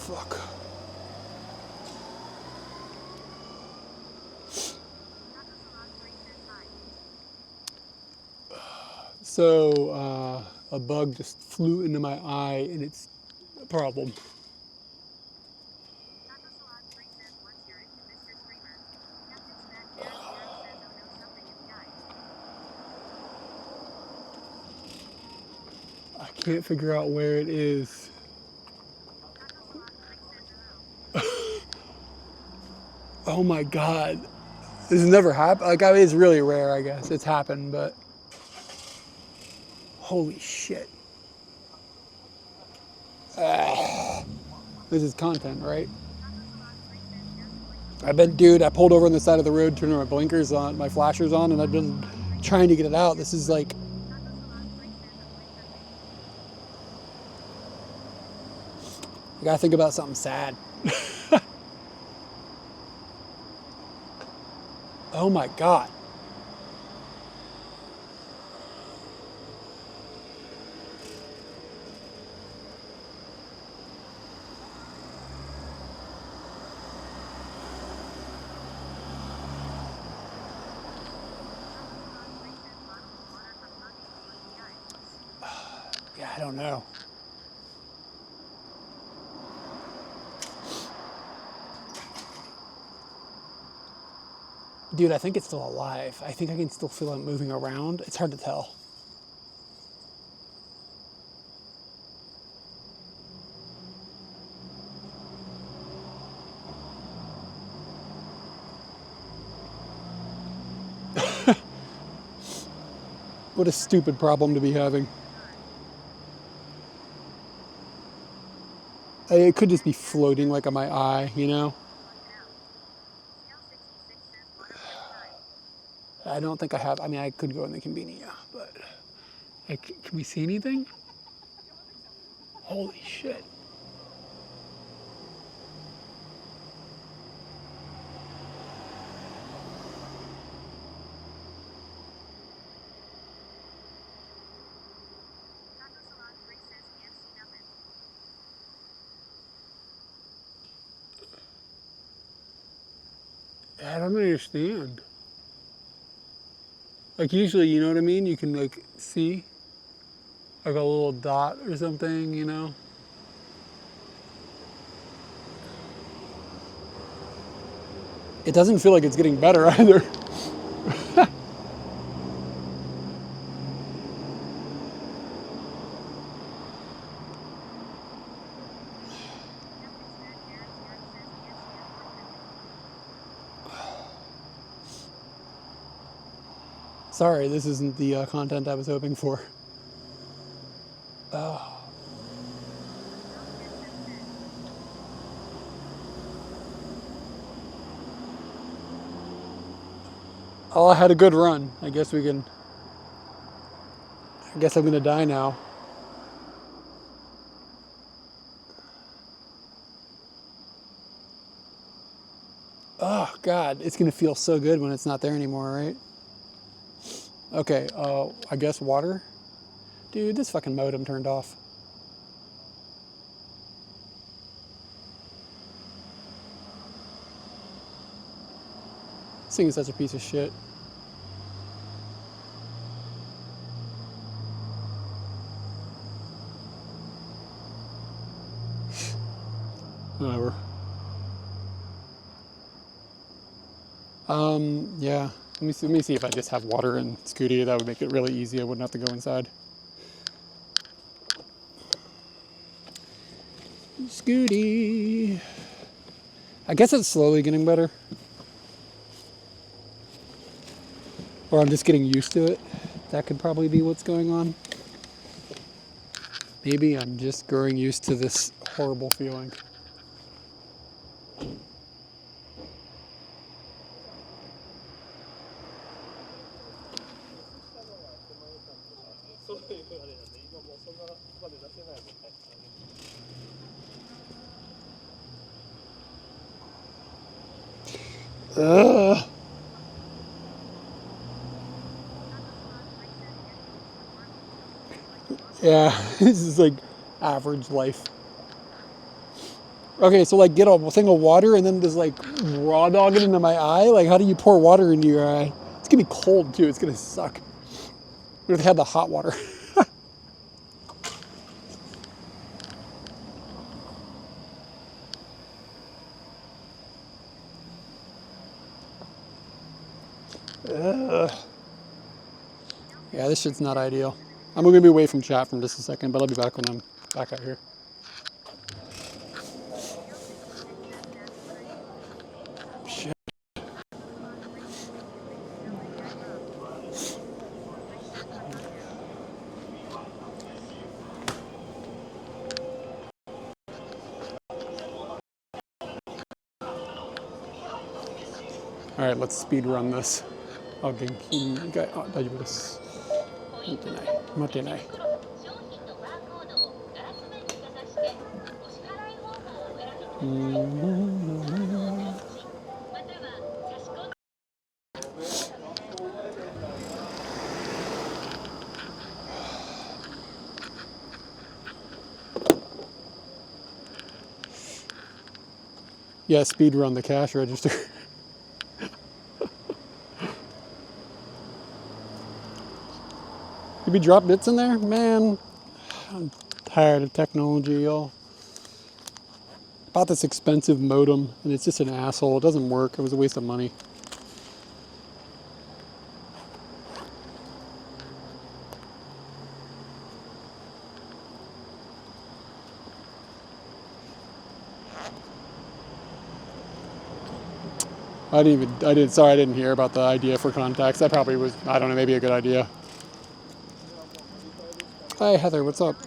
fuck. So, a bug just flew into my eye, and it's a problem. I can't figure out where it is. Oh my god. This has never happened. Like, I mean, it's really rare, I guess. It's happened, but holy shit. This is content, right? Dude, I pulled over on the side of the road, turned my blinkers on, my flashers on, and I've been trying to get it out. This is like, I gotta think about something sad. Oh my god. Yeah, I don't know. Dude, I think it's still alive. I think I can still feel it moving around. It's hard to tell. What a stupid problem to be having. It could just be floating like on my eye, you know? I don't think I have. I mean, I could go in the convenience, but can we see anything? Holy shit. I don't understand. Like, usually, you know what I mean? You can, like, see like a little dot or something, you know? It doesn't feel like it's getting better either. Sorry, this isn't the content I was hoping for. Oh. Oh, I had a good run. I guess we can... I guess I'm gonna die now. Oh, God. It's gonna feel so good when it's not there anymore, right? Okay, I guess water? Dude, this fucking modem turned off. This thing is such a piece of shit. Whatever. Yeah. Let me see if I just have water and Scooty. That would make it really easy. I wouldn't have to go inside. Scooty. I guess it's slowly getting better. Or I'm just getting used to it. That could probably be what's going on. Maybe I'm just growing used to this horrible feeling. Ugh. Yeah, this is like average life. Okay, so like get a thing of water and then just like raw dog it into my eye. Like how do you pour water into your eye? It's gonna be cold too. It's gonna suck. We have to have the hot water. Yeah, this shit's not ideal. I'm gonna be away from chat for just a second, but I'll be back when I'm back out here. Shit. All right, let's speed run this. Oh, yeah, speed run the cash register. Did we drop bits in there? Man, I'm tired of technology, y'all. Bought this expensive modem, and it's just an asshole. It doesn't work. It was a waste of money. Sorry, I didn't hear about the idea for contacts. That probably was, I don't know, maybe a good idea. Hi, Heather, what's up?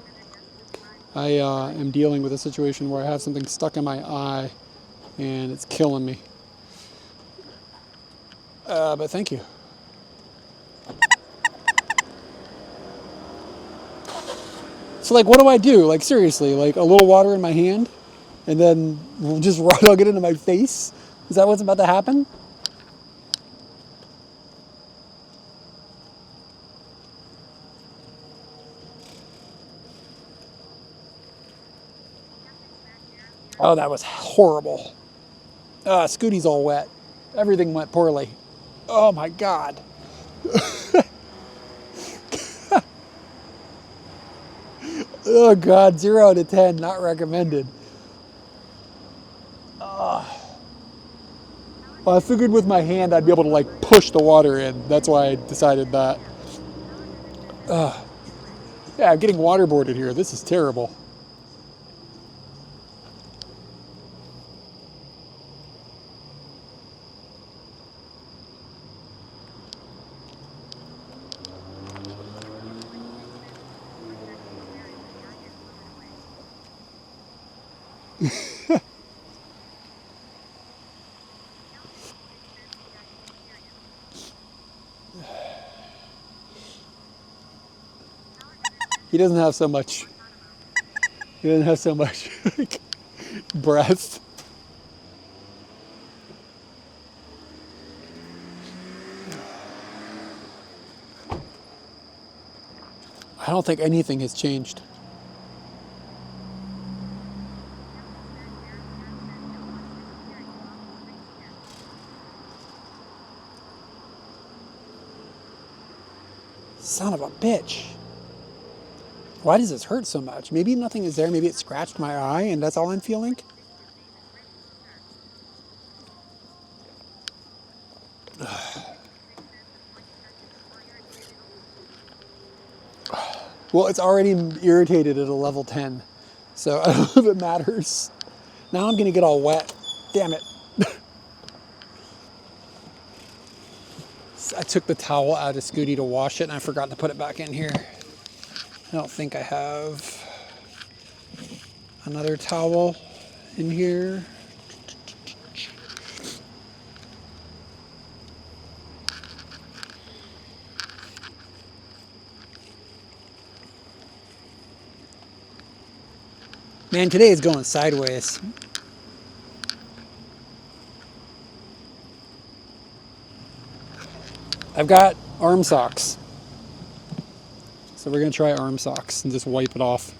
I am dealing with a situation where I have something stuck in my eye and it's killing me. But thank you. So like, what do I do? Like seriously, like a little water in my hand and then we'll just raw dog it into my face? Is that what's about to happen? Oh, that was horrible. Scooty's all wet. Everything went poorly. Oh my God. Oh God, 0 out of 10, not recommended. Well, I figured with my hand I'd be able to like push the water in. That's why I decided that. Yeah, I'm getting waterboarded here. This is terrible. He doesn't have so much. He doesn't have so much breath. I don't think anything has changed. Son of a bitch. Why does this hurt so much? Maybe nothing is there. Maybe it scratched my eye and that's all I'm feeling. Well, it's already irritated at a level 10. So I don't know if it matters. Now I'm going to get all wet. Damn it. I took the towel out of Scooty to wash it and I forgot to put it back in here. I don't think I have another towel in here. Man, today is going sideways. I've got arm socks. So we're gonna try arm socks and just wipe it off.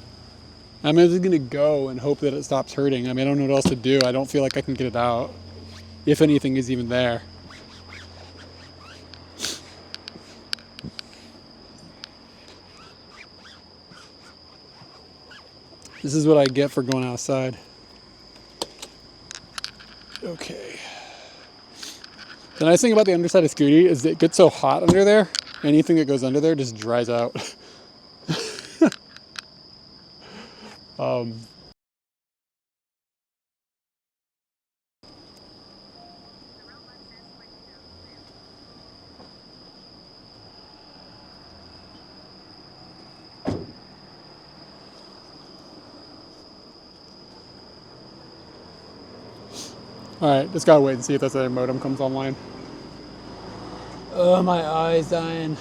I'm just gonna go and hope that it stops hurting. I mean, I don't know what else to do. I don't feel like I can get it out. If anything is even there. This is what I get for going outside. Okay. The nice thing about the underside of Scooty is that it gets so hot under there, anything that goes under there just dries out. Alright, just gotta wait and see if this other modem comes online. Oh, my eye's dying.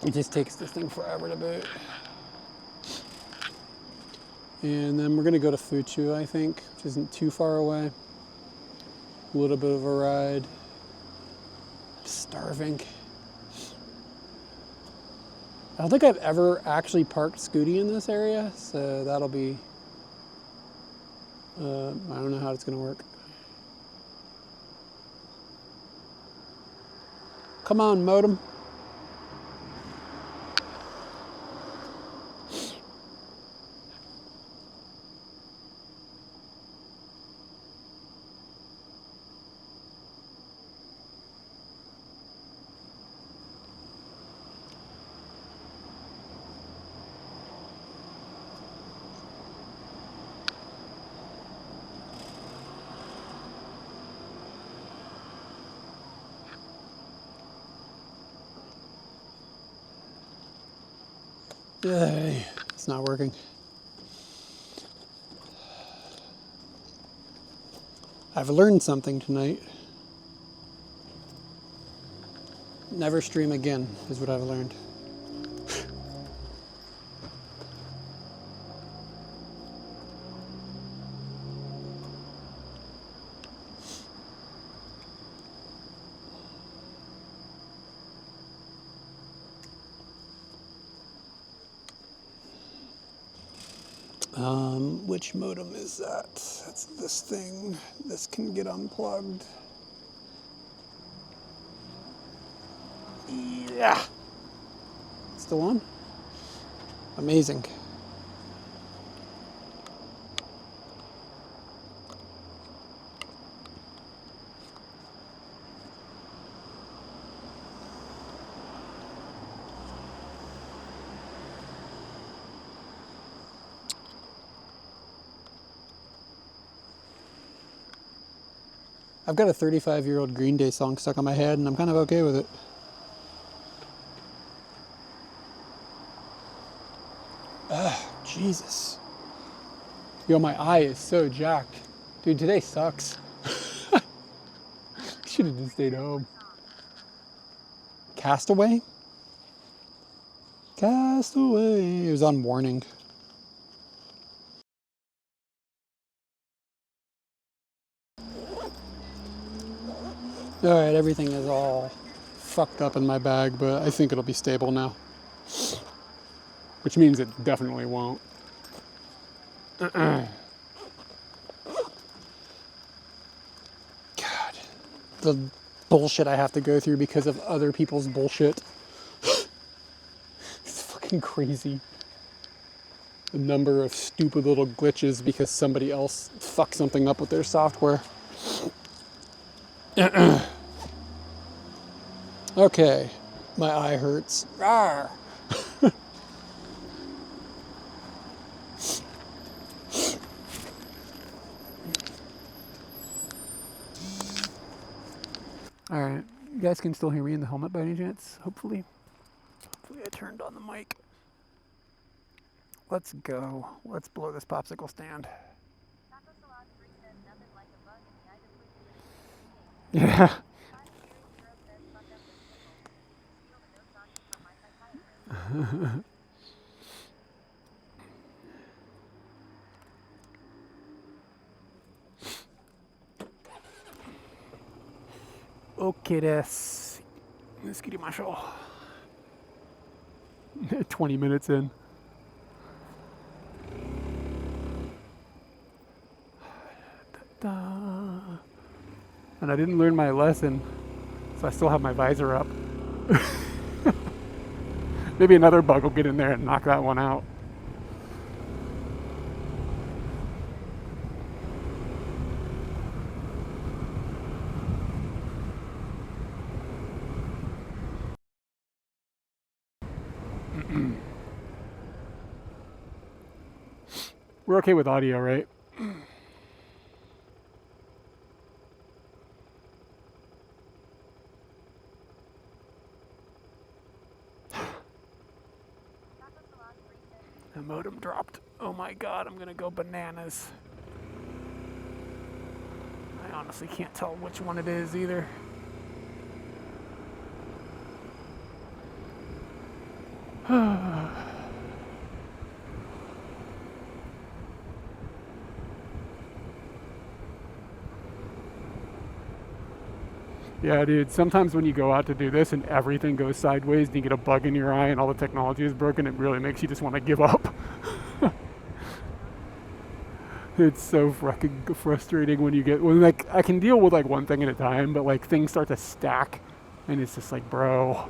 It just takes this thing forever to boot. And then we're gonna go to Fuchu, I think, which isn't too far away. A little bit of a ride. I'm starving. I don't think I've ever actually parked Scooty in this area, so that'll be, I don't know how it's gonna work. Come on, modem. Yay, it's not working. I've learned something tonight. Never stream again is what I've learned. Which modem is that? That's this thing. This can get unplugged. Yeah. Still on? Amazing. I've got a 35-year-old Green Day song stuck on my head, and I'm kind of okay with it. Jesus. Yo, my eye is so jacked. Dude, today sucks. Should have just stayed home. Castaway? Castaway. It was on warning. Alright, everything is all fucked up in my bag, but I think it'll be stable now. Which means it definitely won't. God. The bullshit I have to go through because of other people's bullshit. It's fucking crazy. The number of stupid little glitches because somebody else fucked something up with their software. Okay, my eye hurts. Rawr. Alright, you guys can still hear me in the helmet by any chance, hopefully. Hopefully I turned on the mic. Let's go. Let's blow this popsicle stand. Yeah. Okay, this. Let's get my show. 20 minutes in. And I didn't learn my lesson, so I still have my visor up. Maybe another bug will get in there and knock that one out. We're okay with audio, right? The modem dropped. Oh my god, I'm gonna go bananas. I honestly can't tell which one it is either. Yeah, dude, sometimes when you go out to do this and everything goes sideways and you get a bug in your eye and all the technology is broken, it really makes you just want to give up. It's so fucking frustrating when you get, when like, I can deal with like one thing at a time, but like things start to stack and it's just like, bro.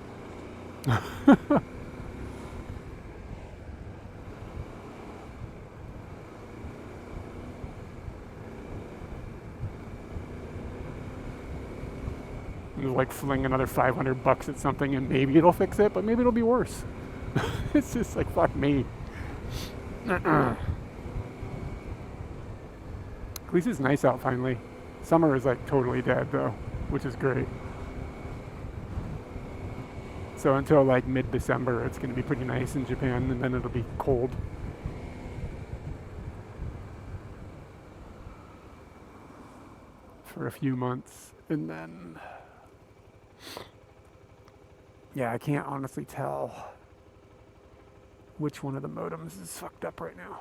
Like fling another $500 at something and maybe it'll fix it, but maybe it'll be worse. It's just like, fuck me. At least it's nice out finally. Summer is like totally dead though, which is great. So until like mid-December, it's gonna be pretty nice in Japan, and then it'll be cold. For a few months, and then... Yeah, I can't honestly tell which one of the modems is fucked up right now.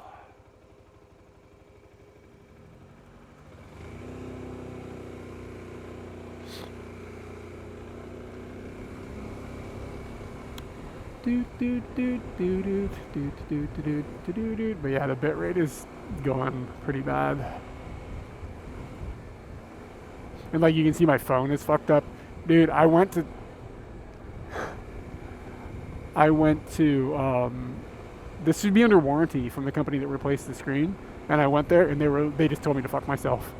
But yeah, the bitrate is going pretty bad. And like you can see my phone is fucked up. Dude, I went to this should be under warranty from the company that replaced the screen, and I went there and they just told me to fuck myself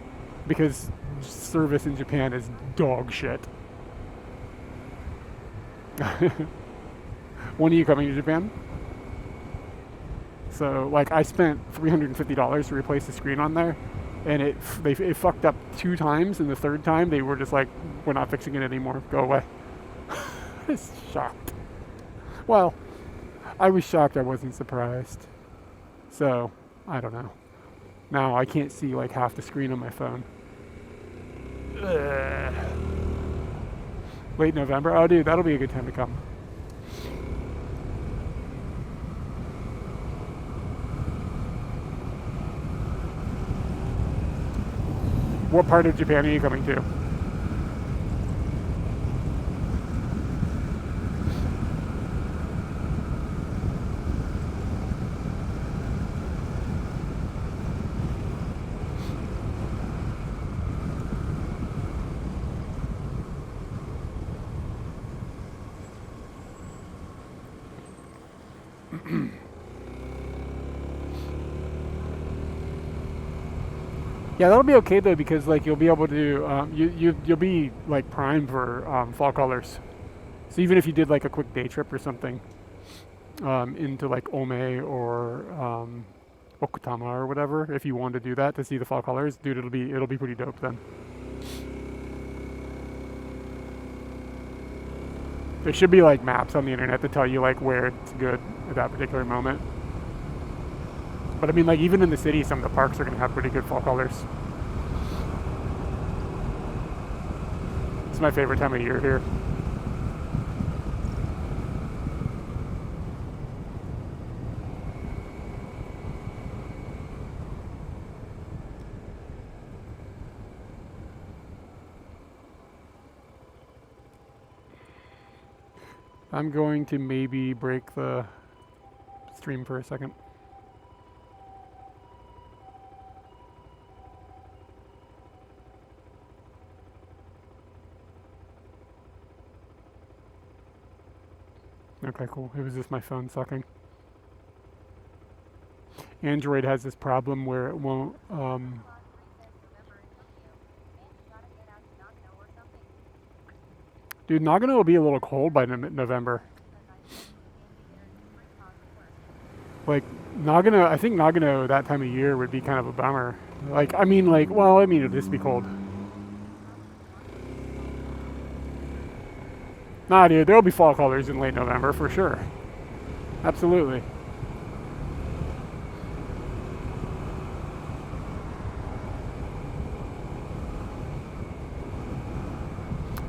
because service in Japan is dog shit. When are you coming to Japan? So like I spent $350 to replace the screen on there, and it fucked up 2 times, and the 3rd time they were just like, we're not fixing it anymore, go away. I was shocked. Well, I was shocked, I wasn't surprised. So, I don't know. Now I can't see like half the screen on my phone. Ugh. Late November? Oh dude, that'll be a good time to come. What part of Japan are you coming to? Yeah, that'll be okay though, because like you'll be able to you'll be like primed for fall colors. So even if you did like a quick day trip or something into like Ome or Okutama or whatever, if you wanted to do that to see the fall colors, dude, it'll be pretty dope then. There should be like maps on the internet to tell you like where it's good at that particular moment. But I mean, like even in the city, some of the parks are gonna have pretty good fall colors. It's my favorite time of year here. I'm going to maybe break the stream for a second. Okay, cool. It was just my phone sucking. Android has this problem where it won't. Dude, Nagano will be a little cold by November. Like, Nagano, I think Nagano that time of year would be kind of a bummer. Like, I mean, like, well, I mean, it'd just be cold. Nah, dude, there'll be fall colors in late November for sure. Absolutely.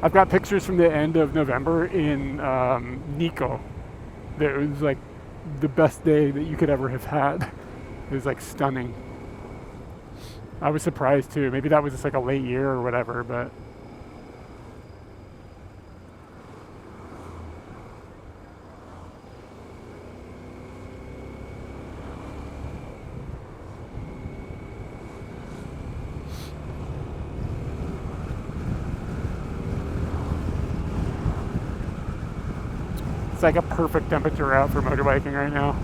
I've got pictures from the end of November in Nikko. It was like the best day that you could ever have had. It was like stunning. I was surprised too. Maybe that was just like a late year or whatever, but it's like a perfect temperature out for motorbiking right now.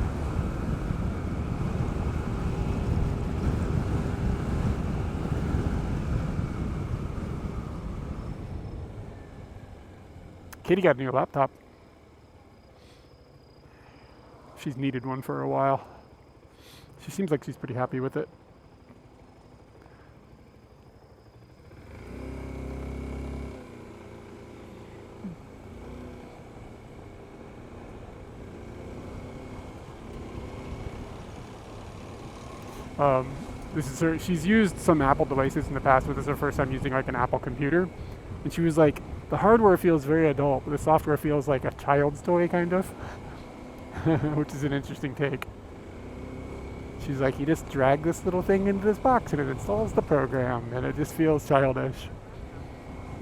Katie got a new laptop. She's needed one for a while. She seems like she's pretty happy with it. This is her. She's used some Apple devices in the past, but this is her first time using like an Apple computer. And she was like, the hardware feels very adult, but the software feels like a child's toy, kind of. Which is an interesting take. She's like, you just drag this little thing into this box and it installs the program, and it just feels childish.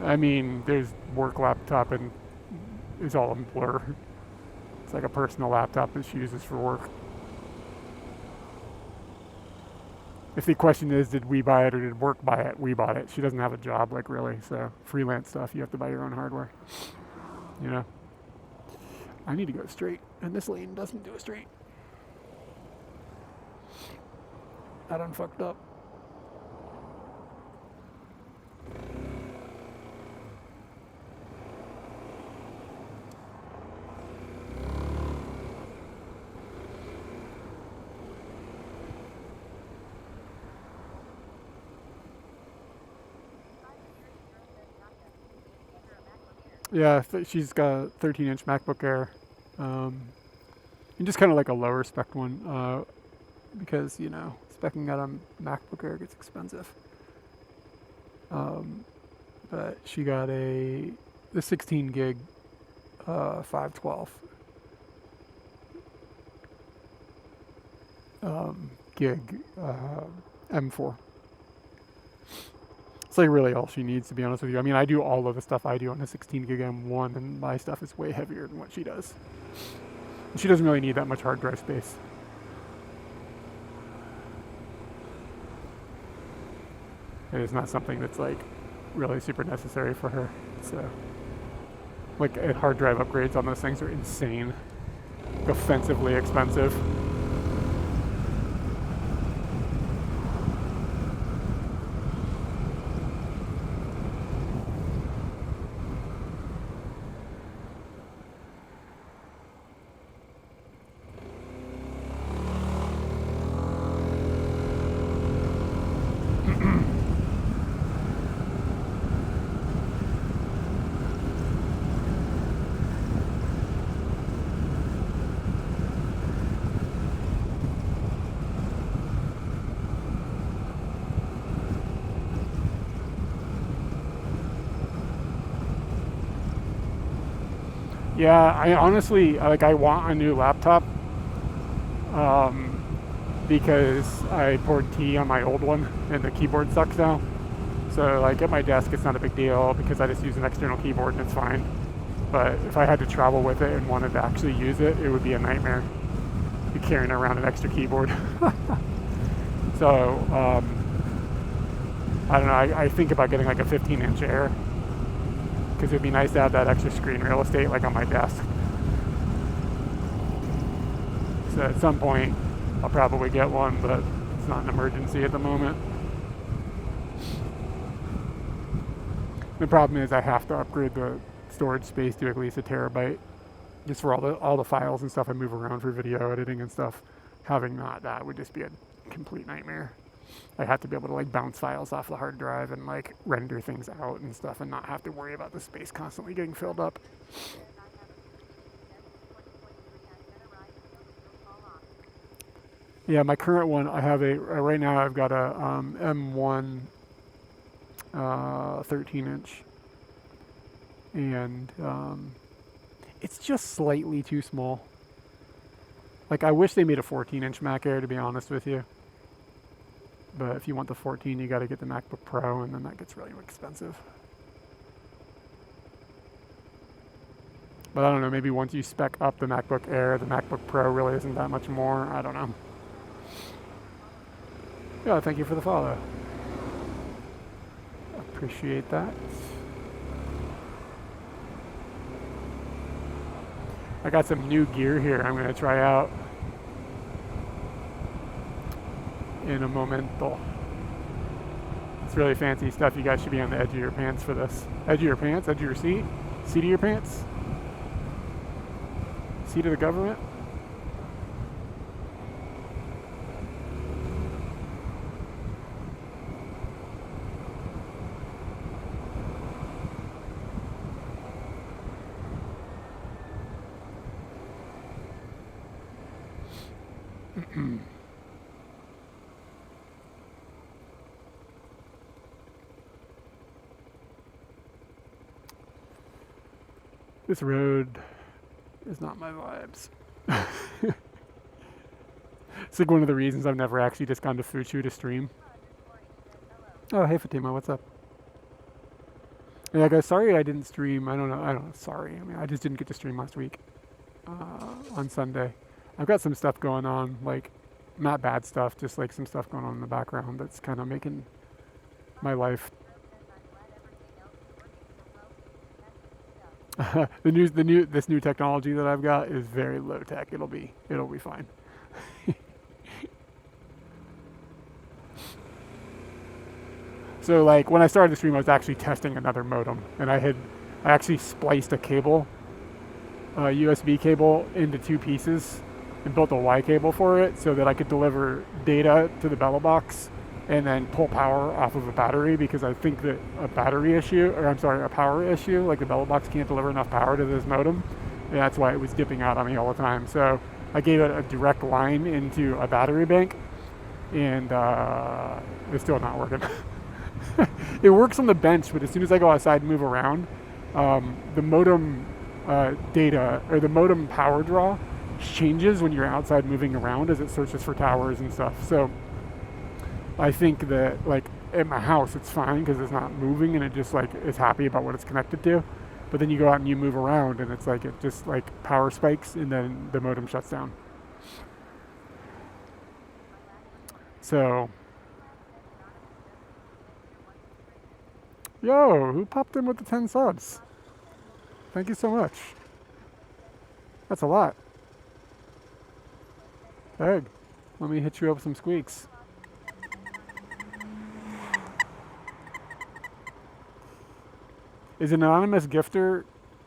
I mean, there's work laptop and it's all a blur. It's like a personal laptop that she uses for work. If the question is, did we buy it or did work buy it? We bought it. She doesn't have a job, like, really. So freelance stuff, you have to buy your own hardware. You know? I need to go straight, and this lane doesn't do a straight. I done fucked up. Yeah, she's got a 13-inch MacBook Air. And just kind of like a lower spec one, because, you know, specking out a MacBook Air gets expensive. But she got the 16 gig 512 gig M4. It's like really all she needs, to be honest with you. I mean, I do all of the stuff I do on a 16 gig M1, and my stuff is way heavier than what she does. And she doesn't really need that much hard drive space. It is not something that's like really super necessary for her. So, like, hard drive upgrades on those things are insane, offensively expensive. Yeah, I honestly, like, I want a new laptop, because I poured tea on my old one and the keyboard sucks now. So, like, at my desk it's not a big deal because I just use an external keyboard and it's fine. But if I had to travel with it and wanted to actually use it, it would be a nightmare. Be carrying around an extra keyboard. So, I don't know, I think about getting like a 15-inch Air, because it'd be nice to have that extra screen real estate like on my desk. So at some point, I'll probably get one, but it's not an emergency at the moment. The problem is I have to upgrade the storage space to at least a terabyte, just for all the files and stuff I move around for video editing and stuff. Having that would just be a complete nightmare. I have to be able to like bounce files off the hard drive and like render things out and stuff, and not have to worry about the space constantly getting filled up. Yeah, my current one, I have right now I've got a M1 13-inch, and it's just slightly too small. Like, I wish they made a 14-inch Mac Air, to be honest with you. But if you want the 14, you got to get the MacBook Pro, and then that gets really expensive. But I don't know, maybe once you spec up the MacBook Air, the MacBook Pro really isn't that much more. I don't know. Yeah, thank you for the follow. Appreciate that. I got some new gear here I'm going to try out in a momento. It's really fancy stuff. You guys should be on the edge of your pants for this. Edge of your pants? Edge of your seat? Seat of your pants? Seat of the government? This road is not my vibes. It's like one of the reasons I've never actually just gone to Fuchu to stream. Oh, hey Fatima, what's up? Yeah, guys, sorry I didn't stream. I don't know, sorry. I mean, I just didn't get to stream last week on Sunday. I've got some stuff going on, like, not bad stuff, just like some stuff going on in the background that's kind of making my life. This new technology that I've got is very low tech. It'll be fine. So like when I started the stream, I was actually testing another modem, and I actually spliced a cable, USB cable, into two pieces, and built a Y cable for it so that I could deliver data to the Bella box and then pull power off of a battery, because I think that a power issue, like the Bella box can't deliver enough power to this modem, and that's why it was dipping out on me all the time. So I gave it a direct line into a battery bank, and it's still not working. It works on the bench, but as soon as I go outside and move around, the modem data, or the modem power draw, changes when you're outside moving around as it searches for towers and stuff. So I think that like at my house it's fine because it's not moving and it just like is happy about what it's connected to. But then you go out and you move around and it's like it just like power spikes and then the modem shuts down. So yo, who popped in with the 10 subs? Thank you so much. That's a lot. Egg, let me hit you up with some squeaks. Is an anonymous gifter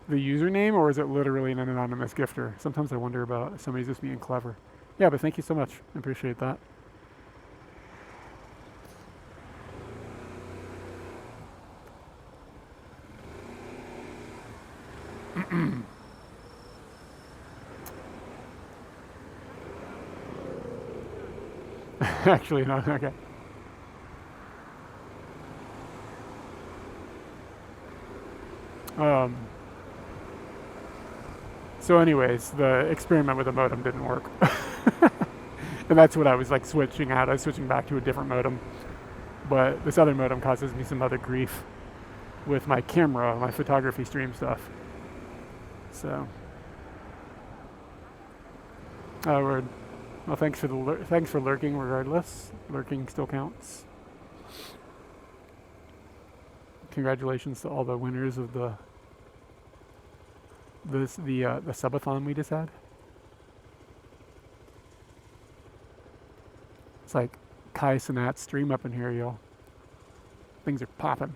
the username, or is it literally an anonymous gifter? Sometimes I wonder about if somebody's just being clever. Yeah, but thank you so much. I appreciate that. Actually, no, okay. So anyways, the experiment with the modem didn't work. And that's what I was like switching out. I was switching back to a different modem. But this other modem causes me some other grief with my camera, my photography stream stuff. So, oh, word. Well, thanks for lurking. Regardless, lurking still counts. Congratulations to all the winners of the subathon we just had. It's like Kai Sinat stream up in here, y'all. Things are popping.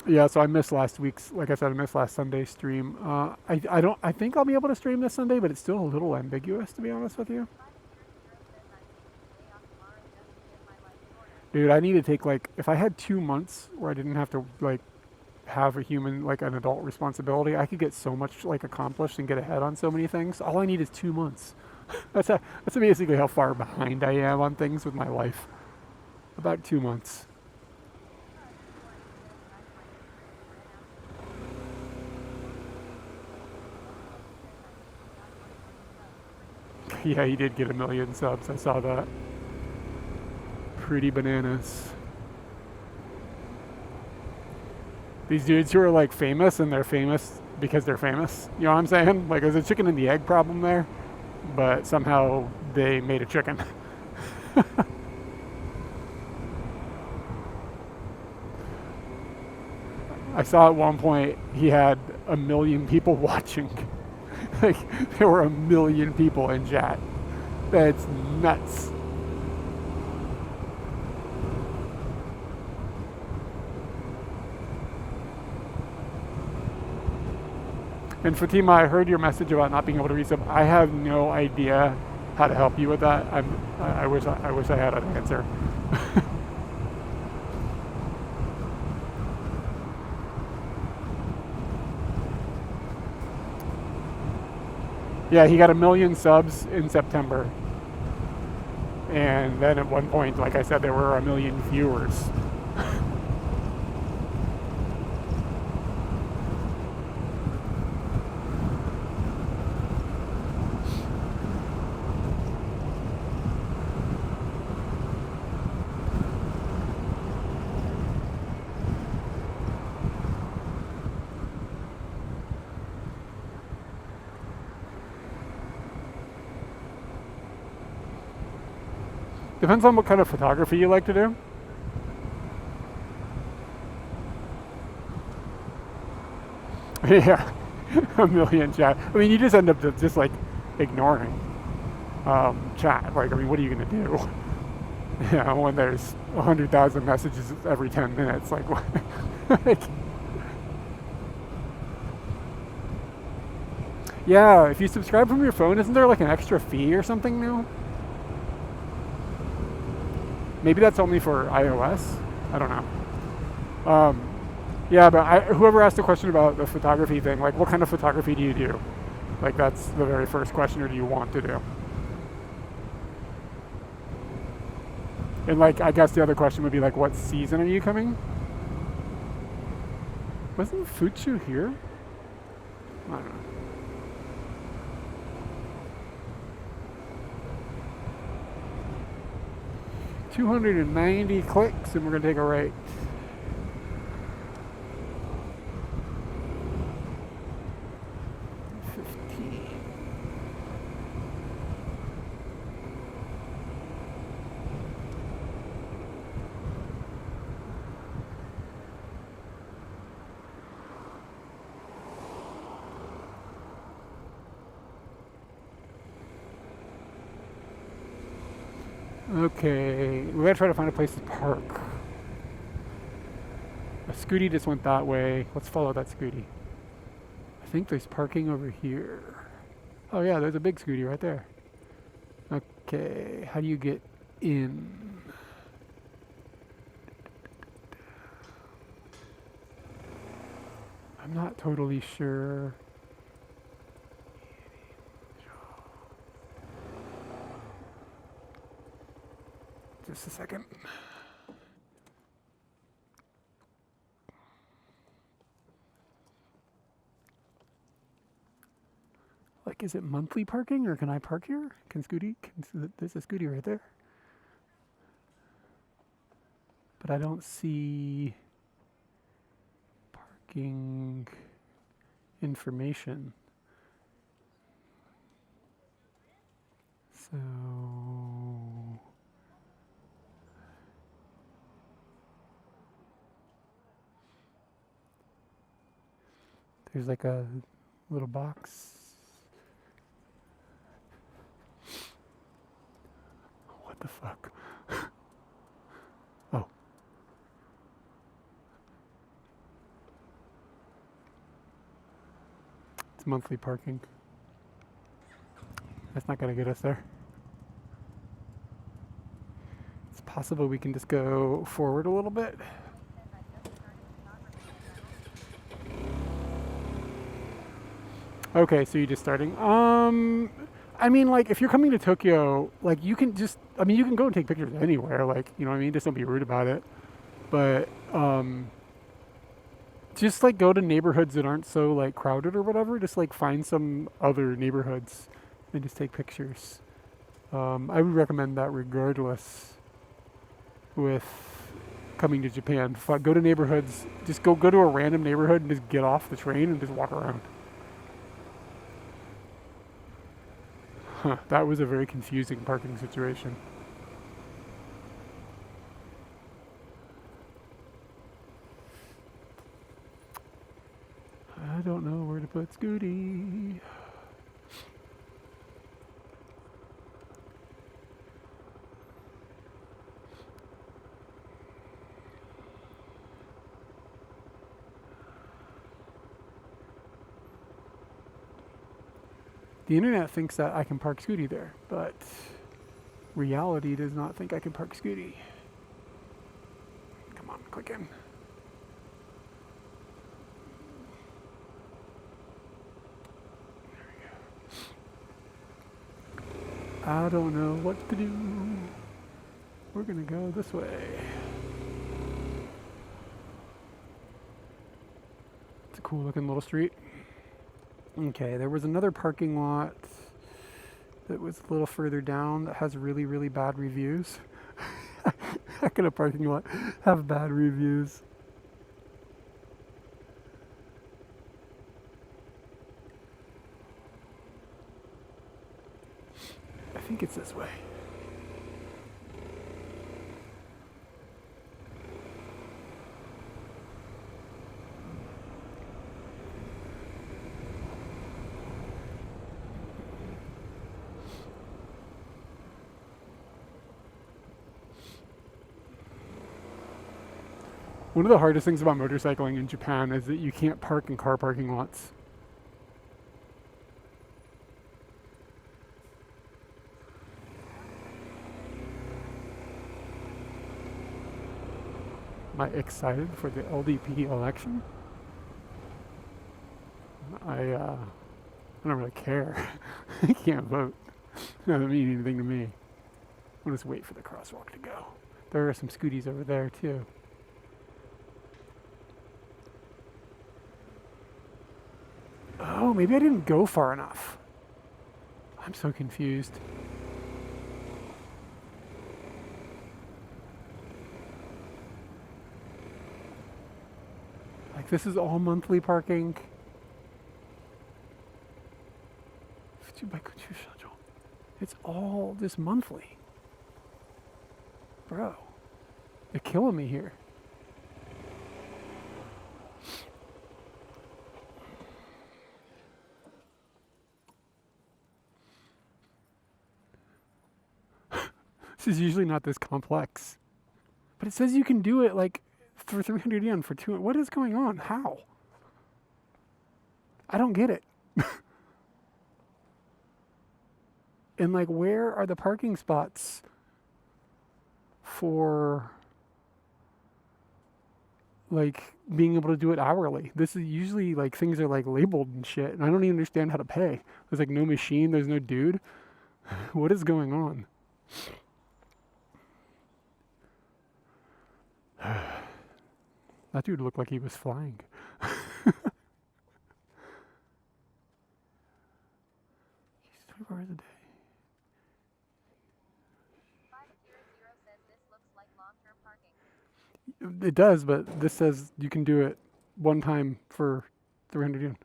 Yeah, so I missed last week's. Like I said, I missed last Sunday's stream. I think I'll be able to stream this Sunday, but it's still a little ambiguous, to be honest with you. Dude, I need to take like, if I had 2 months where I didn't have to like have a human, like an adult responsibility, I could get so much like accomplished and get ahead on so many things. All I need is 2 months. That's basically how far behind I am on things with my life. About 2 months. Yeah, he did get 1 million subs. I saw that. Pretty bananas. These dudes who are like famous, and they're famous because they're famous. You know what I'm saying? Like there's a chicken and the egg problem there, but somehow they made a chicken. I saw at one point he had 1 million people watching. Like there were 1 million people in chat. That's nuts. And Fatima, I heard your message about not being able to resub. I have no idea how to help you with that. I wish I had an answer. Yeah, he got 1 million subs in September. And then at one point, like I said, there were 1 million viewers. Depends on what kind of photography you like to do. Yeah, 1 million chat. I mean, you just end up just like ignoring chat. Like, I mean, what are you gonna do? You know, when there's 100,000 messages every 10 minutes, like what? Like, yeah, if you subscribe from your phone, isn't there like an extra fee or something now? Maybe that's only for iOS. I don't know. Yeah, but whoever asked the question about the photography thing, like, what kind of photography do you do? Like, that's the very first question, or do you want to do? And, like, I guess the other question would be, like, what season are you coming? Wasn't Fuchu here? I don't know. $290 clicks, and we're gonna take a right. Okay, we gotta try to find a place to park. A Scooty just went that way. Let's follow that Scooty. I think there's parking over here. Oh yeah, there's a big Scooty right there. Okay, how do you get in? I'm not totally sure. Just a second. Like, is it monthly parking or can I park here? There's a Scooty right there. But I don't see parking information. So there's like a little box. What the fuck? Oh. It's monthly parking. That's not gonna get us there. It's possible we can just go forward a little bit. Okay, so you're just starting. I mean, like, if you're coming to Tokyo, like, you can just, I mean, you can go and take pictures anywhere, like, you know what I mean? Just don't be rude about it. But, just, like, go to neighborhoods that aren't so, like, crowded or whatever. Just, like, find some other neighborhoods and just take pictures. I would recommend that regardless with coming to Japan. Go to neighborhoods, just go to a random neighborhood and just get off the train and just walk around. Huh, that was a very confusing parking situation. I don't know where to put Scooty. The internet thinks that I can park Scooty there, but reality does not think I can park Scooty. Come on, click in. I don't know what to do. We're gonna go this way. It's a cool looking little street. Okay, there was another parking lot that was a little further down that has really, really bad reviews. How can a parking lot have bad reviews? I think it's this way. One of the hardest things about motorcycling in Japan is that you can't park in car parking lots. Am I excited for the LDP election? I don't really care. I can't vote. It doesn't mean anything to me. I'll just wait for the crosswalk to go. There are some Scooties over there too. Oh, maybe I didn't go far enough. I'm so confused. Like, this is all monthly parking. It's all just monthly. Bro, you're killing me here. This is usually not this complex. But it says you can do it like for 300 yen for 200. What is going on? How? I don't get it. And like, where are the parking spots for like being able to do it hourly? This is usually like things are like labeled and shit, and I don't even understand how to pay. There's like no machine, there's no dude. What is going on? That dude looked like he was flying. It does, but this says you can do it one time for 300 yen.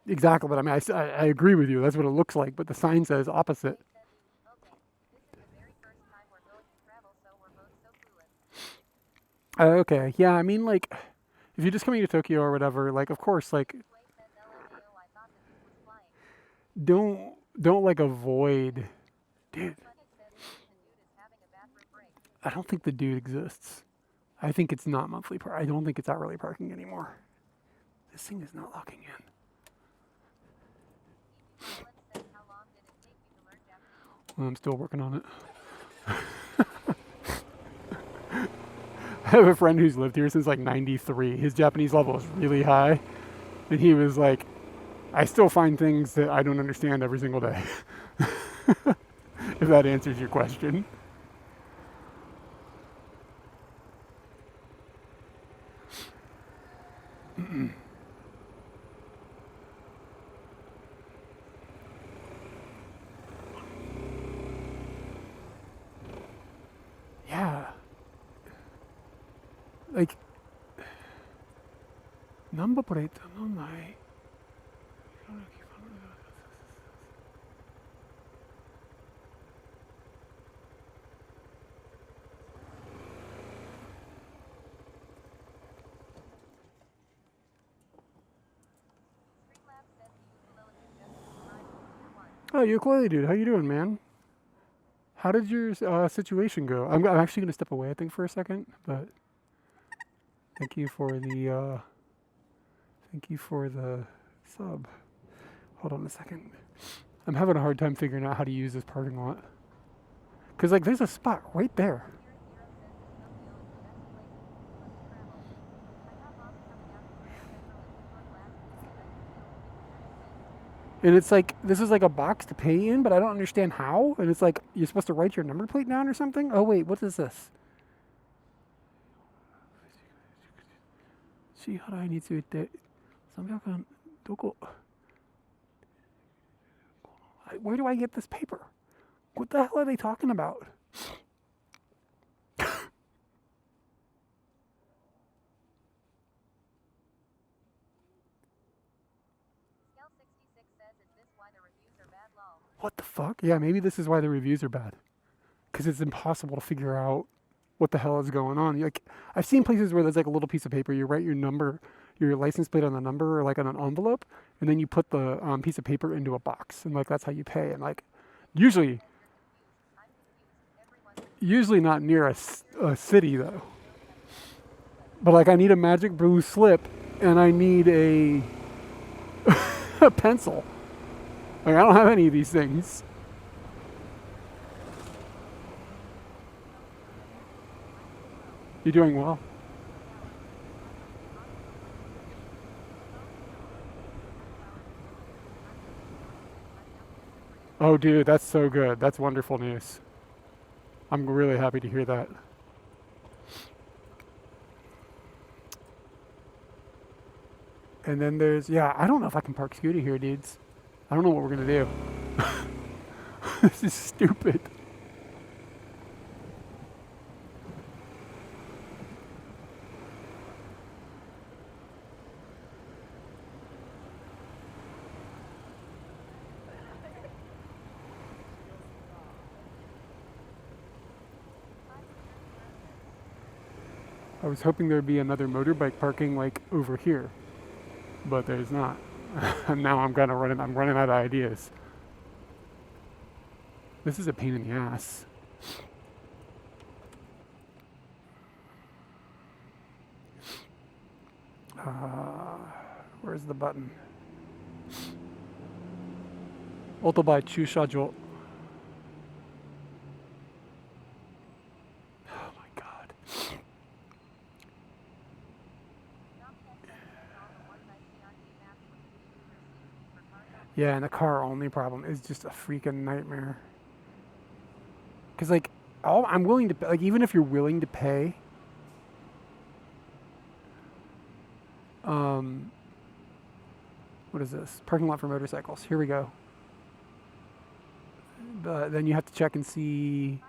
Exactly, but I mean, I agree with you. That's what it looks like, but the sign says opposite. Okay, yeah, I mean, like, if you're just coming to Tokyo or whatever, like, of course, like, don't like avoid, dude. I don't think the dude exists. I think it's not monthly park. I don't think it's hourly parking anymore. This thing is not locking in. Well, I'm still working on it. I have a friend who's lived here since like 93. His Japanese level is really high. And he was like, I still find things that I don't understand every single day. If that answers your question. Yeah. Like, number plate, no, no. Oh, ukulele dude, how you doing, man? How did your situation go? I'm actually gonna step away, I think, for a second, but thank you for the sub. Hold on a second. I'm having a hard time figuring out how to use this parking lot. Cause like there's a spot right there. And it's like this is like a box to pay in, but I don't understand how. And it's like you're supposed to write your number plate down or something. Oh wait, what is this? Where do I get this paper? What the hell are they talking about? What the fuck? Yeah, maybe this is why the reviews are bad. Because it's impossible to figure out what the hell is going on. Like, I've seen places where there's like a little piece of paper. You write your number, your license plate on the number, or like on an envelope, and then you put the piece of paper into a box, and like that's how you pay. And like, usually, usually not near a city though. But like, I need a magic blue slip, and I need a pencil. Like, I don't have any of these things. You're doing well. Oh, dude, that's so good. That's wonderful news. I'm really happy to hear that. And then there's, yeah, I don't know if I can park Scooty here, dudes. I don't know what we're gonna do. This is stupid. I was hoping there'd be another motorbike parking like over here, but there's not. And now I'm running out of ideas. This is a pain in the ass. Uh, where's the button? Otobai Chushajo. Oh my god. Yeah, and the car only problem is just a freaking nightmare. Cause like, I'm willing to like even if you're willing to pay, um, what is this? Parking lot for motorcycles. Here we go. But then you have to check and see.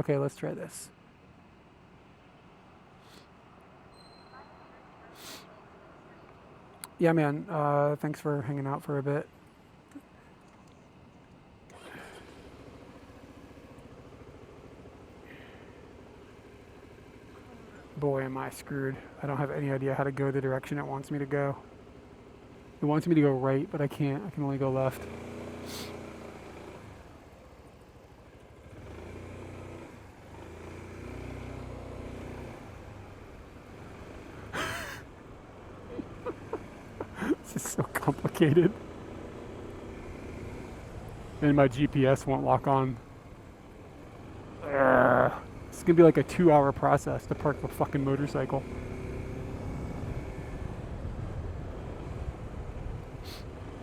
Okay, let's try this. Yeah, man. Thanks for hanging out for a bit. Boy, am I screwed. I don't have any idea how to go the direction it wants me to go. It wants me to go right, but I can't. I can only go left. This is so complicated. And my GPS won't lock on. It's gonna be like a 2-hour process to park the fucking motorcycle.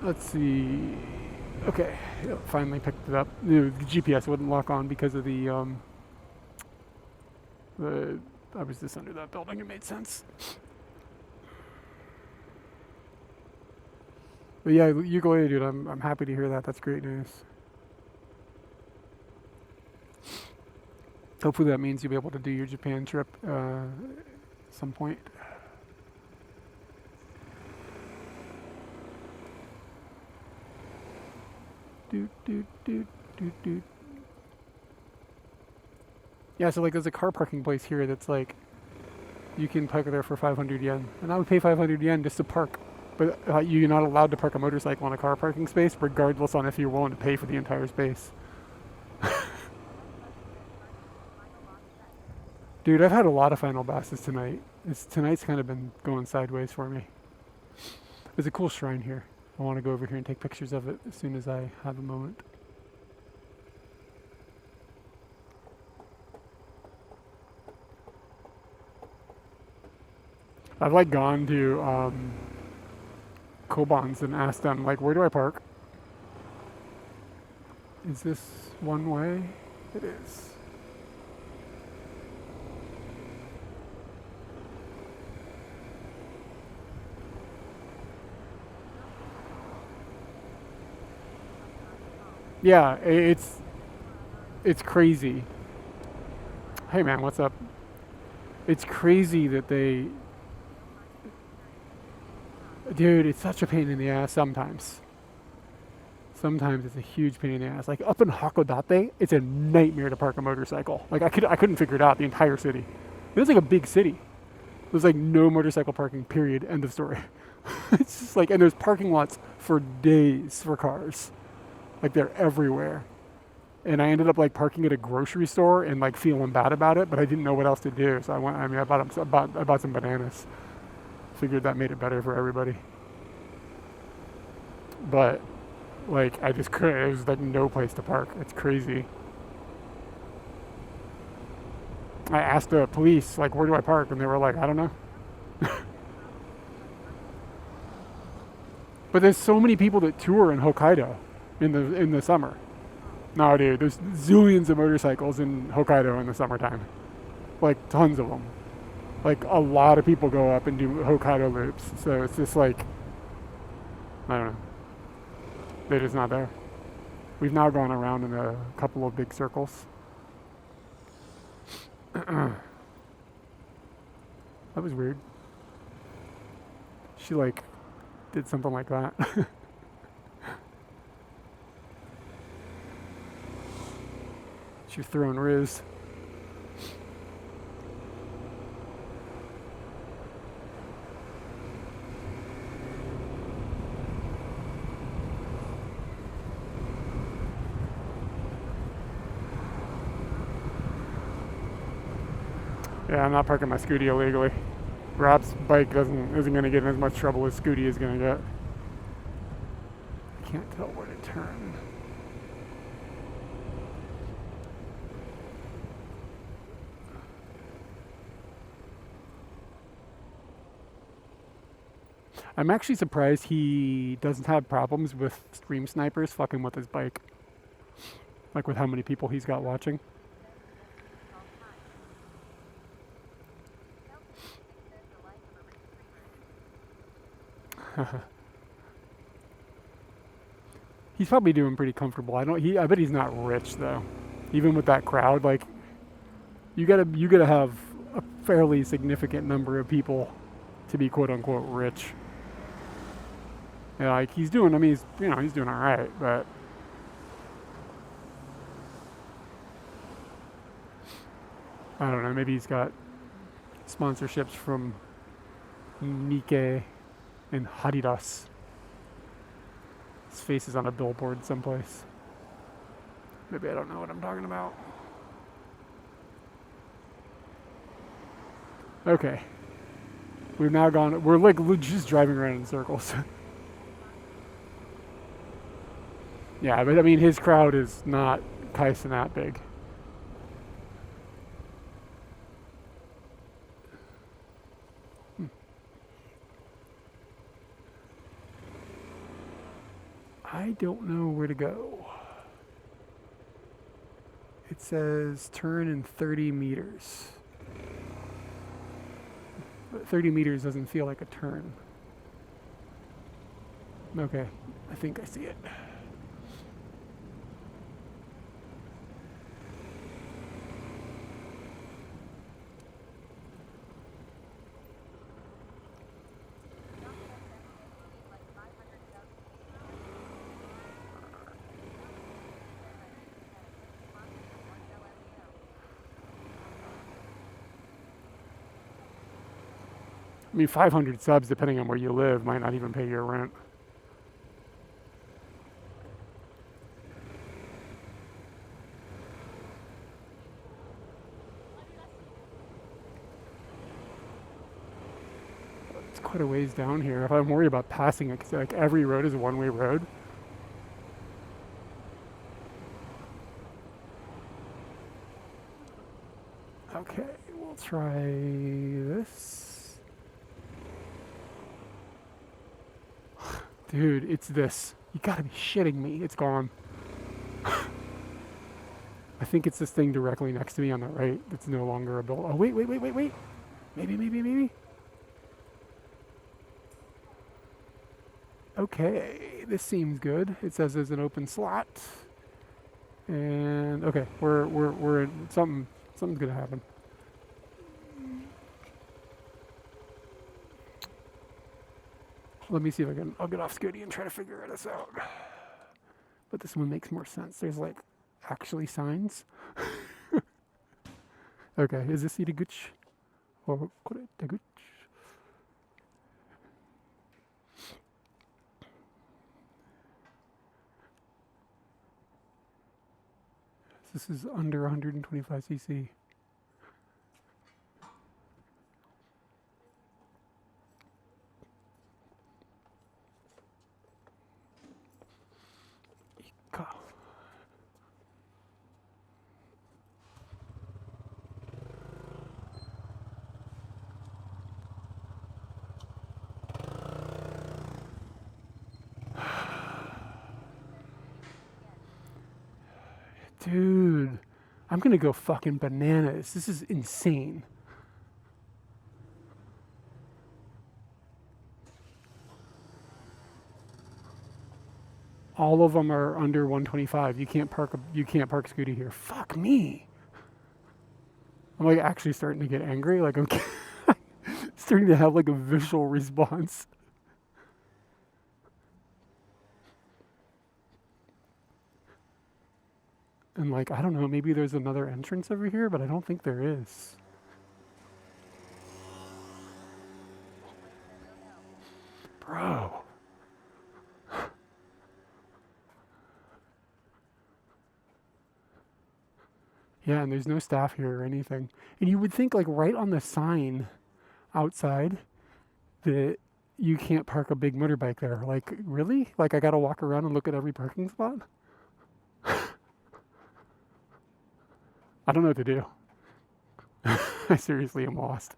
Let's see. Okay, it finally picked it up. The GPS wouldn't lock on because of the I was just under that building. It made sense. But yeah, you go ahead, dude. I'm happy to hear that. That's great news. Hopefully that means you'll be able to do your Japan trip at some point. Yeah, so like there's a car parking place here that's like you can park there for 500 yen, and I would pay 500 yen just to park. But you're not allowed to park a motorcycle in a car parking space, regardless on if you're willing to pay for the entire space. Dude, I've had a lot of final bosses tonight. Tonight's kind of been going sideways for me. There's a cool shrine here. I want to go over here and take pictures of it as soon as I have a moment. I've like gone to Kobans and asked them like, where do I park? Is this one way? It is. Yeah, it's crazy. Hey man, what's up? It's crazy that they, dude, it's such a pain in the ass sometimes. Sometimes it's a huge pain in the ass. Like up in Hakodate, it's a nightmare to park a motorcycle. Like I couldn't figure it out. The entire city. It was like a big city. There's like no motorcycle parking. Period. End of story. It's just like, and there's parking lots for days for cars. Like they're everywhere. And I ended up like parking at a grocery store and like feeling bad about it, but I didn't know what else to do. So I bought some bananas. Figured that made it better for everybody. But like I just couldn't. There was like no place to park. It's crazy. I asked the police like, where do I park? And they were like, I don't know. But there's so many people that tour in Hokkaido in the summer. No, dude, there's zillions of motorcycles in Hokkaido in the summertime. Like tons of them. Like a lot of people go up and do Hokkaido loops. So it's just like, I don't know. They're just not there. We've now gone around in a couple of big circles. That was weird. She like did something like that. She's throwing Riz. Yeah, I'm not parking my Scooty illegally. Rob's bike isn't gonna get in as much trouble as Scooty is gonna get. I can't tell where to turn. I'm actually surprised he doesn't have problems with stream snipers fucking with his bike. Like with how many people he's got watching. He's probably doing pretty comfortable. I bet he's not rich though. Even with that crowd, like You gotta have a fairly significant number of people to be quote unquote rich. Yeah, like he's doing. I mean, he's doing all right, but I don't know. Maybe he's got sponsorships from Nike and Adidas. His face is on a billboard someplace. Maybe I don't know what I'm talking about. Okay. We've now gone. We're like just driving around in circles. Yeah, but I mean, his crowd is not Kyson that big. I don't know where to go. It says turn in 30 meters. But 30 meters doesn't feel like a turn. Okay, I think I see it. I mean, 500 subs, depending on where you live, might not even pay your rent. It's quite a ways down here. If I'm worried about passing it, because like every road is a one-way road. Okay, we'll try this. Dude, it's this. You gotta be shitting me. It's gone. I think it's this thing directly next to me on the right that's no longer a build. Oh, wait. Maybe. Okay, this seems good. It says there's an open slot. And okay, we're in something's gonna happen. Let me see if I'll get off Scooty and try to figure this out. But this one makes more sense. There's like actually signs. Okay, is this Itaguch? Or Itaguch? This is under 125 cc. Dude, I'm gonna go fucking bananas. This is insane. All of them are under 125. You can't park Scooty here. Fuck me. I'm like actually starting to get angry. Like I'm starting to have like a visual response. And like, I don't know, maybe there's another entrance over here, but I don't think there is. Bro. Yeah, and there's no staff here or anything. And you would think like right on the sign outside that you can't park a big motorbike there. Like, really? Like I gotta walk around and look at every parking spot? I don't know what to do. I seriously am lost.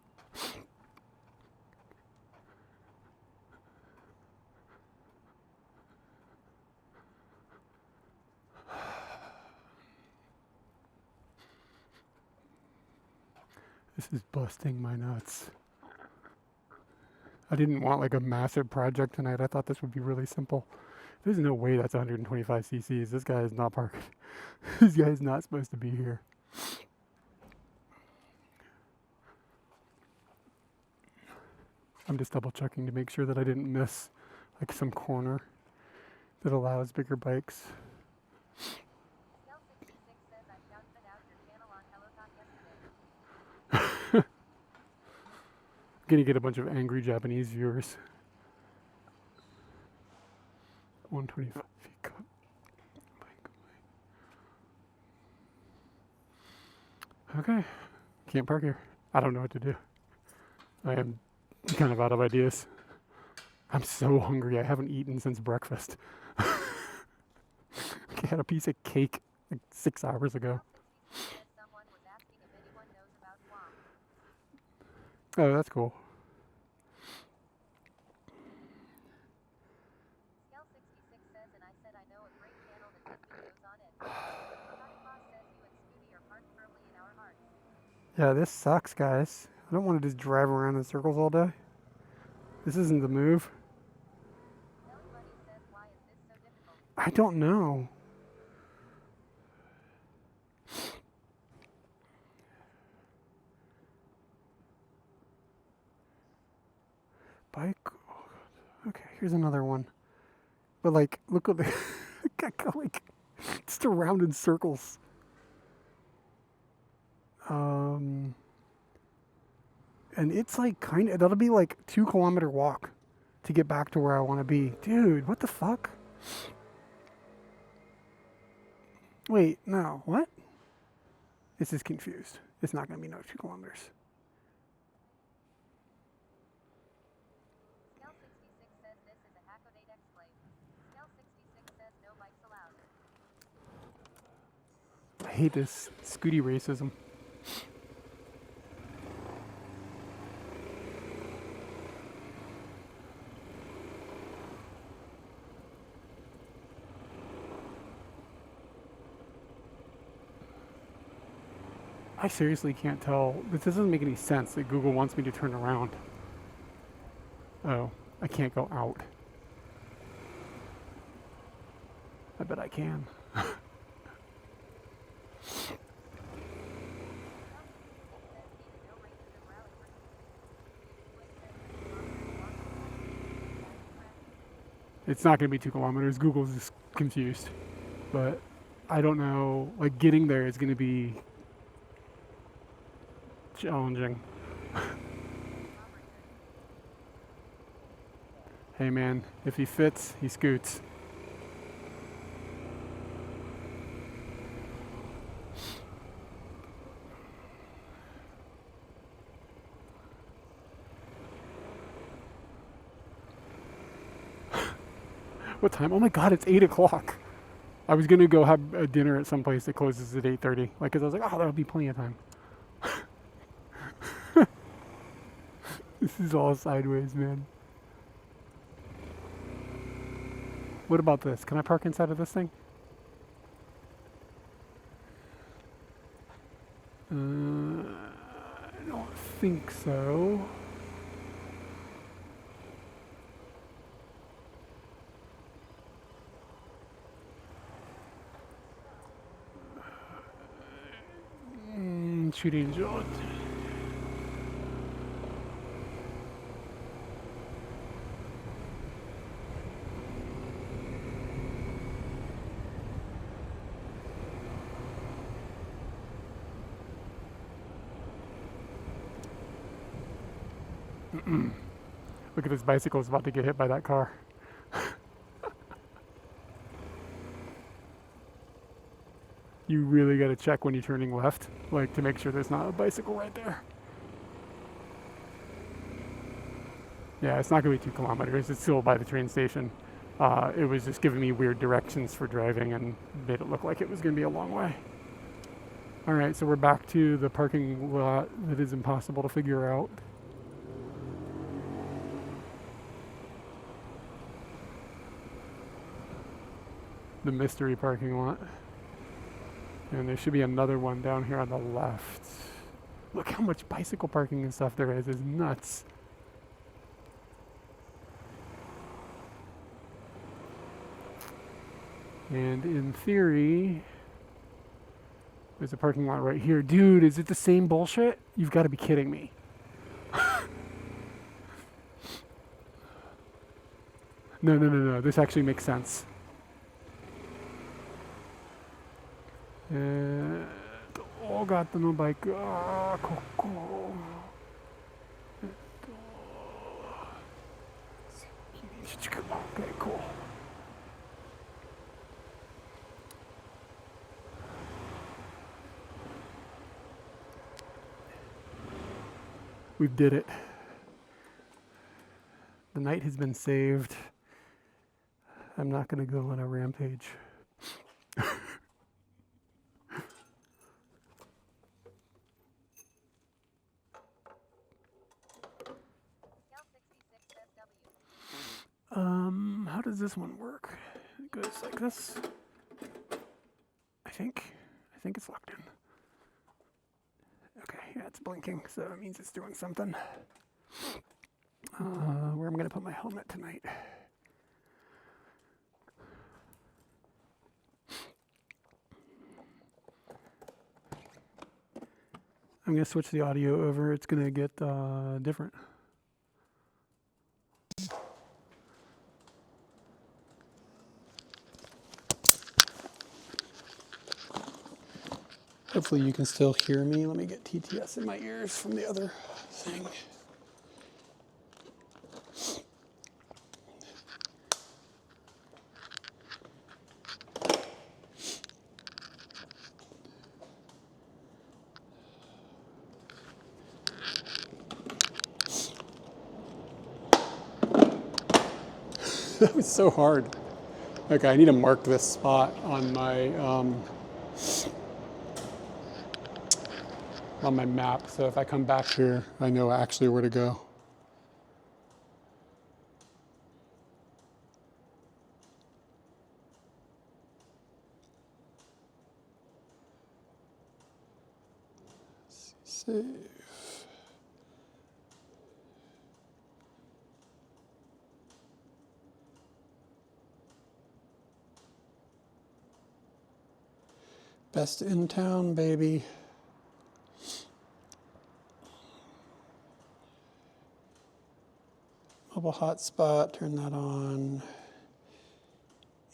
This is busting my nuts. I didn't want like a massive project tonight. I thought this would be really simple. There's no way that's 125 cc's. This guy is not parked. This guy is not supposed to be here. I'm just double checking to make sure that I didn't miss like some corner that allows bigger bikes. I'm gonna get a bunch of angry Japanese viewers. 125 feet cut. Okay, can't park here. I don't know what to do. I am kind of out of ideas. I'm so hungry. I haven't eaten since breakfast. I had a piece of cake like 6 hours ago. Oh, that's cool. Yeah, this sucks, guys. I don't want to just drive around in circles all day. This isn't the move. I don't know. Bike. Oh, okay, here's another one. But like, look what the I got like just around in circles. And it's like that'll be like 2 kilometer walk to get back to where I want to be. Dude, what the fuck? Wait, no, what? This is confused. It's not gonna be no 2 kilometers. I hate this Scooty racism. I seriously can't tell. This doesn't make any sense that Google wants me to turn around. Oh, I can't go out. I bet I can. It's not going to be 2 kilometers. Google's just confused. But I don't know. Like, getting there is going to be challenging. Hey man, if he fits, he scoots. What time? Oh my god, it's 8 o'clock. I was gonna go have a dinner at some place that closes at 8:30. Like, cause I was like, oh, that'll be plenty of time. This is all sideways, man. What about this? Can I park inside of this thing? I don't think so. Shooting George. Look at this bicycle, it's about to get hit by that car. You really gotta check when you're turning left, like to make sure there's not a bicycle right there. Yeah, it's not gonna be 2 kilometers, it's still by the train station. It was just giving me weird directions for driving and made it look like it was gonna be a long way. Alright, so we're back to the parking lot that is impossible to figure out. The mystery parking lot. And there should be another one down here on the left. Look how much bicycle parking and stuff there is. It's nuts. And in theory, there's a parking lot right here. Dude, is it the same bullshit? You've got to be kidding me. No, no, no, no. This actually makes sense. Oh, got the no bike. Ah, Coco. Okay, cool. We did it. The night has been saved. I'm not going to go on a rampage. How does this one work? It goes like this. I think it's locked in. Okay, yeah, it's blinking, so it means it's doing something. Where am I gonna put my helmet tonight? I'm gonna switch the audio over. It's gonna get different. Hopefully you can still hear me. Let me get TTS in my ears from the other thing. That was so hard. Okay, I need to mark this spot on my map, so if I come back here, I know actually where to go. Save. Best in town, baby. Mobile hotspot, turn that on.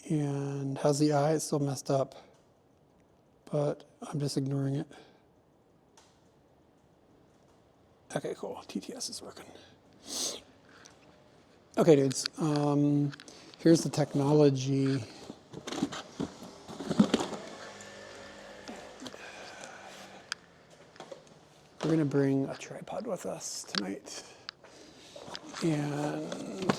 And how's the eye? It's still messed up, but I'm just ignoring it. Okay, cool. TTS is working. Okay, dudes. Here's the technology. We're gonna bring a tripod with us tonight, and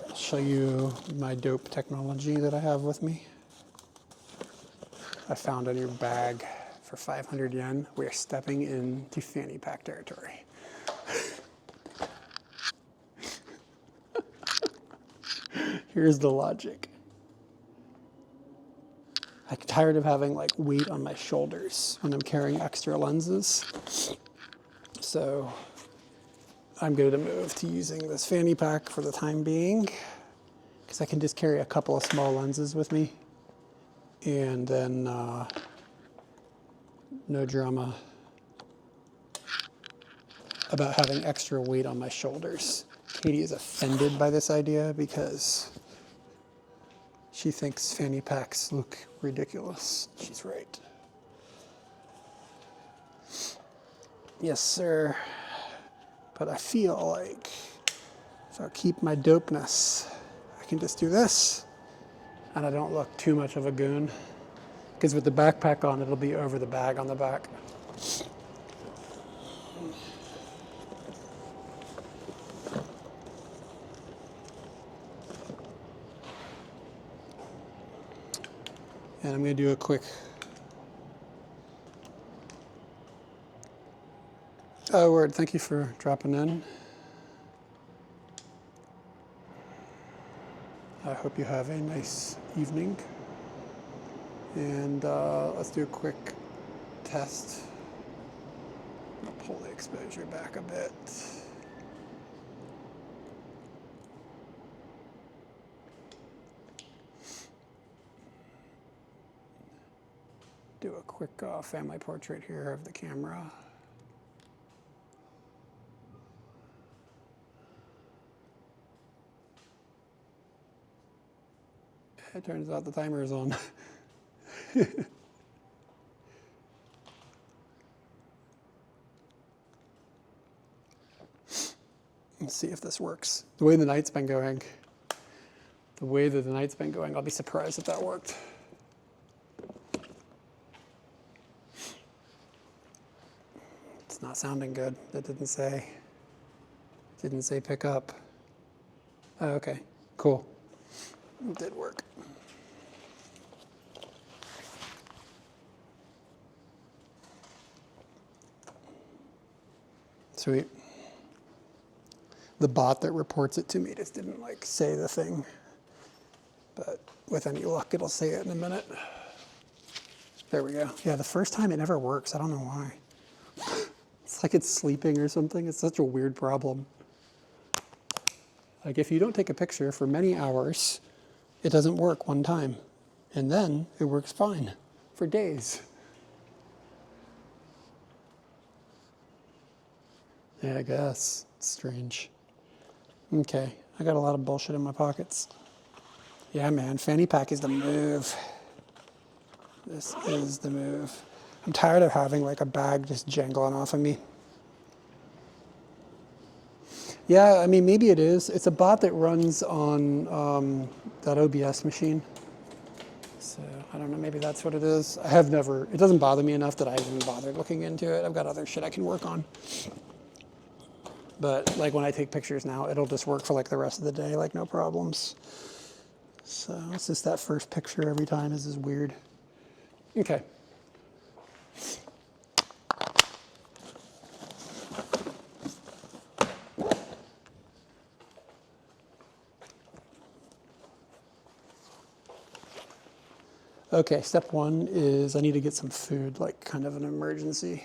I'll show you my dope technology that I have with me. I found in your bag for 500 yen. We are stepping into fanny pack territory. Here's the logic. I'm tired of having like weight on my shoulders when I'm carrying extra lenses. So I'm going to move to using this fanny pack for the time being, because I can just carry a couple of small lenses with me, and then no drama about having extra weight on my shoulders. Katie is offended by this idea because she thinks fanny packs look ridiculous. She's right. Yes, sir. But I feel like if I keep my dopeness, I can just do this, and I don't look too much of a goon. Because with the backpack on, it'll be over the bag on the back. And I'm going to do a quick... Oh, word, thank you for dropping in. I hope you have a nice evening. And let's do a quick test. I'm going to pull the exposure back a bit. Do a quick family portrait here of the camera. It turns out the timer is on. Let's see if this works. The way the night's been going, I'll be surprised if that worked. It's not sounding good. That didn't say pick up. Oh, okay, cool. It did work. Sweet. The bot that reports it to me just didn't like say the thing, but with any luck, it'll say it in a minute. There we go. Yeah, the first time it never works. I don't know why. It's like it's sleeping or something. It's such a weird problem. Like if you don't take a picture for many hours, it doesn't work one time. And then it works fine for days. Yeah, I guess. It's strange. Okay, I got a lot of bullshit in my pockets. Yeah, man, fanny pack is the move. This is the move. I'm tired of having like a bag just jangling off of me. Yeah, I mean, maybe it is. It's a bot that runs on that OBS machine. So I don't know, maybe that's what it is. It doesn't bother me enough that I even bothered looking into it. I've got other shit I can work on. But like when I take pictures now, it'll just work for like the rest of the day, like no problems. So it's just that first picture every time is just weird. Okay. Okay, step one is I need to get some food, like kind of an emergency.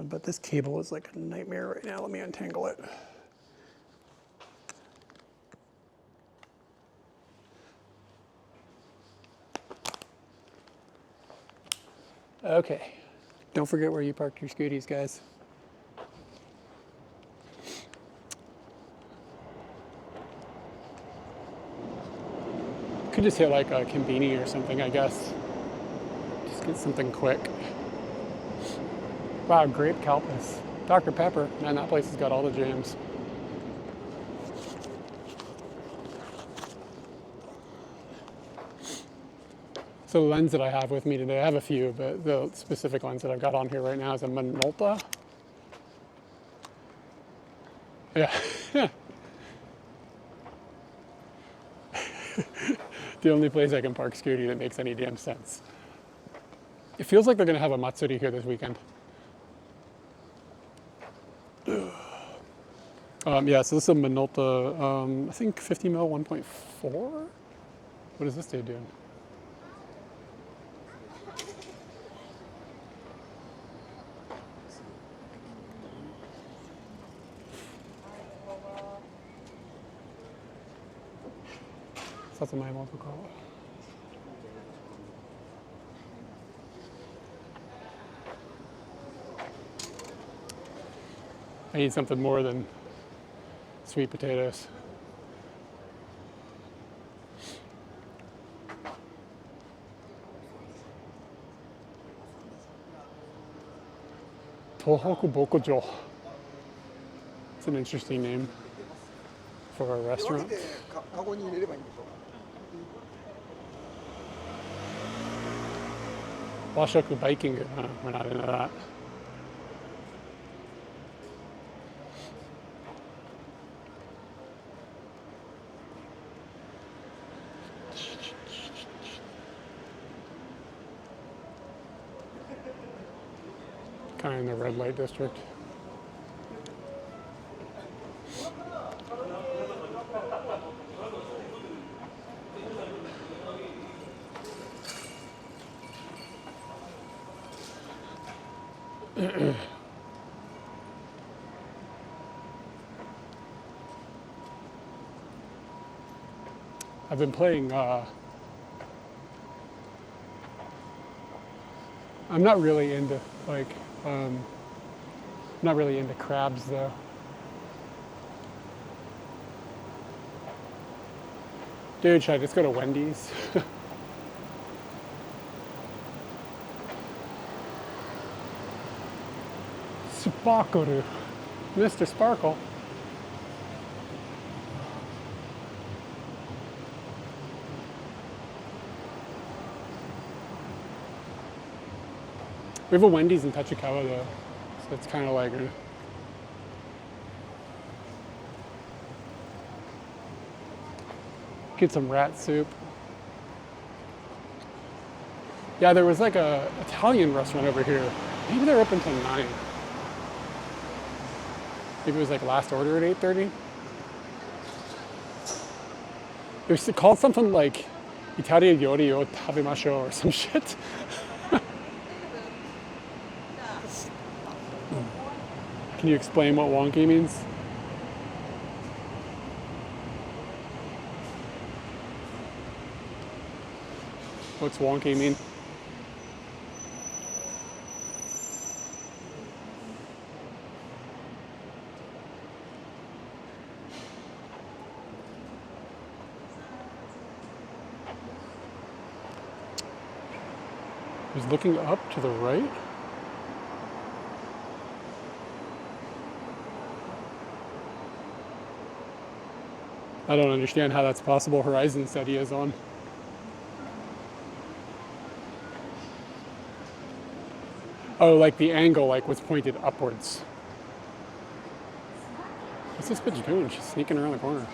But this cable is like a nightmare right now. Let me untangle it. Okay, don't forget where you parked your scooties, guys. Could just hit like a conveni or something, I guess. Just get something quick. Wow, grape calpis. Dr. Pepper. Man, that place has got all the jams. So the lens that I have with me today, I have a few, but the specific lens that I've got on here right now is a Minolta. Yeah. The only place I can park Scooty that makes any damn sense. It feels like they're going to have a Matsuri here this weekend. Yeah, so this is a Minolta, I think 50 mil 1.4? What is this dude doing? That's what my mom would call it. I need something more than sweet potatoes. Tohoku Bokujo. It's an interesting name for a restaurant. Washoku biking, we're not into that. Kind of in the red light district. I've been playing, I'm not really into, like, not really into crabs though. Dude, should I just go to Wendy's? Sparkle. Mr. Sparkle. We have a Wendy's in Tachikawa though, so it's kind of like get some rat soup. Yeah, there was like a Italian restaurant over here. Maybe they're open till 9. Maybe it was like last order at 8:30. It was called something like Italia Yori o Tabemasho or some shit. Can you explain what wonky means? What's wonky mean? He's looking up to the right. I don't understand how that's possible. Horizon said he is on. Oh, like the angle like was pointed upwards. What's this bitch doing? She's sneaking around the corner.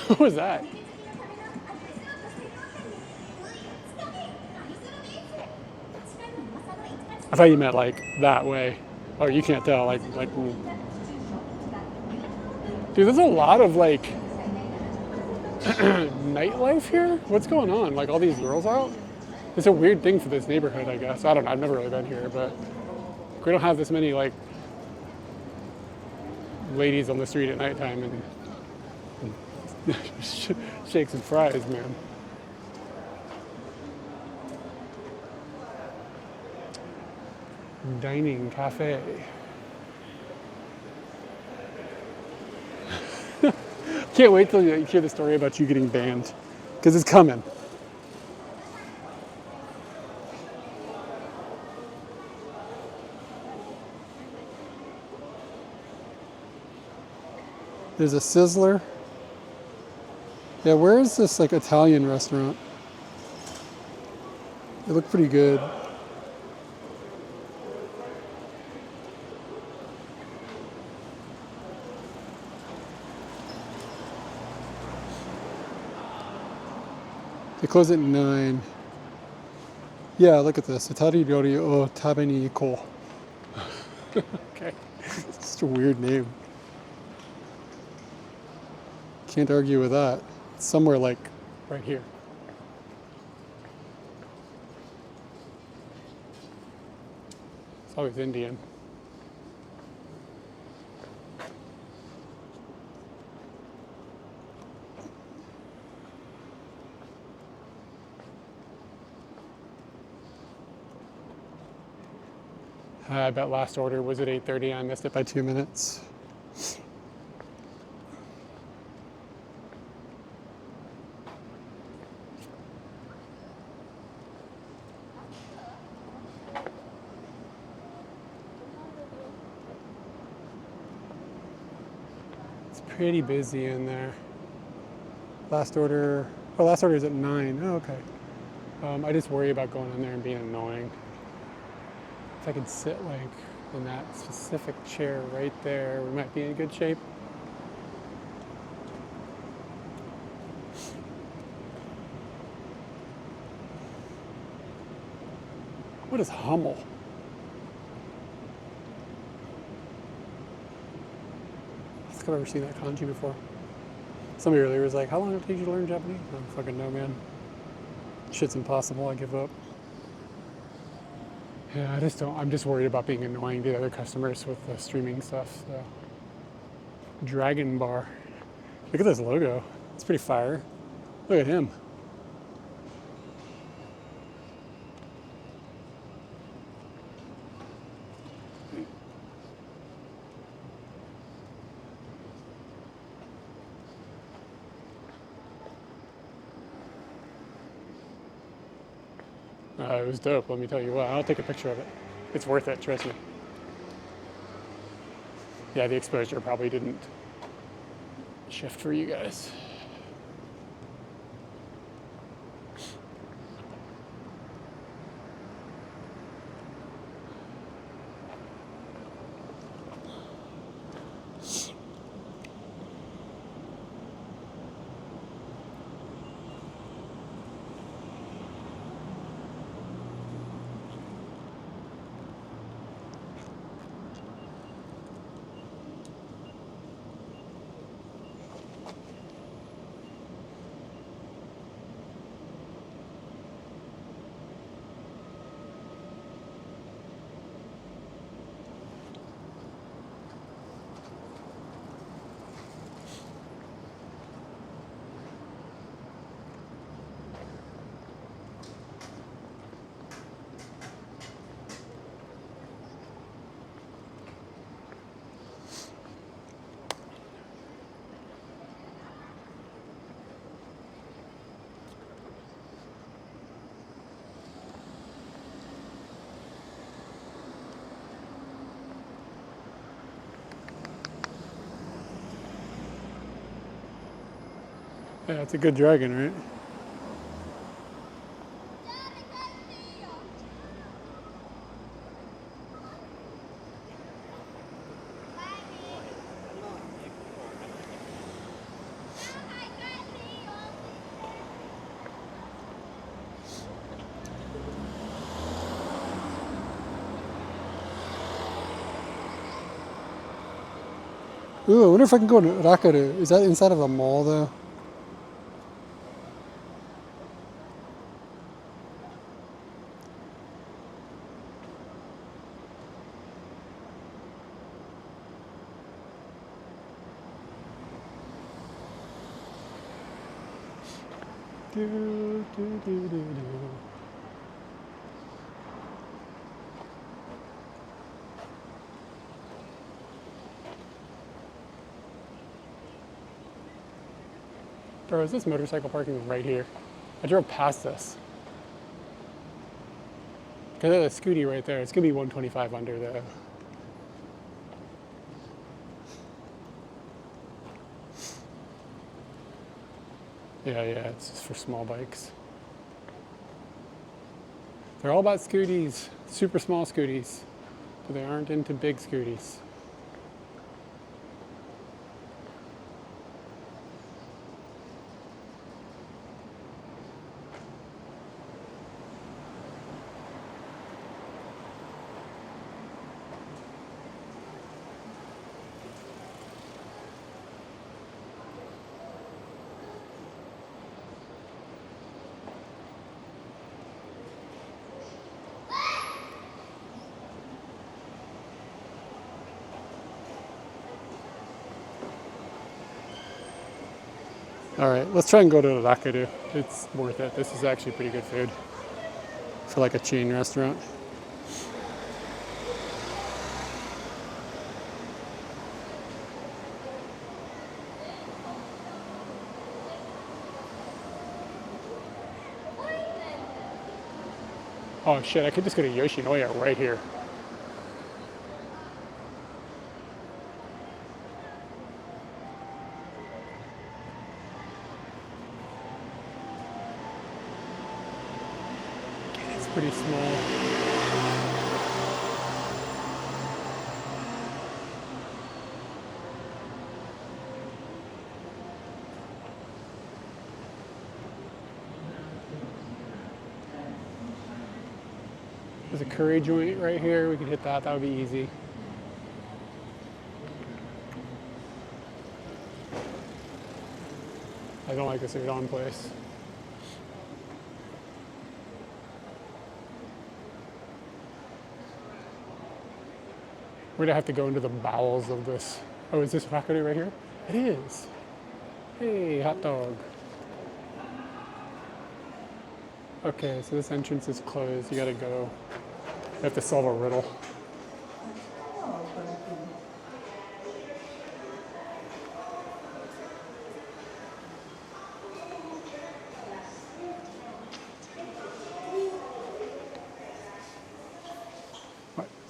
What was that? I thought you meant like that way. Oh, you can't tell. Like. Dude, there's a lot of like nightlife here. What's going on? Like all these girls out? It's a weird thing for this neighborhood, I guess. I don't know. I've never really been here, but we don't have this many like ladies on the street at nighttime and shakes and fries, man. Dining cafe. Can't wait till you hear the story about you getting banned, because it's coming. There's a Sizzler. Yeah, where is this like Italian restaurant? It looked pretty good. They close at 9. Yeah, look at this. Italian Yori o Tabe ni Iko. Okay. It's just a weird name. Can't argue with that. It's somewhere like right here. It's always Indian. I bet last order was at 8:30. I missed it by 2 minutes. It's pretty busy in there. Last order is at 9. Oh, okay. I just worry about going in there and being annoying. If I could sit like in that specific chair right there, we might be in good shape. What is Hummel? I think I've ever seen that kanji before. Somebody earlier was like, how long did it take you to learn Japanese? I don't fucking know, man. Shit's impossible, I give up. Yeah, I'm just worried about being annoying to the other customers with the streaming stuff. So. Dragon Bar. Look at this logo. It's pretty fire. Look at him. It was dope, let me tell you what. I'll take a picture of it. It's worth it, trust me. Yeah, the exposure probably didn't shift for you guys. Yeah, it's a good dragon, right? Ooh, I wonder if I can go to Rakaru. Is that inside of a mall though? Do, do, do, do, do. Bro, is this motorcycle parking right here? I drove past this. Because of the scooty right there, it's gonna be 125 under though. Yeah, it's just for small bikes. They're all about scooties, super small scooties, but they aren't into big scooties. All right, let's try and go to Rakaru. It's worth it. This is actually pretty good food for like a chain restaurant. Oh shit, I could just go to Yoshinoya right here. It's pretty small. There's a curry joint right here. We could hit that. That would be easy. I don't like this udon place. We're gonna have to go into the bowels of this. Oh, is this Rakaru right here? It is. Hey, hot dog. Okay, so this entrance is closed. You gotta go. You have to solve a riddle.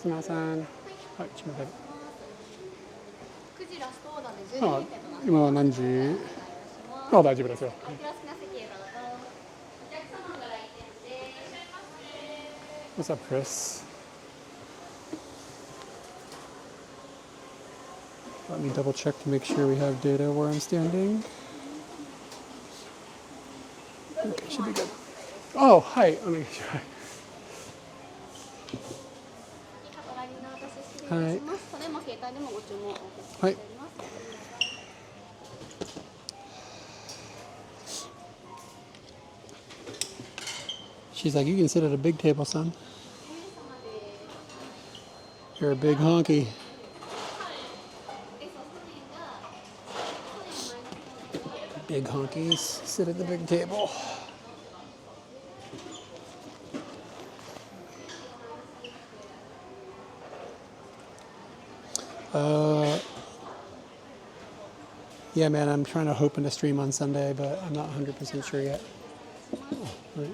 すみません。はい、ちまで。9時ラストオーダーで12あ、点となって今は何時？お願いします。あ、大丈夫ですよ。お気をつけな席へどうぞ。お客様が来店でいらっしゃいませ。 What's up, Chris? Let me double check to make sure we have data where I'm standing. Okay, should be good. Oh, hi. Oh, my gosh. カトラリーのお渡し失礼いたします。それも携帯でもご注文お受け付けしております。She's like, you can sit at a big table, son. You're a big honky. Big honkies sit at the big table. Yeah, man, I'm trying to open a stream on Sunday, but I'm not 100% sure yet. Oh, right.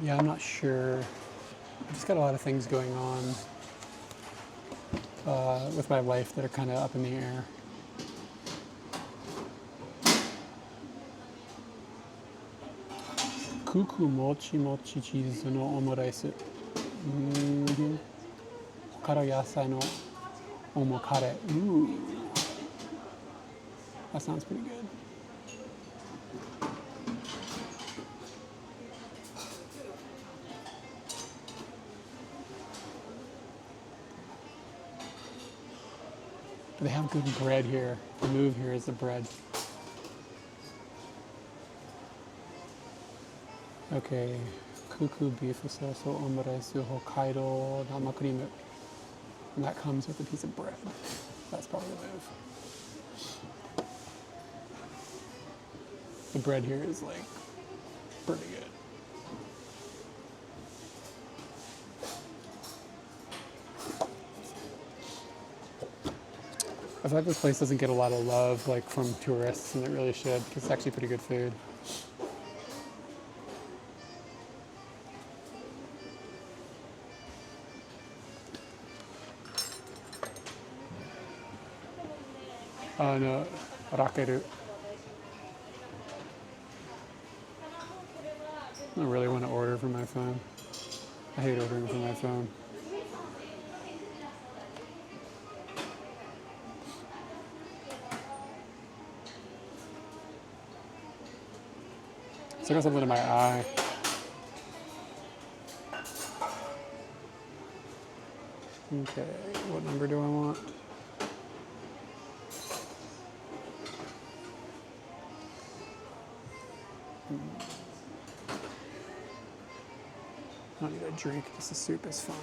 Yeah, I'm not sure. I've just got a lot of things going on with my life that are kind of up in the air. Kuku mochi mochi cheese no omuraise. Hokara yasai no omokare. Ooh. That sounds pretty good. But they have good bread here. The move here is the bread. Okay, kuku beef soso omuraisu Hokkaido nama cream. And that comes with a piece of bread. That's probably the move. The bread here is like pretty good. I feel like this place doesn't get a lot of love like from tourists, and it really should, because it's actually pretty good food. No, rakeru. I really want to order from my phone. I hate ordering from my phone. So I got something in my eye. Okay, what number do I want? I don't need a drink, just a soup is fine.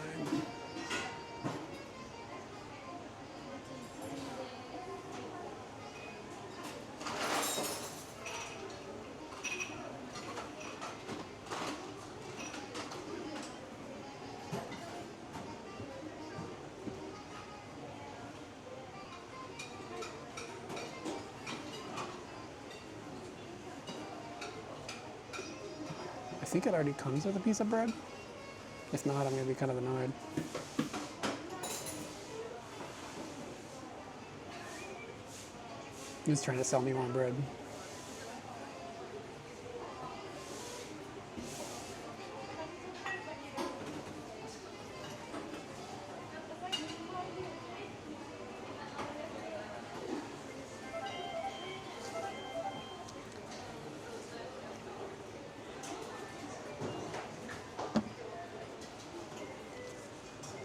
I think it already comes with a piece of bread. If not, I'm going to be kind of annoyed. He's trying to sell me more bread.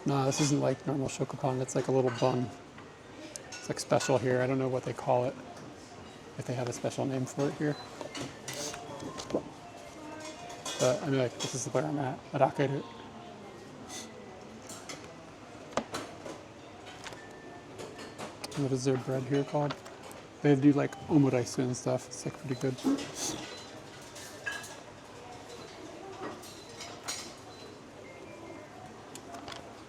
No, this isn't like normal shokopan. It's like a little bun. It's like special here. I don't know what they call it. If they have a special name for it here. But I mean, like, this is where I'm at. Rakeru. What is their bread here called? They do like omuraisu and stuff. It's like pretty good.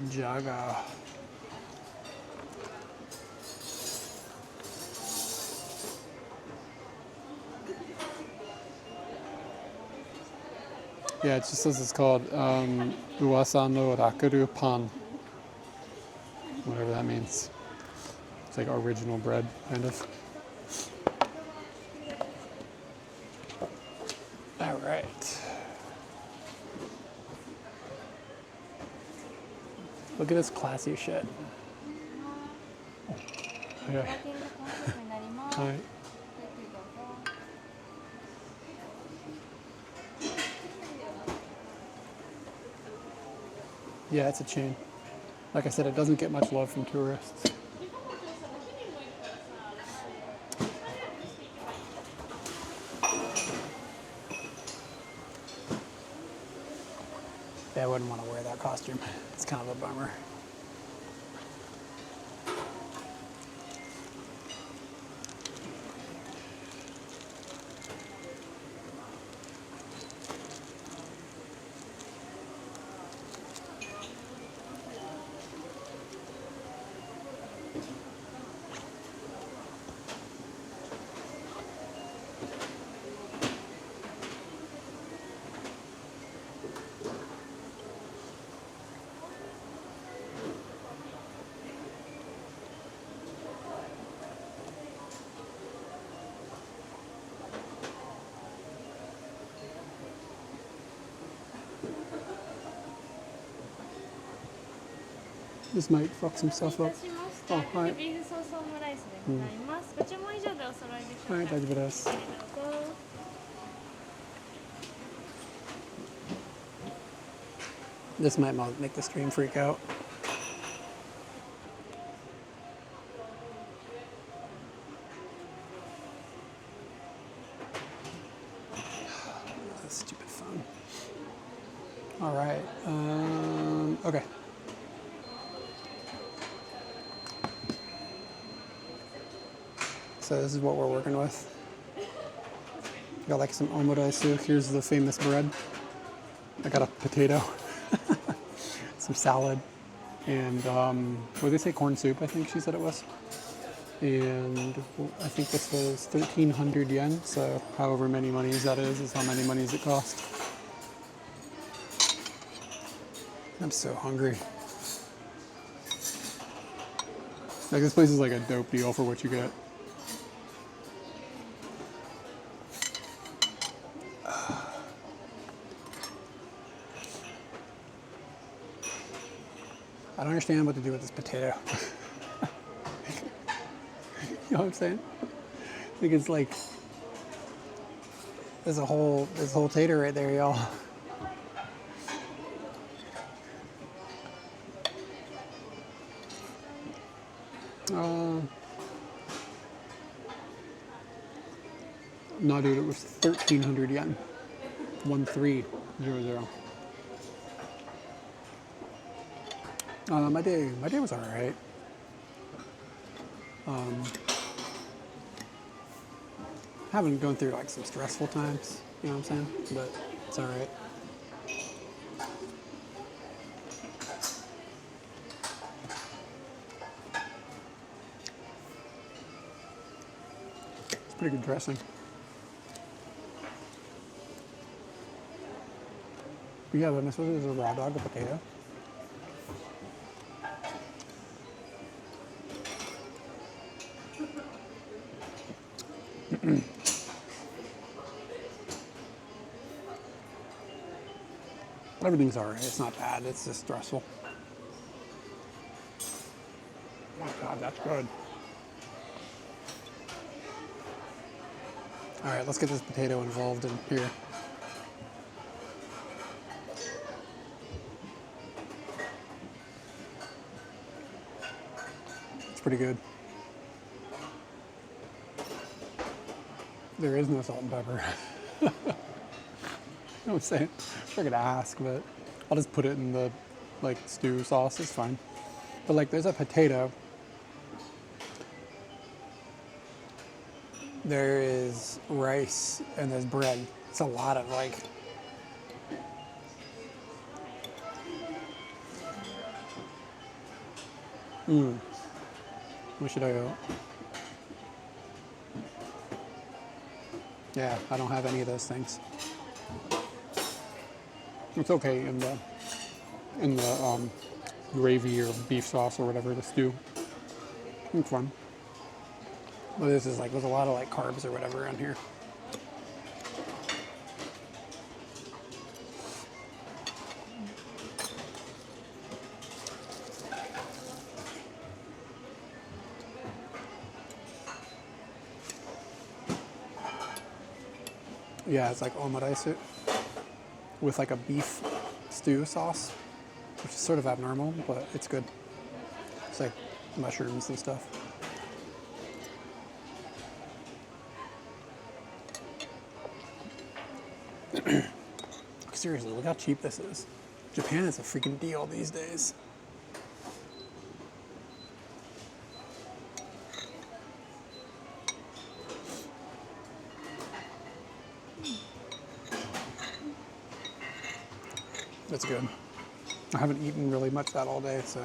Jaga. Yeah, it just says it's called Uwasa no Rakuru Pan. Whatever that means. It's like original bread, kind of. All right. Look at this classy shit. Okay. All right. Yeah, it's a chain. Like I said, it doesn't get much love from tourists. Yeah, I wouldn't want to wear that costume. It's kind of a bummer. This might fuck some stuff up. Oh, hi. ビーフソースオムライスでございます。ご注文以上でお揃いでしょうか。はい、大丈夫です。どうぞ。This might make the stream freak out. Stupid phone. All right. Okay. So this is what we're working with. Got like some omuraisu. Here's the famous bread. I got a potato, some salad, and what did they say? Corn soup, I think she said it was. And I think this was 1,300 yen. So however many monies that is how many monies it cost. I'm so hungry. Like this place is like a dope deal for what you get. I don't understand what to do with this potato. You know what I'm saying? I think it's like there's a whole tater right there, y'all. No, dude, it was 1,300 yen. 1300. My day was all right. Haven't gone through like some stressful times, you know what I'm saying? But it's all right. It's pretty good dressing. But yeah, but am I supposed to do a raw dog, a potato? Everything's all right. It's not bad. It's just stressful. Oh my God, that's good. All right, let's get this potato involved in here. It's pretty good. There is no salt and pepper. You know what I'm saying? I'm not gonna ask, but I'll just put it in the like stew sauce. It's fine. But like, there's a potato. There is rice and there's bread. It's a lot of like. What should I go? Yeah, I don't have any of those things. It's okay in the gravy or beef sauce or whatever, the stew. It's fun. But this is like, there's a lot of like carbs or whatever in here. Yeah, it's like omakase with like a beef stew sauce, which is sort of abnormal, but it's good. It's like mushrooms and stuff. Seriously, look how cheap this is. Japan is a freaking deal these days. That's good. I haven't eaten really much that all day, so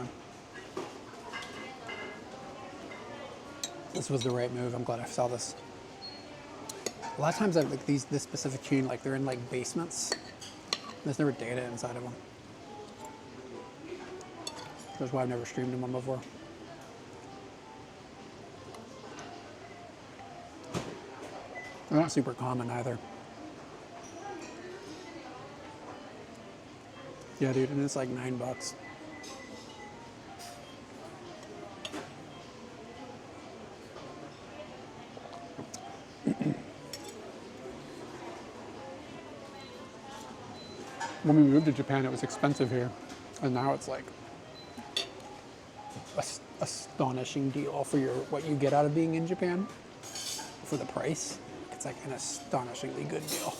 this was the right move. I'm glad I saw this. A lot of times, like this specific chain, like they're in like basements. There's never data inside of them. That's why I've never streamed them before. They're not super common either. Yeah, dude, and it's like $9. When we moved to Japan, it was expensive here, and now it's like a astonishing deal for what you get out of being in Japan for the price. It's like an astonishingly good deal.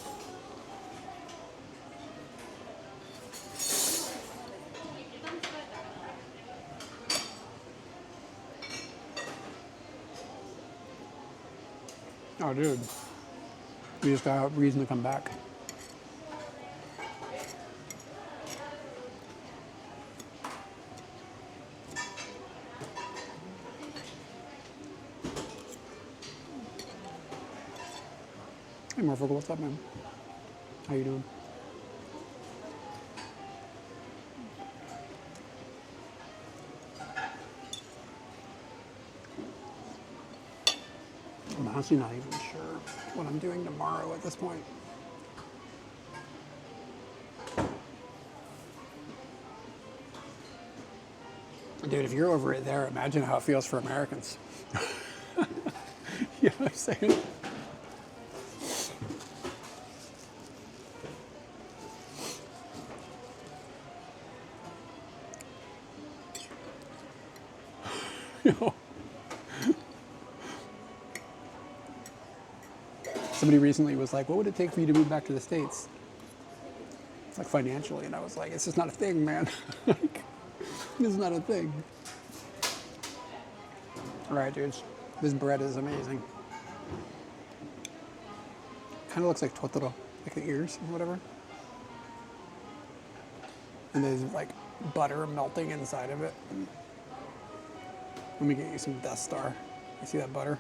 Oh, dude, we just got a reason to come back. Hey, Murphy, what's up, man? How you doing? I'm honestly not even sure what I'm doing tomorrow at this point. Dude, if you're over it there, imagine how it feels for Americans. You know what I'm saying? You know? Somebody recently was like, what would it take for you to move back to the States? It's like financially, and I was like, it's just not a thing, man. Like, this is not a thing. All right, dudes, this bread is amazing. Kind of looks like Totoro, like the ears or whatever. And there's like butter melting inside of it. Let me get you some Death Star. You see that butter?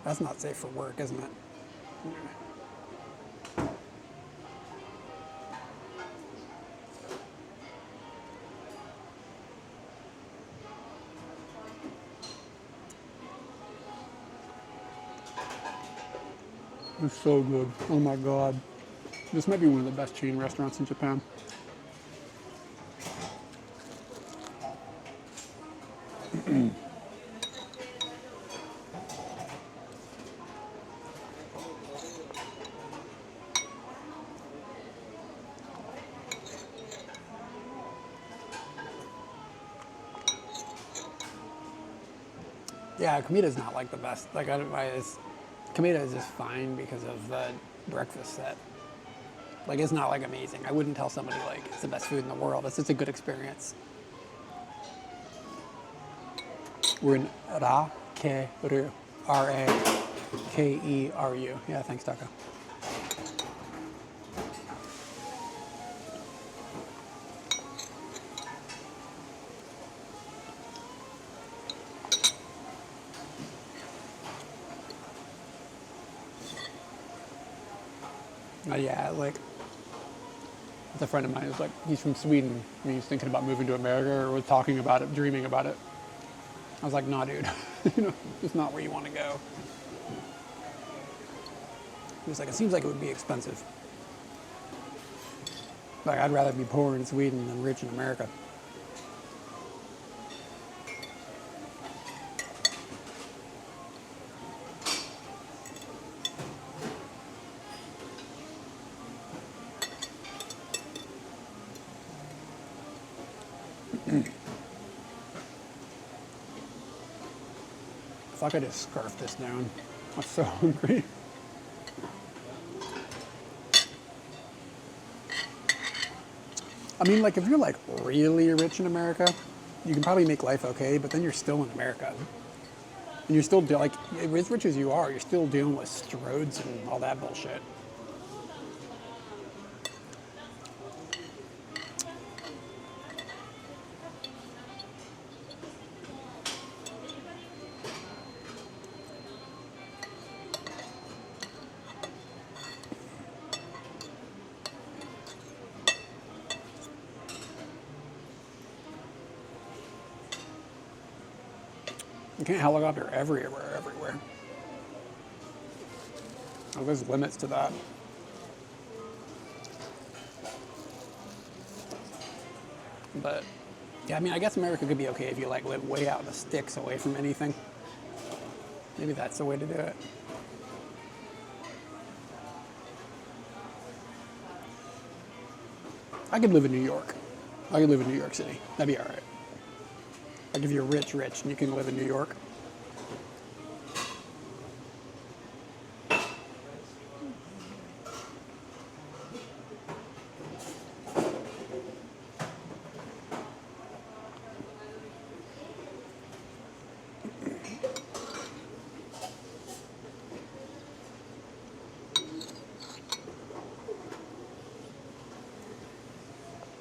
That's not safe for work, isn't it? It's so good. Oh my God. This might be one of the best chain restaurants in Japan. Yeah, Kamita's not like the best. Like, Kamita is just fine because of the breakfast set. Like, it's not like amazing. I wouldn't tell somebody like it's the best food in the world. It's just a good experience. We're in Rakeru, R-A-K-E-R-U. Yeah, thanks, Taco. Yeah, like, it's a friend of mine who's like, he's from Sweden, and he's thinking about moving to America, or was talking about it, dreaming about it. I was like, nah, dude, you know, it's not where you want to go. He was like, it seems like it would be expensive. Like, I'd rather be poor in Sweden than rich in America. If I could just scarf this down. I'm so hungry. I mean, like, if you're like really rich in America, you can probably make life okay, but then you're still in America. And you're still, like, as rich as you are, you're still dealing with stroads and all that bullshit. You can't helicopter everywhere. Oh, there's limits to that. But, yeah, I mean, I guess America could be okay if you, like, live way out in the sticks away from anything. Maybe that's the way to do it. I could live in New York. I could live in New York City. That'd be all right. Like, if you're rich, and you can live in New York.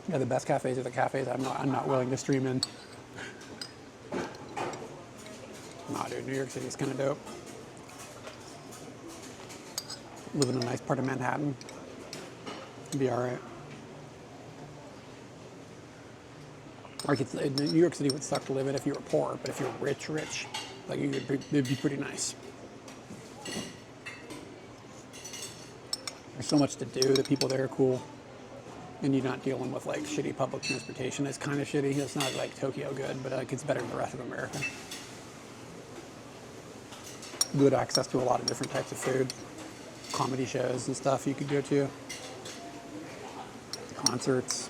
Yeah, the best cafes are the cafes I'm not willing to stream in. Nah, dude, New York City's kind of dope. Live in a nice part of Manhattan. It'd be all right. Like, New York City would suck to live in if you were poor, but if you're rich, like, it'd be pretty nice. There's so much to do. The people there are cool. And you're not dealing with, like, shitty public transportation. It's kind of shitty. It's not, like, Tokyo good, but, like, it's better than the rest of America. Good access to a lot of different types of food. Comedy shows and stuff you could go to. Concerts.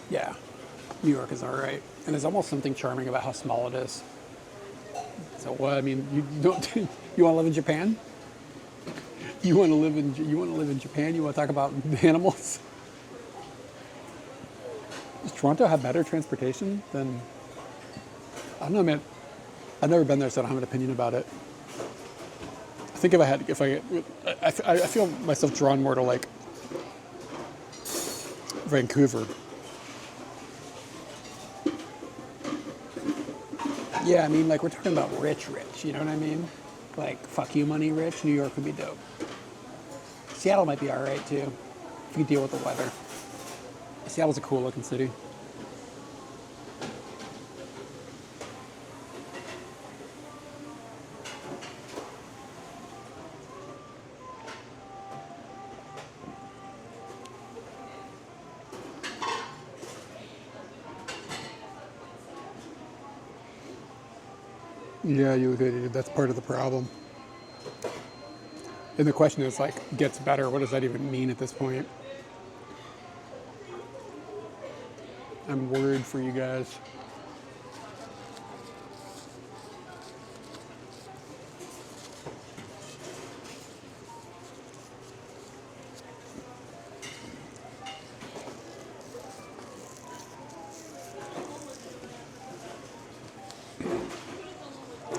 Yeah, New York is all right. And there's almost something charming about how small it is. So, what, I mean, you don't, you want to live in Japan? You want to live in Japan? You want to talk about animals? Does Toronto have better transportation than? I don't know, man. I've never been there, so I don't have an opinion about it. I think I feel myself drawn more to, like, Vancouver. Yeah, I mean, like, we're talking about rich, you know what I mean? Like, fuck you money rich, New York would be dope. Seattle might be all right, too, if you deal with the weather. Seattle's a cool looking city. Yeah, that's part of the problem. And the question is, like, gets better. What does that even mean at this point? I'm worried for you guys.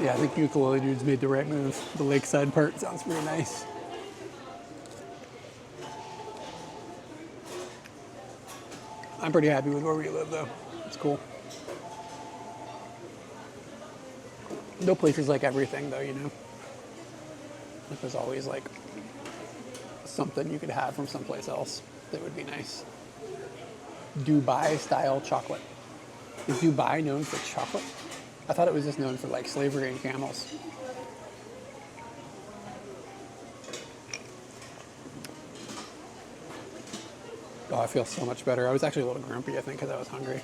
Yeah, I think Ukulele Dude's made the right move. The lakeside part sounds pretty nice. I'm pretty happy with where we live, though. It's cool. No place is like everything, though, you know? Like, there's always, like, something you could have from someplace else that would be nice. Dubai-style chocolate. Is Dubai known for chocolate? I thought it was just known for, like, slavery and camels. Oh, I feel so much better. I was actually a little grumpy, I think, because I was hungry.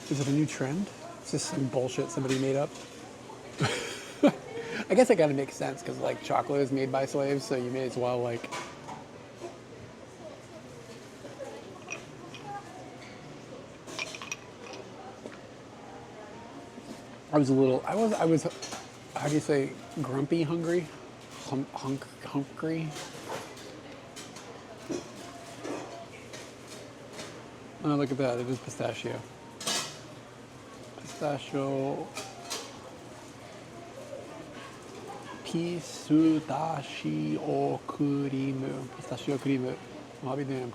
Is it a new trend? It's just some bullshit somebody made up. I guess it kind of makes sense because, like, chocolate is made by slaves, so you may as well, like, I was, how do you say, grumpy hungry? Hungry? Oh, look at that, it is pistachio. Pistachio. Pistachio cream. Pistachio cream. I'll be damned.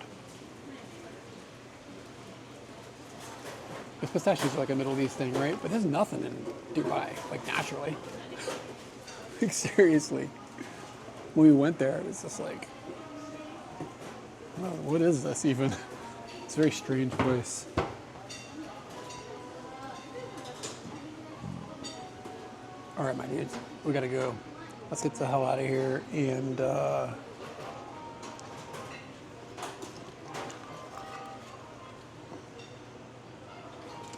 Because pistachios are like a Middle East thing, right? But there's nothing in Dubai, like naturally. Like seriously. When we went there, it was just like, oh, what is this even? It's a very strange place. All right, my dudes, we gotta go. Let's get the hell out of here and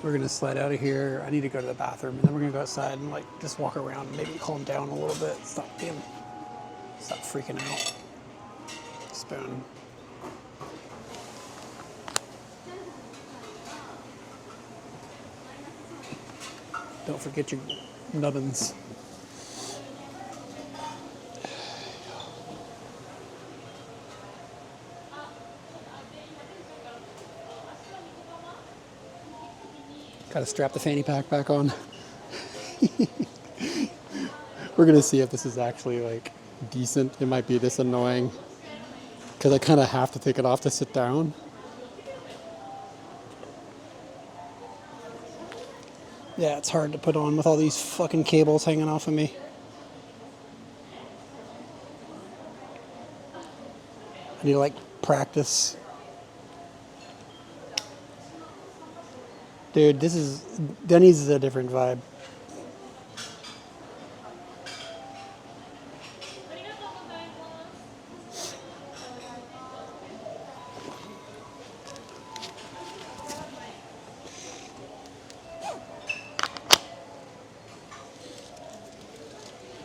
we're gonna slide out of here. I need to go to the bathroom and then we're gonna go outside and like just walk around and maybe calm down a little bit. Stop freaking out. Spoon. Don't forget your nubbins. Gotta strap the fanny pack back on. We're gonna see if this is actually like decent. It might be this annoying because I kind of have to take it off to sit down. Yeah, it's hard to put on with all these fucking cables hanging off of me. I need to like practice. Dude, Denny's is a different vibe.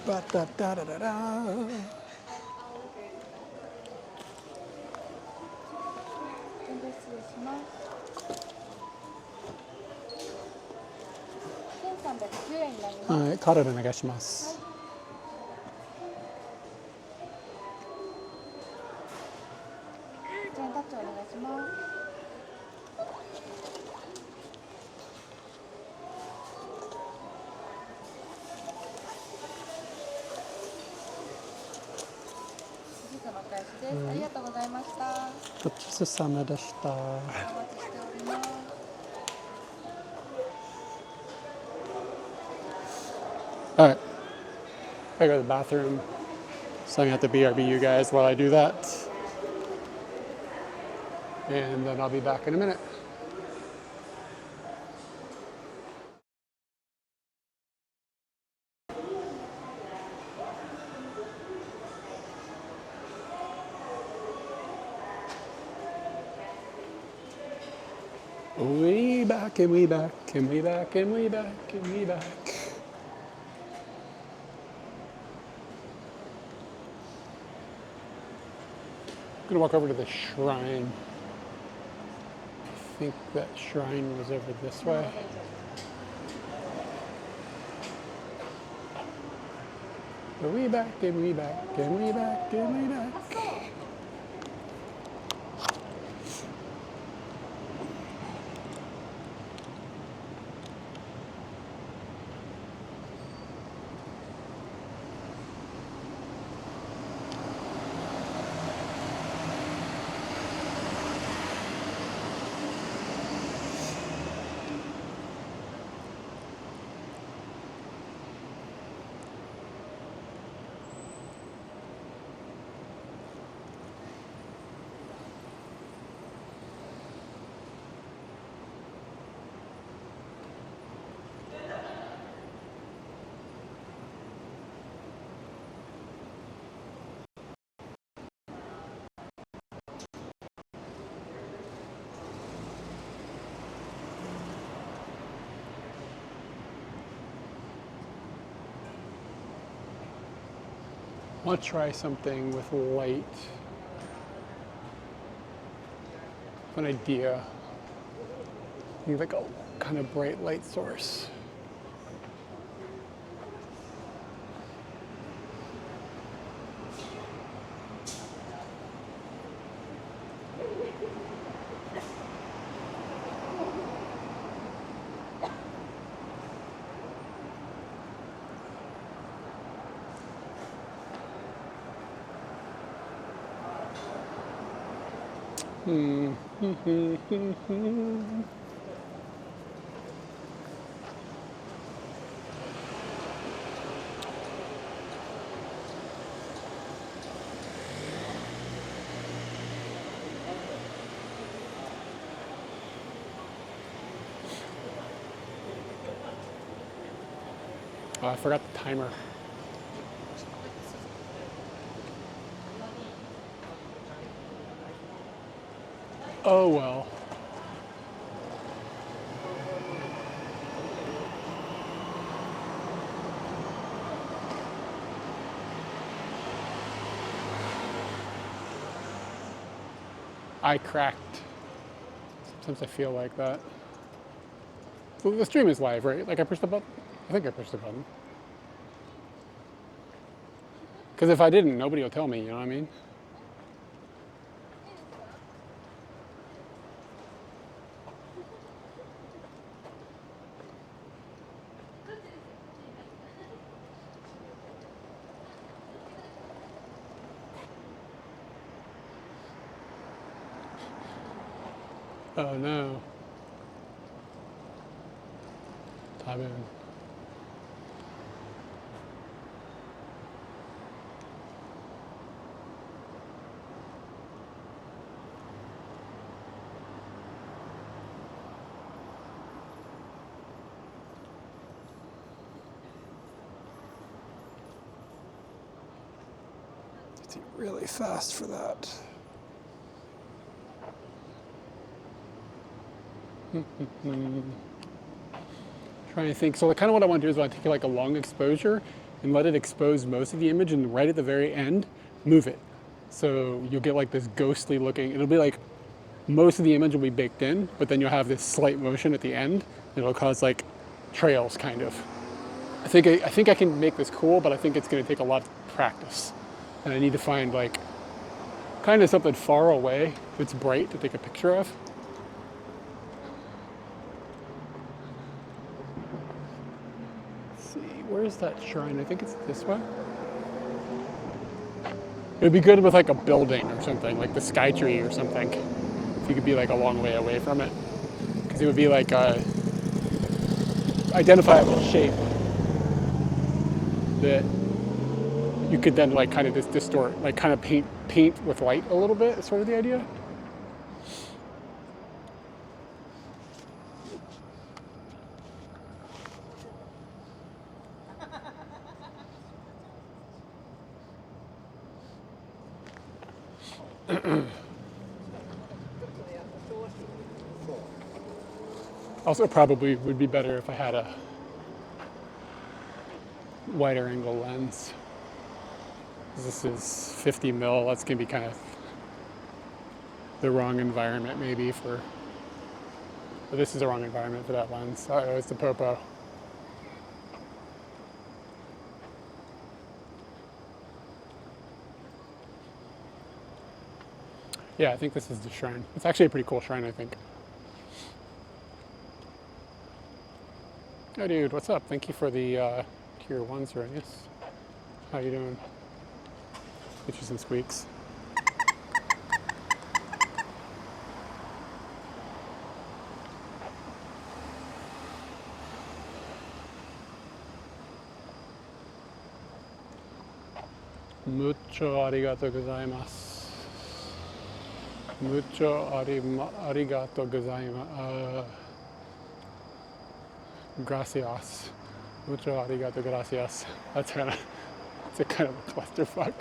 Ba-da-da-da-da-da. 1310円になります。はい、カードでお願いします。じゃあタッチお願いします。本日のお返しです。ありがとうございました。ごちそうさまでした。お待ちしております。All right, I go to the bathroom, so I'm gonna have to BRB you guys while I do that, and then I'll be back in a minute. We back and we back and we back and we back and we back. I'm gonna walk over to the shrine. I think that shrine was over this way. But we back and we back and we back and we back. want to try something with light. An idea. Need like a kind of bright light source. Oh, I forgot the timer. Oh well. I cracked. Sometimes I feel like that. Well, the stream is live, right? Like I pushed the button? I think I pushed the button. Because if I didn't, nobody will tell me, you know what I mean? Oh no. Tabun. It's really fast for that. Trying to think. So kind of what I want to do is I want to take like a long exposure and let it expose most of the image, and right at the very end, move it. So you'll get like this ghostly looking, it'll be like most of the image will be baked in, but then you'll have this slight motion at the end. It'll cause like trails kind of. I think I can make this cool, but I think it's going to take a lot of practice. And I need to find like kind of something far away that's bright to take a picture of. Where's that shrine? I think it's this way. It would be good with like a building or something, like the Sky Tree or something. If you could be like a long way away from it. Because it would be like a identifiable shape that you could then like kind of just distort, like kind of paint with light a little bit, is sort of the idea. Also, probably would be better if I had a wider angle lens. This is 50 mil. That's gonna be kind of the wrong environment, maybe for. But this is the wrong environment for that lens. Oh, it's the Popo. Yeah, I think this is the shrine. It's actually a pretty cool shrine, I think. Oh, dude, what's up? Thank you for the tier 1 service. How you doing? Get you some squeaks. Mucho arigato gozaimasu. Mucho arigato gozaimasu. Gracias. Mucho arigato gracias. It's a kind of a clusterfuck.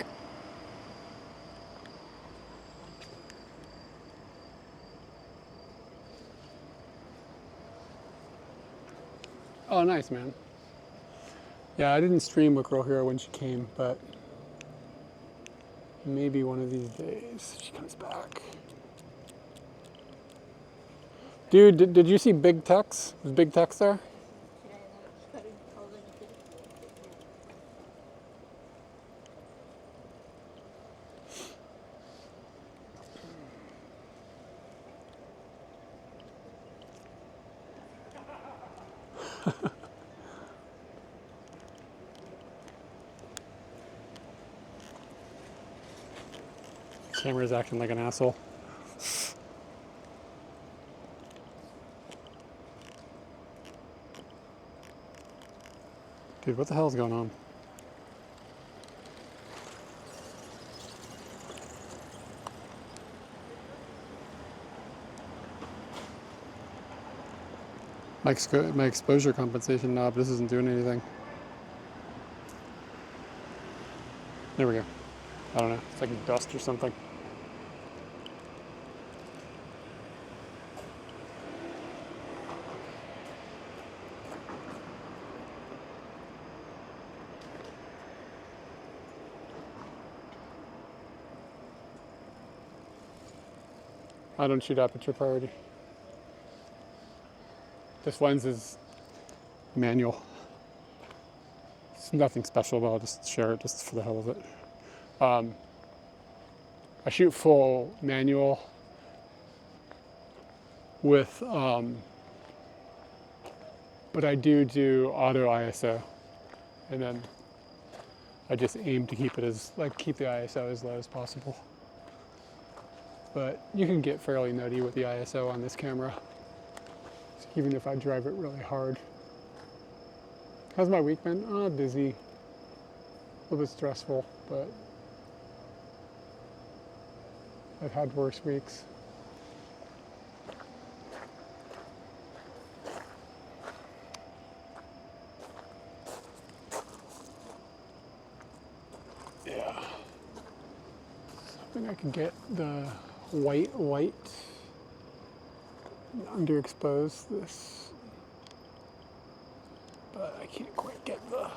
Oh, nice, man. Yeah, I didn't stream with Girl Hero when she came, but maybe one of these days she comes back. Dude, did you see Big Tex? Was Big Tex there? Camera's acting like an asshole. Dude, what the hell is going on? My exposure compensation knob, this isn't doing anything. There we go. I don't know, it's like dust or something. I don't shoot aperture priority. This lens is manual. It's nothing special, but I'll just share it just for the hell of it. I shoot full manual with, but I do auto ISO, and then I just aim to keep it keep the ISO as low as possible. But you can get fairly nutty with the ISO on this camera, even if I drive it really hard. How's my week been? Busy, a little bit stressful, but I've had worse weeks. Yeah. Hoping I can get the white underexpose this, but I can't quite get the.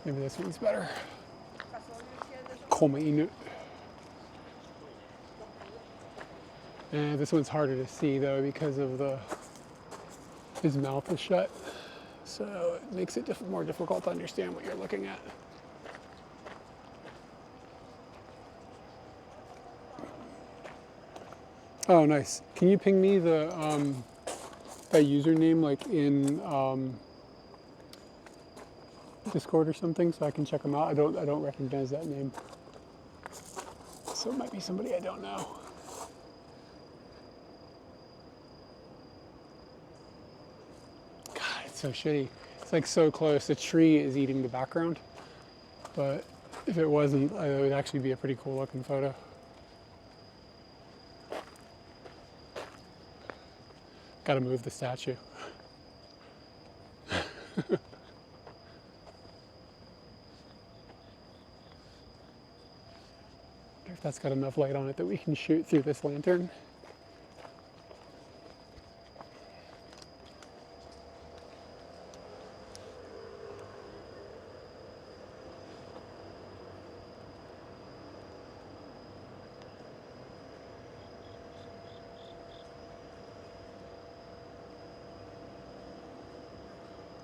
Maybe this one's better. Koma Inu. And this one's harder to see though because of his mouth is shut, so it makes it more difficult to understand what you're looking at. Oh, nice. Can you ping me the that username like in Discord or something so I can check them out? I don't recognize that name, so it might be somebody I don't know. God, it's so shitty. It's like so close. The tree is eating the background, but if it wasn't, it would actually be a pretty cool looking photo. Gotta move the statue. If that's got enough light on it that we can shoot through this lantern.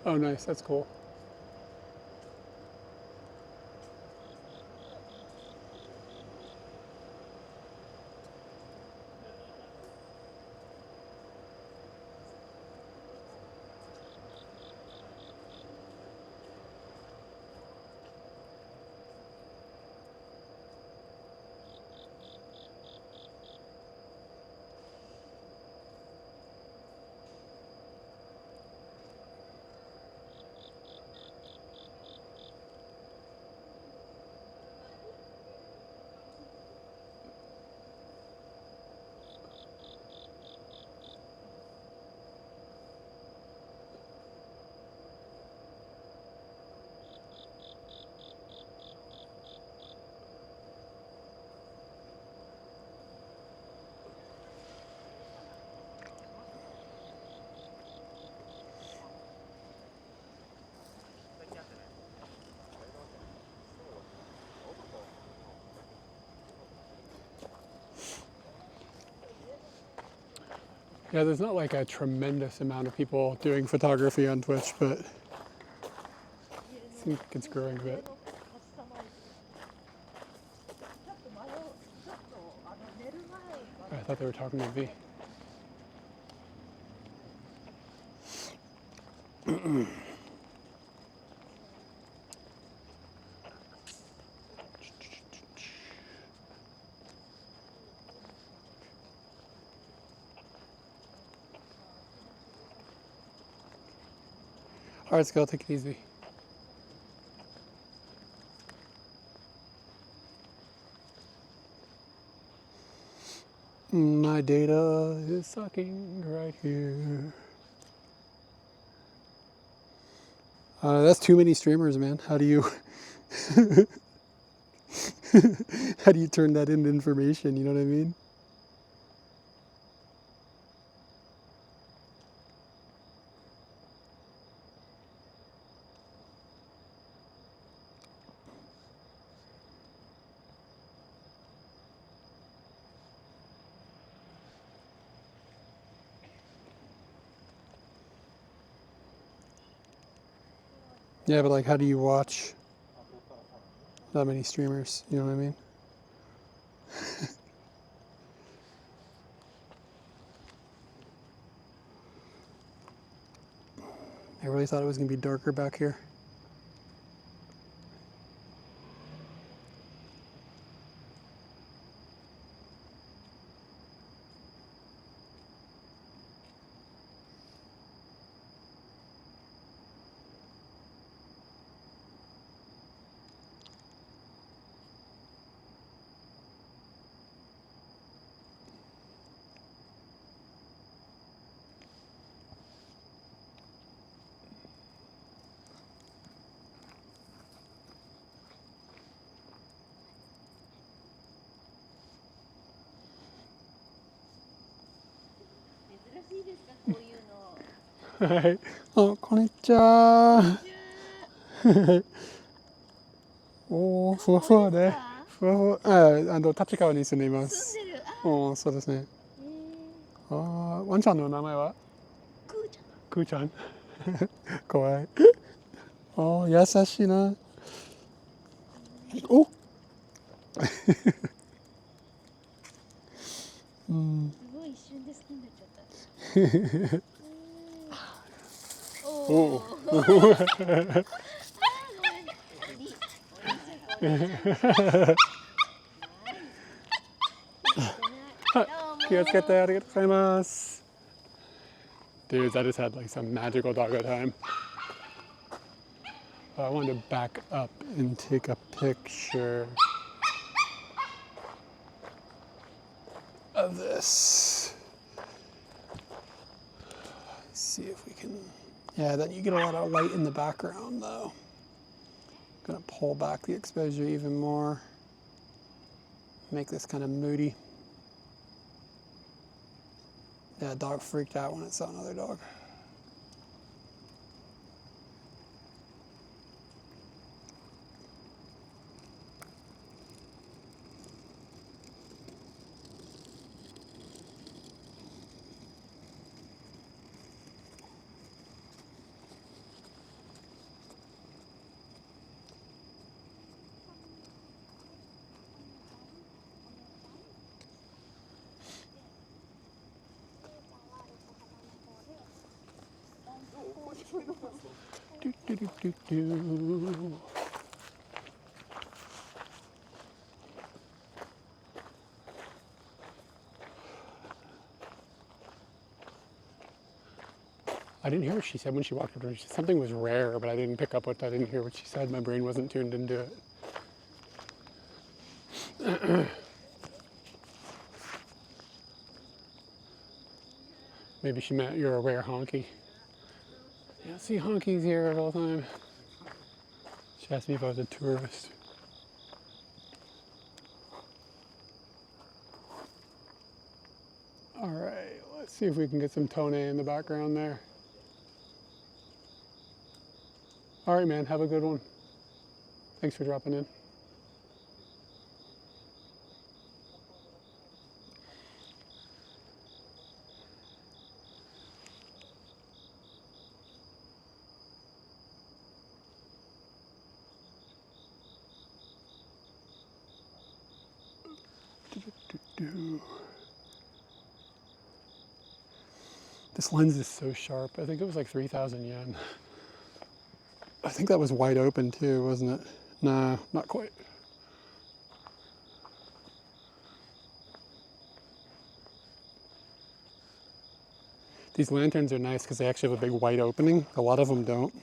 Oh, nice, that's cool. Yeah, there's not like a tremendous amount of people doing photography on Twitch, but it seems like it's growing a bit. I thought they were talking to me. All right, Skull, take it easy. My data is sucking right here. That's too many streamers, man. How do you how do you turn that into information? You know what I mean? Yeah, but like, how do you watch that many streamers? You know what I mean? I really thought it was gonna be darker back here. Hi. Oh, konnichiwa. おー、ふわふわで。ふわふわ。立川に住んでいます。住んでる。おー、そうですね。ワンちゃんの名前はクーちゃん。かわいい。優しいな。おうん。すごい一瞬で好きになっちゃった。おお。気をつけて、ありがとうございます。Dudes, I just had like some magical doggo time. I wanted to back up and take a picture of this. Let's see if we can. Yeah, then you get a lot of light in the background though. Gonna pull back the exposure even more. Make this kind of moody. Yeah, dog freaked out when it saw another dog. Do, do, do, do, do. I didn't hear what she said when she walked up to me. Something was rare, but I didn't pick up what I didn't hear what she said. My brain wasn't tuned into it. Maybe she meant you're a rare honky. You don't see honkies here all the time. She asked me if I was a tourist. All right, let's see if we can get some Tone in the background there. All right, man, have a good one. Thanks for dropping in. This lens is so sharp. I think it was like 3,000 yen. I think that was wide open too, wasn't it? Nah, not quite. These lanterns are nice because they actually have a big white opening. A lot of them don't.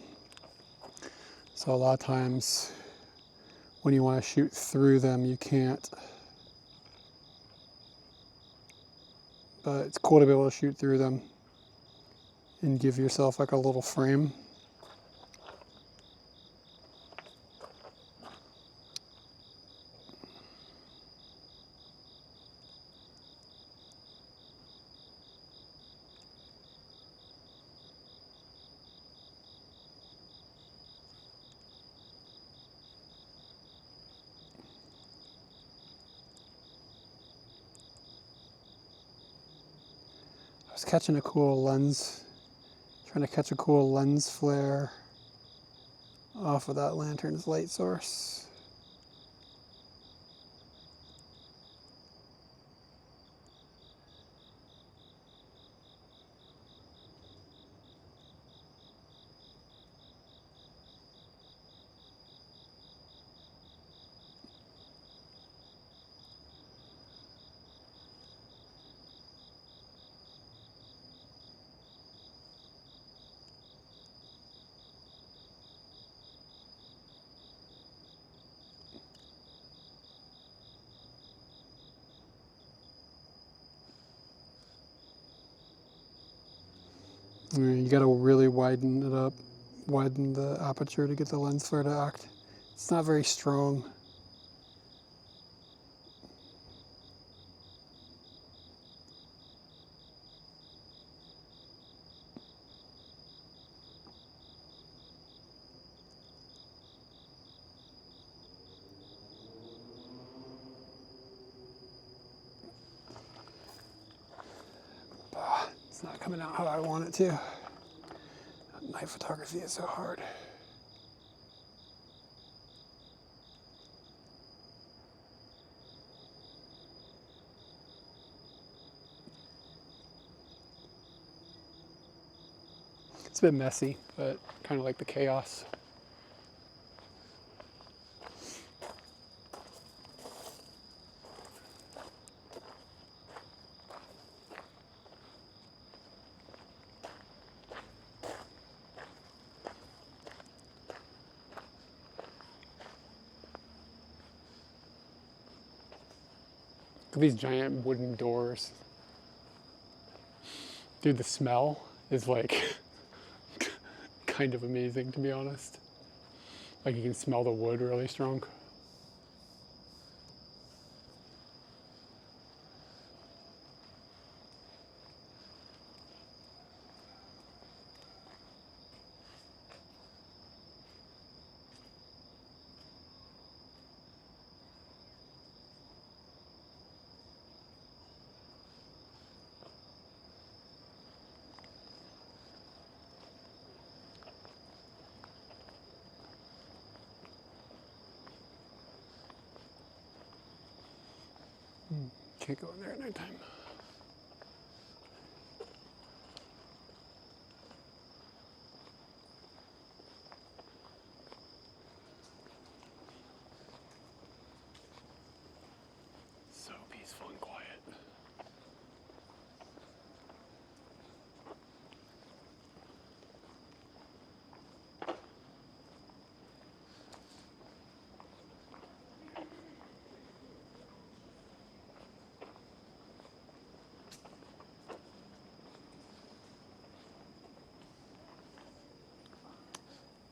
So a lot of times when you want to shoot through them, you can't. But it's cool to be able to shoot through them and give yourself like a little frame. I was catching a cool lens, trying to catch a cool lens flare off of that lantern's light source. You got to really widen it up, widen the aperture to get the lens flare to act. It's not very strong. It's not coming out how I want it to. Night photography is so hard. It's a bit messy, but kind of like the chaos. Look at these giant wooden doors. Dude, the smell is like kind of amazing, to be honest. Like you can smell the wood really strong. Can't go in there at nighttime. So peaceful and quiet.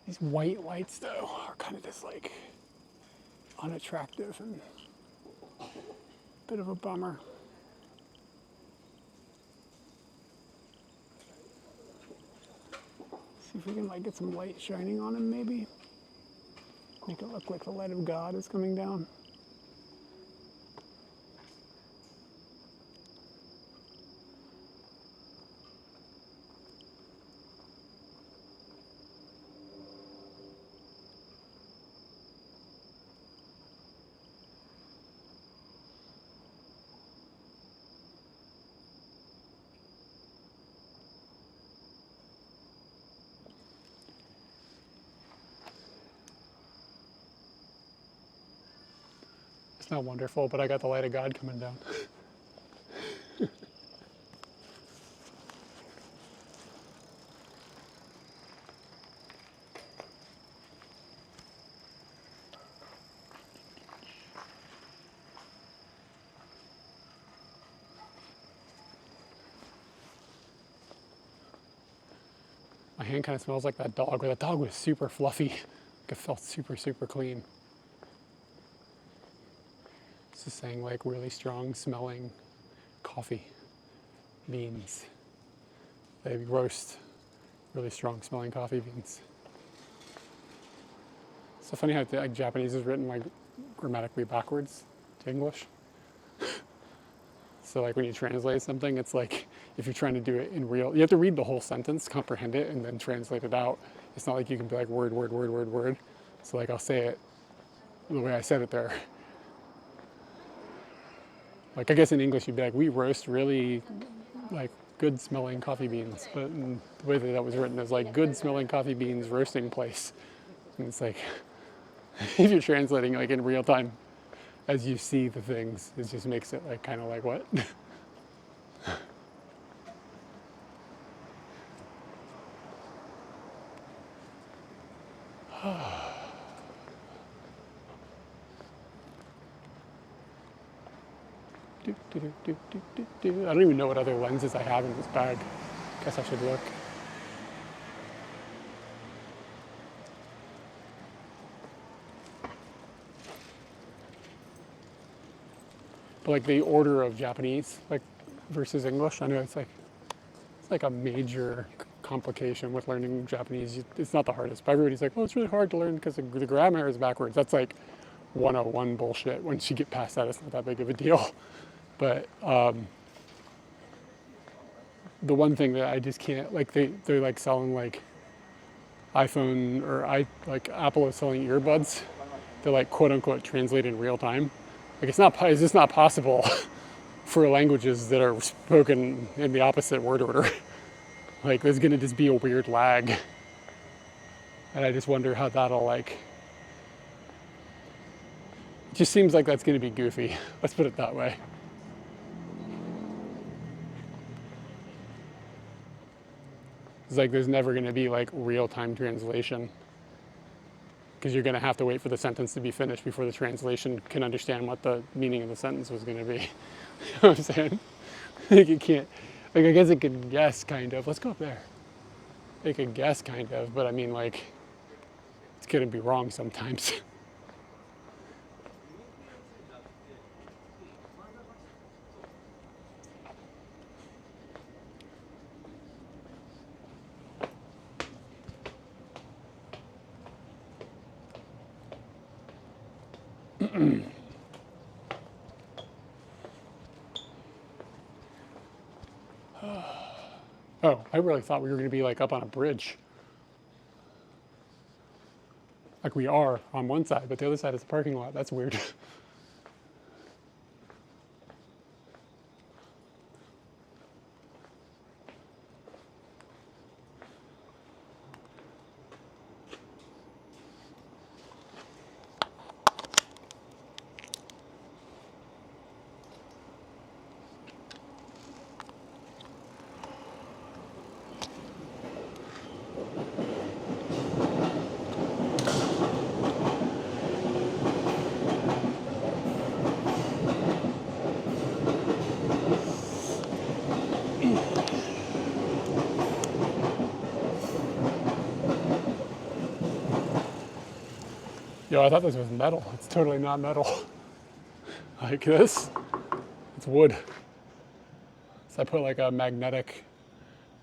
These white lights, though, are kind of just like unattractive and a bit of a bummer. See if we can like get some light shining on him, maybe. Make it look like the light of God is coming down. smell wonderful, but I got the light of God coming down. My hand kind of smells like that dog, where that dog was super fluffy. Like it felt super, super clean. It's just saying like really strong smelling coffee beans. They roast really strong smelling coffee beans. It's so funny how like Japanese is written like grammatically backwards to English. So like when you translate something, it's like if you're trying to do it in real, you have to read the whole sentence, comprehend it, and then translate it out. It's not like you can be like word, word, word, word, word. So like I'll say it the way I said it there. Like I guess in English you'd be like, we roast really like good smelling coffee beans. But in the way that was written is like good smelling coffee beans roasting place. And it's like, if you're translating like in real time, as you see the things, it just makes it like kind of like what? I don't even know what other lenses I have in this bag. Guess I should look. But like the order of Japanese, like versus English, I know it's like a major complication with learning Japanese. It's not the hardest, but everybody's like, oh, it's really hard to learn because the grammar is backwards. That's like 101 bullshit. Once you get past that, it's not that big of a deal. But the one thing that I just can't, like they're like selling like iPhone or like Apple is selling earbuds. They're like quote unquote translate in real time. Like it's just not possible for languages that are spoken in the opposite word order. Like there's gonna just be a weird lag. And I just wonder how that'll like, it just seems like that's gonna be goofy. Let's put it that way. It's like there's never gonna be like real-time translation because you're gonna have to wait for the sentence to be finished before the translation can understand what the meaning of the sentence was gonna be. You know what I'm saying? Like it can't, like I guess it could guess kind of, let's go up there. It could guess kind of, but I mean like, it's gonna be wrong sometimes. Oh, I really thought we were gonna be like up on a bridge. Like we are on one side, but the other side is the parking lot. That's weird. Yo, I thought this was metal. It's totally not metal. Like this, it's wood. So I put like a magnetic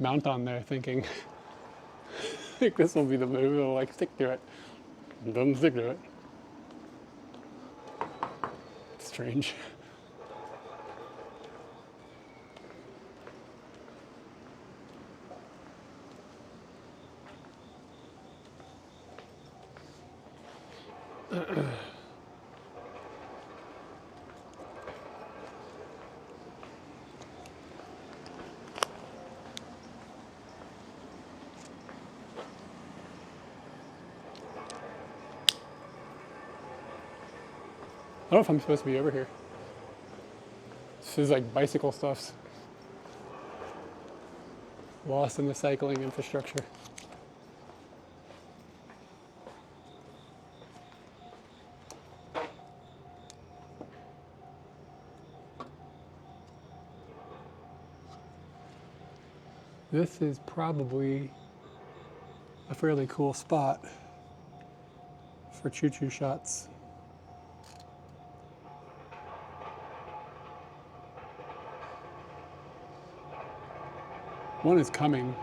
mount on there thinking, I think this will be the move. It'll like stick to it. It doesn't stick to it. It's strange. know if I'm supposed to be over here. This is like bicycle stuffs. Lost in the cycling infrastructure. This is probably a fairly cool spot for choo-choo shots. One is coming.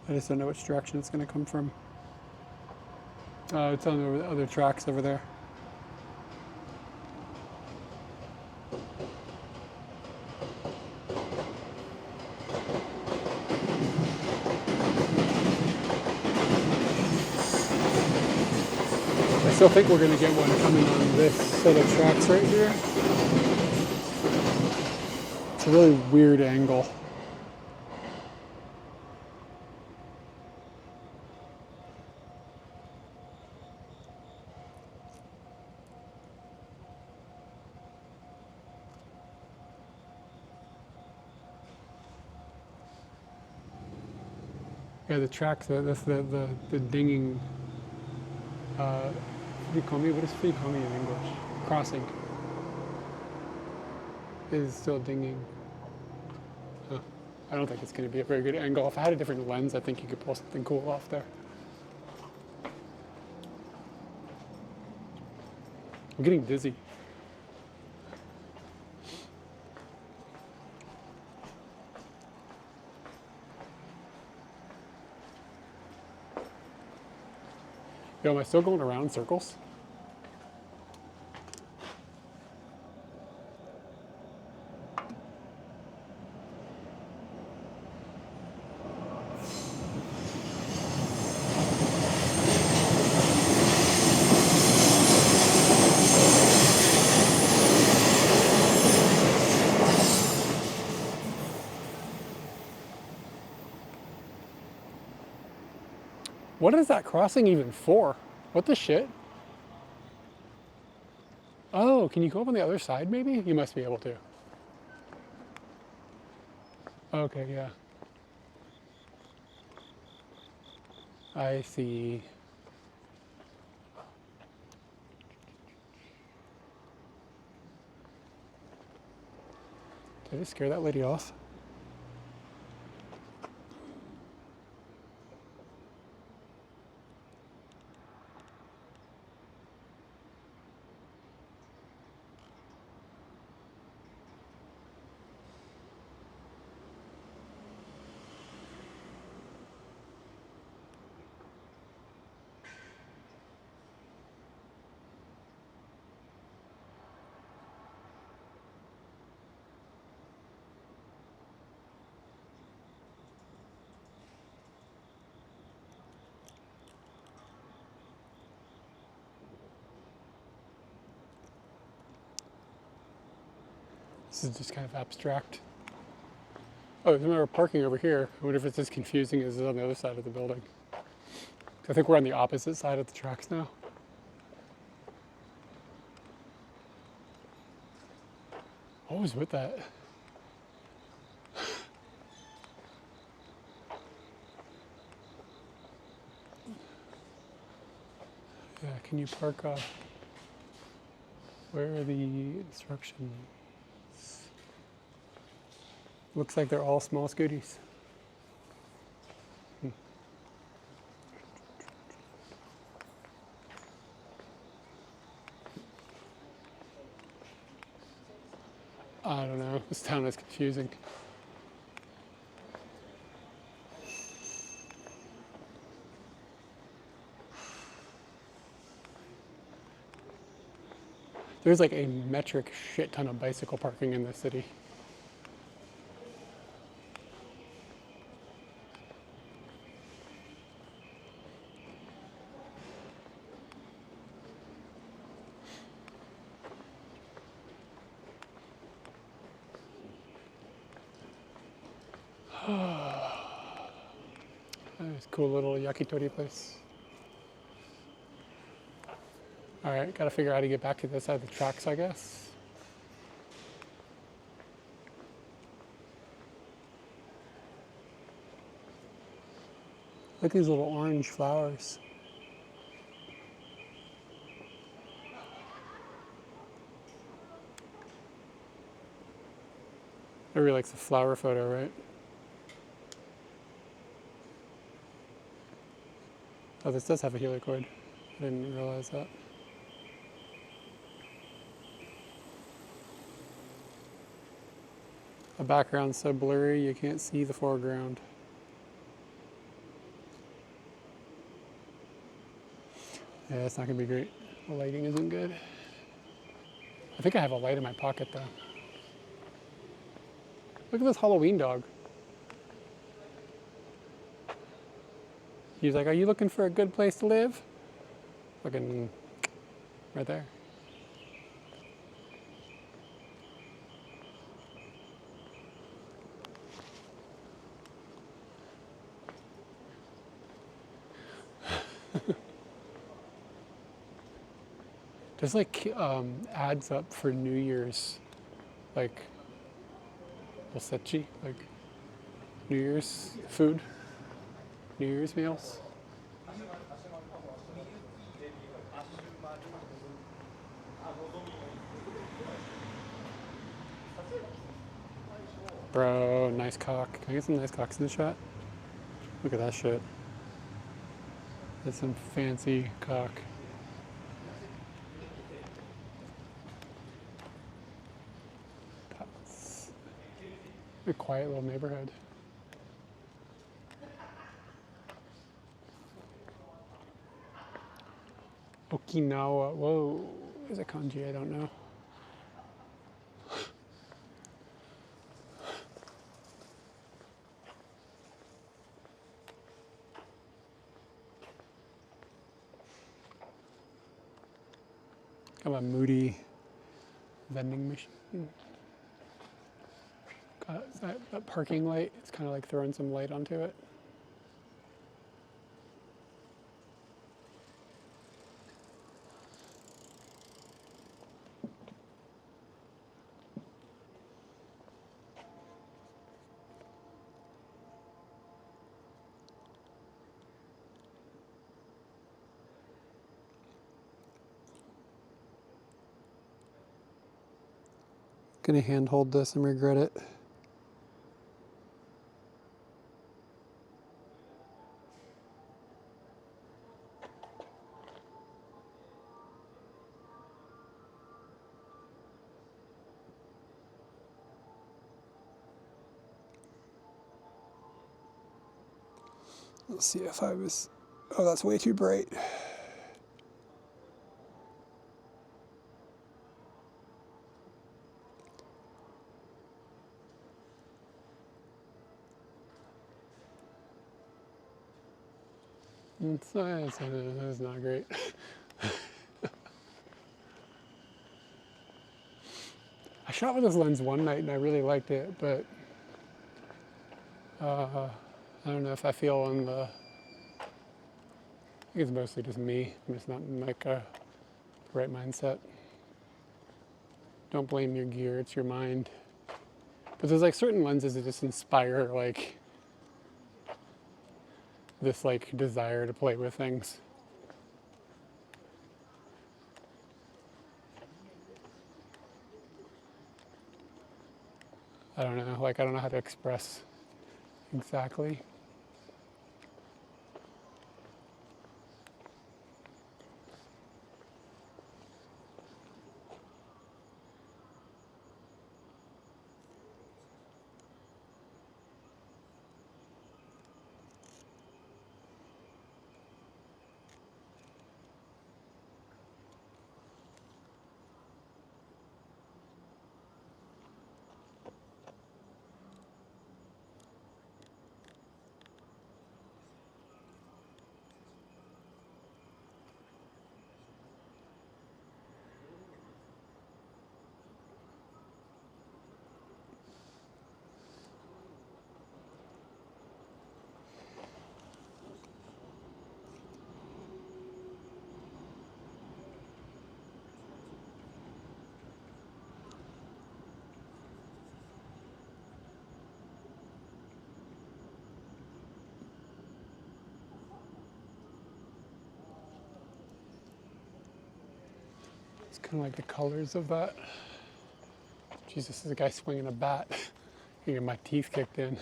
I just don't know which direction it's going to come from. It's on the other tracks over there. I still think we're going to get one coming on this set of tracks right here. It's a really weird angle. Yeah, the tracks, that's the dinging, what do you call me? What does you call me in English? Crossing. Is still dinging. Huh. I don't think it's going to be a very good angle. If I had a different lens, I think you could pull something cool off there. I'm getting dizzy. Yo, am I still going around in circles? What is that crossing even for? What the shit? Oh, can you go up on the other side maybe? You must be able to. Okay, yeah. I see. Did I just scare that lady off? This is just kind of abstract. Oh, there's another parking over here. I wonder if it's as confusing as it is on the other side of the building. I think we're on the opposite side of the tracks now. What was with that? Yeah, can you park off? Where are the instructions? Looks like they're all small scooties. I don't know. This town is confusing. There's like a metric shit ton of bicycle parking in this city. Nice, cool little yakitori place. All right, gotta figure out how to get back to this side of the tracks, I guess. Look at these little orange flowers. Everybody likes the flower photo, right? Oh, this does have a helicoid. I didn't realize that. The background's so blurry you can't see the foreground. Yeah, it's not gonna be great. The lighting isn't good. I think I have a light in my pocket though. Look at this Halloween dog. He's like, are you looking for a good place to live? Looking right there. There's like ads up for New Year's, like osechi, like New Year's food, New Year's meals. Bro, nice cock. Can I get some nice cocks in the shot? Look at that shit. That's some fancy cock. That's a quiet little neighborhood. Okinawa. Whoa. Is it kanji? I don't know. Kind of a moody vending machine. Got that parking light. It's kind of like throwing some light onto it. Gonna hand hold this and regret it. Let's see if I was, oh, that's way too bright. It's not great. I shot with this lens one night and I really liked it, but I don't know if I feel on the, I think it's mostly just me. I'm just not in like a right mindset. Don't blame your gear, it's your mind. But there's like certain lenses that just inspire like this like desire to play with things. I don't know, like I don't know how to express exactly. Kind of like the colors of that. Jesus, there's a guy swinging a bat. You get my teeth kicked in.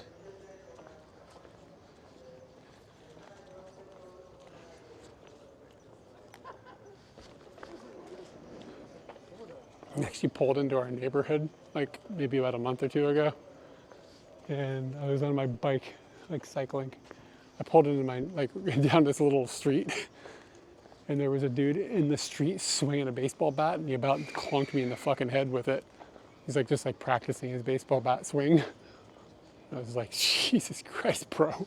I actually pulled into our neighborhood like maybe about a month or two ago, and I was on my bike, like cycling. I pulled into my down this little street, and there was a dude in the street swinging a baseball bat, and he about clunked me in the fucking head with it. He's like just like practicing his baseball bat swing. I was like, Jesus Christ, bro.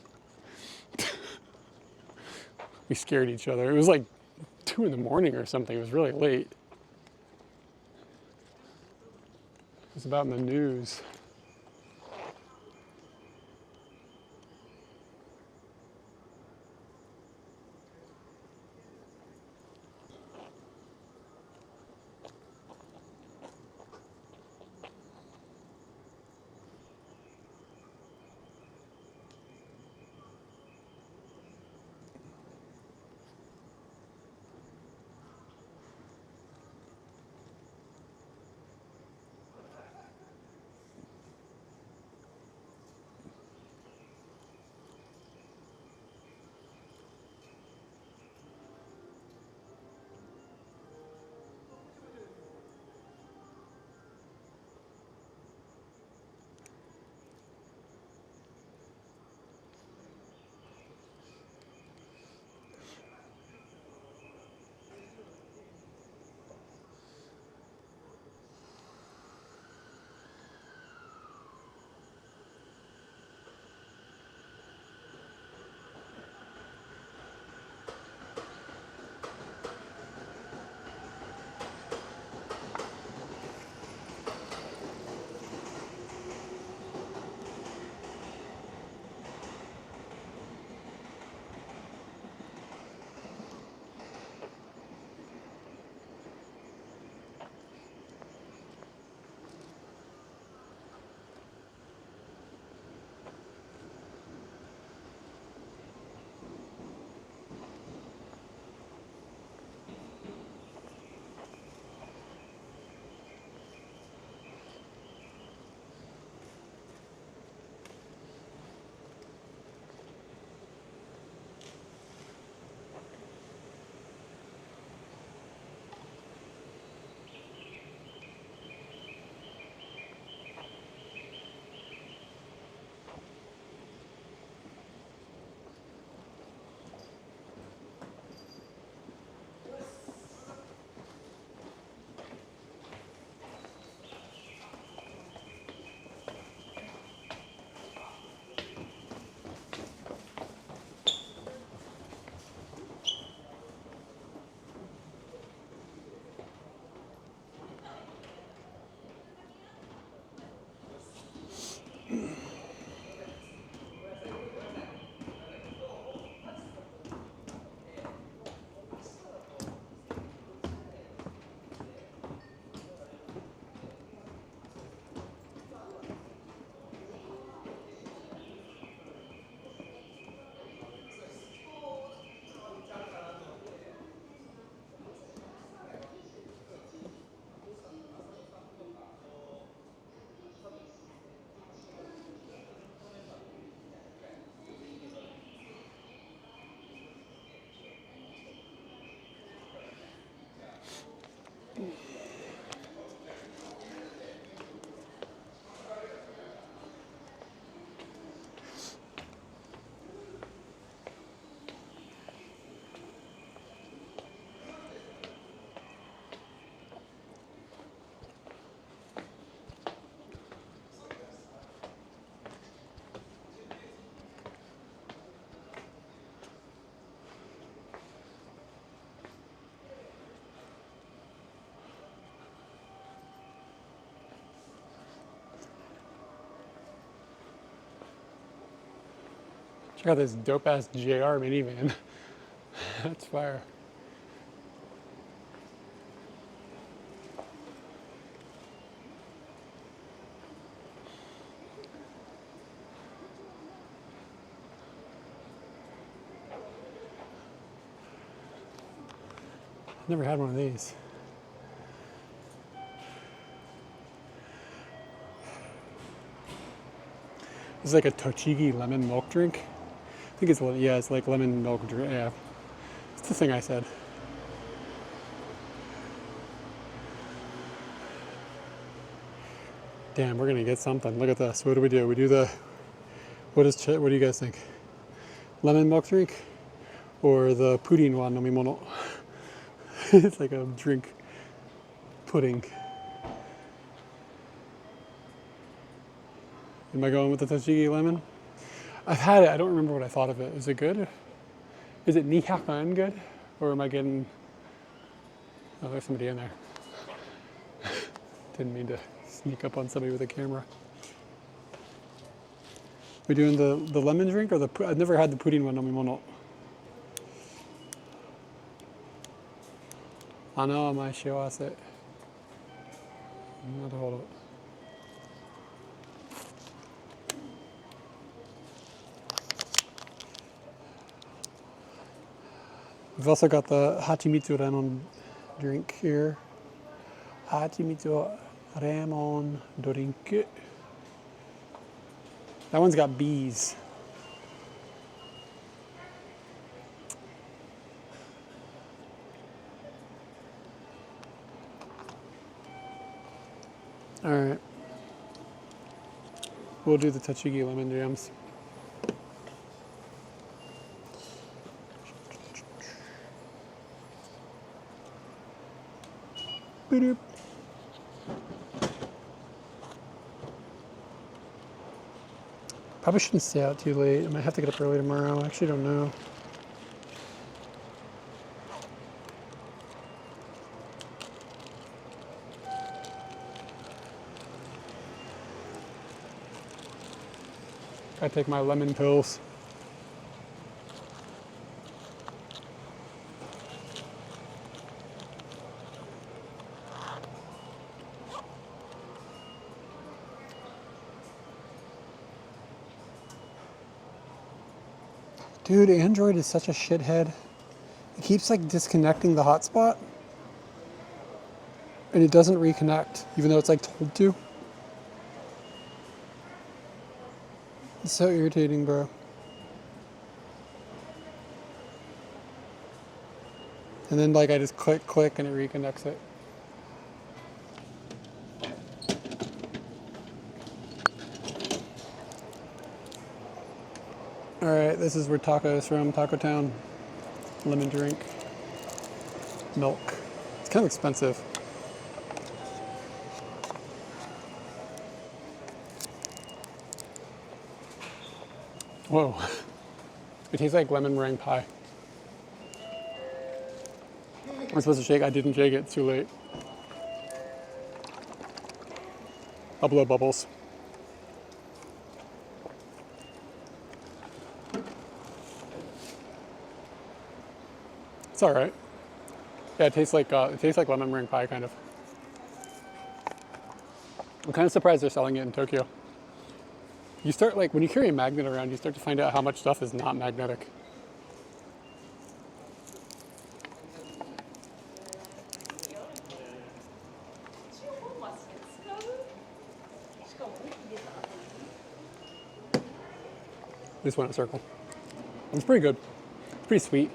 We scared each other. It was like 2 in the morning or something. It was really late. It was about in the news. Check out this dope ass JR minivan. That's fire. Never had one of these. It's like a Tochigi lemon milk drink. I think it's, yeah, it's like lemon milk drink. Yeah, it's the thing I said. Damn, we're gonna get something. Look at this. What do? We do the, what do you guys think? Lemon milk drink or the pudding wa nomimono? It's like a drink pudding. Am I going with the Tochigi lemon? I've had it. I don't remember what I thought of it. Is it good? Is it nihakan good? Or am I getting... Oh, there's somebody in there. Didn't mean to sneak up on somebody with a camera. We doing the lemon drink or the... I've never had the pudding wa nomimono. Ano mai shiwase. Naruhodo. We've also got the Hachimitsu Ramon drink here. Hachimitsu Ramon drink. That one's got bees. All right. We'll do the Tochigi lemon jams. Boop. Probably shouldn't stay out too late. I might have to get up early tomorrow. I actually don't know. I take my lemon pills. Dude, Android is such a shithead. It keeps like disconnecting the hotspot. And it doesn't reconnect, even though it's like told to. It's so irritating, bro. And then like I just click and it reconnects it. All right, this is where tacos from, Taco Town. Lemon drink, milk. It's kind of expensive. Whoa, it tastes like lemon meringue pie. I'm supposed to shake, I didn't shake it, it's too late. I'll blow bubbles. It's all right. Yeah, it tastes like lemon meringue pie, kind of. I'm kind of surprised they're selling it in Tokyo. You start like when you carry a magnet around, you start to find out how much stuff is not magnetic. This one at Circle. It's pretty good. Pretty sweet.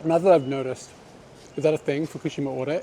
Now that I've noticed, is that a thing, Fukushima Ore?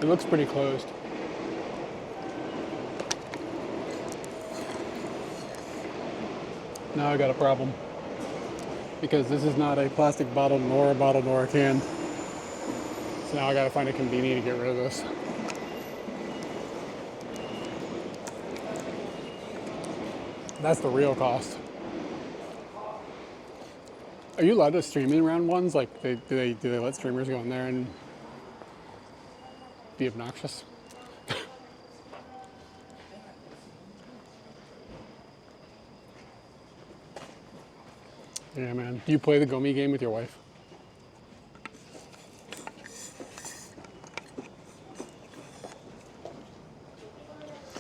It looks pretty closed. No, now I got a problem. Because this is not a plastic bottle nor a can. So now I gotta find a convenience to get rid of this. That's the real cost. Are you allowed to stream in around ones? Like, do they let streamers go in there and be obnoxious? Yeah, man. Do you play the Gomi game with your wife?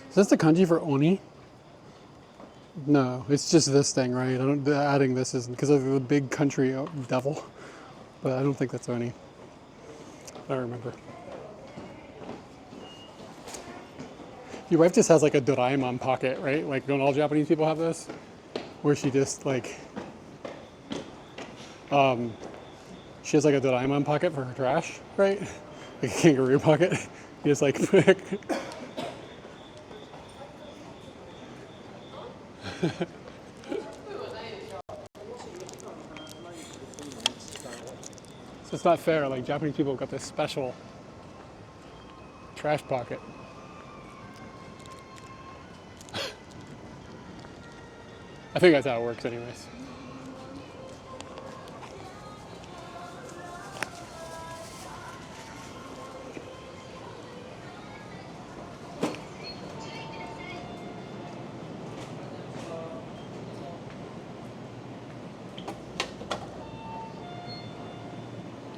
Is this the kanji for oni? No, it's just this thing, right? Adding this isn't because of the big country devil, but I don't think that's oni. I don't remember. Your wife just has like a Doraemon pocket, right? Like, don't all Japanese people have this? Where she just like, she has like a Doraemon pocket for her trash, right? Like a kangaroo pocket. You just like So it's not fair, like Japanese people got this special trash pocket. I think that's how it works anyways.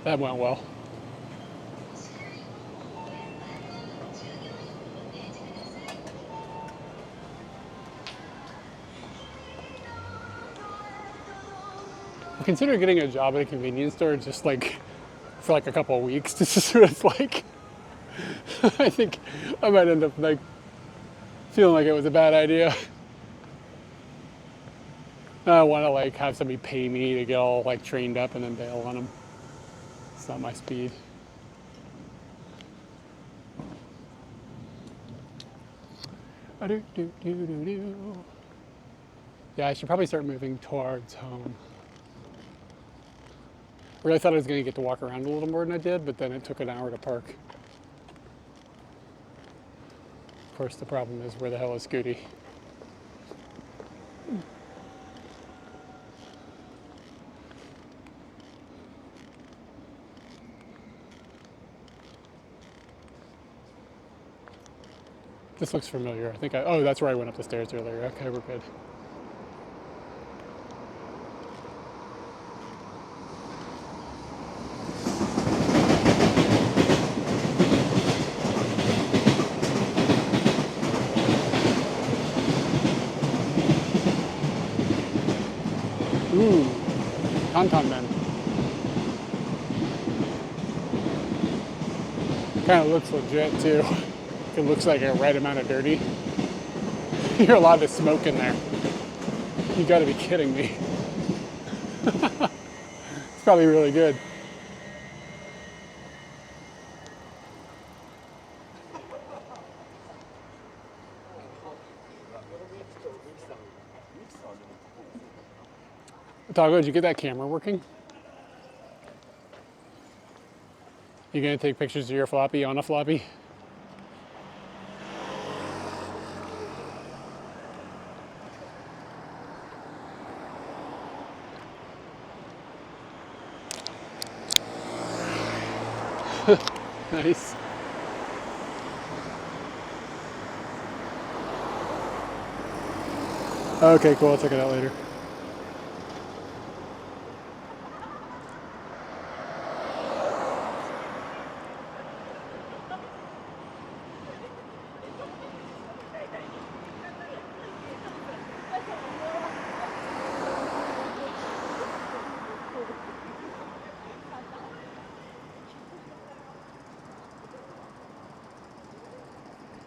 That went well. I consider getting a job at a convenience store just like for like a couple of weeks to see what it's like. I think I might end up like feeling like it was a bad idea. I want to like have somebody pay me to get all like trained up and then bail on them. It's not my speed. Yeah, I should probably start moving towards home. I really thought I was going to get to walk around a little more than I did, but then it took an hour to park. Of course, the problem is, where the hell is Scooty? This looks familiar. I think oh, that's where I went up the stairs earlier. Okay, we're good. Ooh, Tauntaun Men. Kind of looks legit too. It looks like a right amount of dirty. You're allowed to smoke in there. You gotta be kidding me. It's probably really good. Tago, did you get that camera working? You gonna take pictures of your floppy on a floppy? Nice. Okay, cool. I'll check it out later.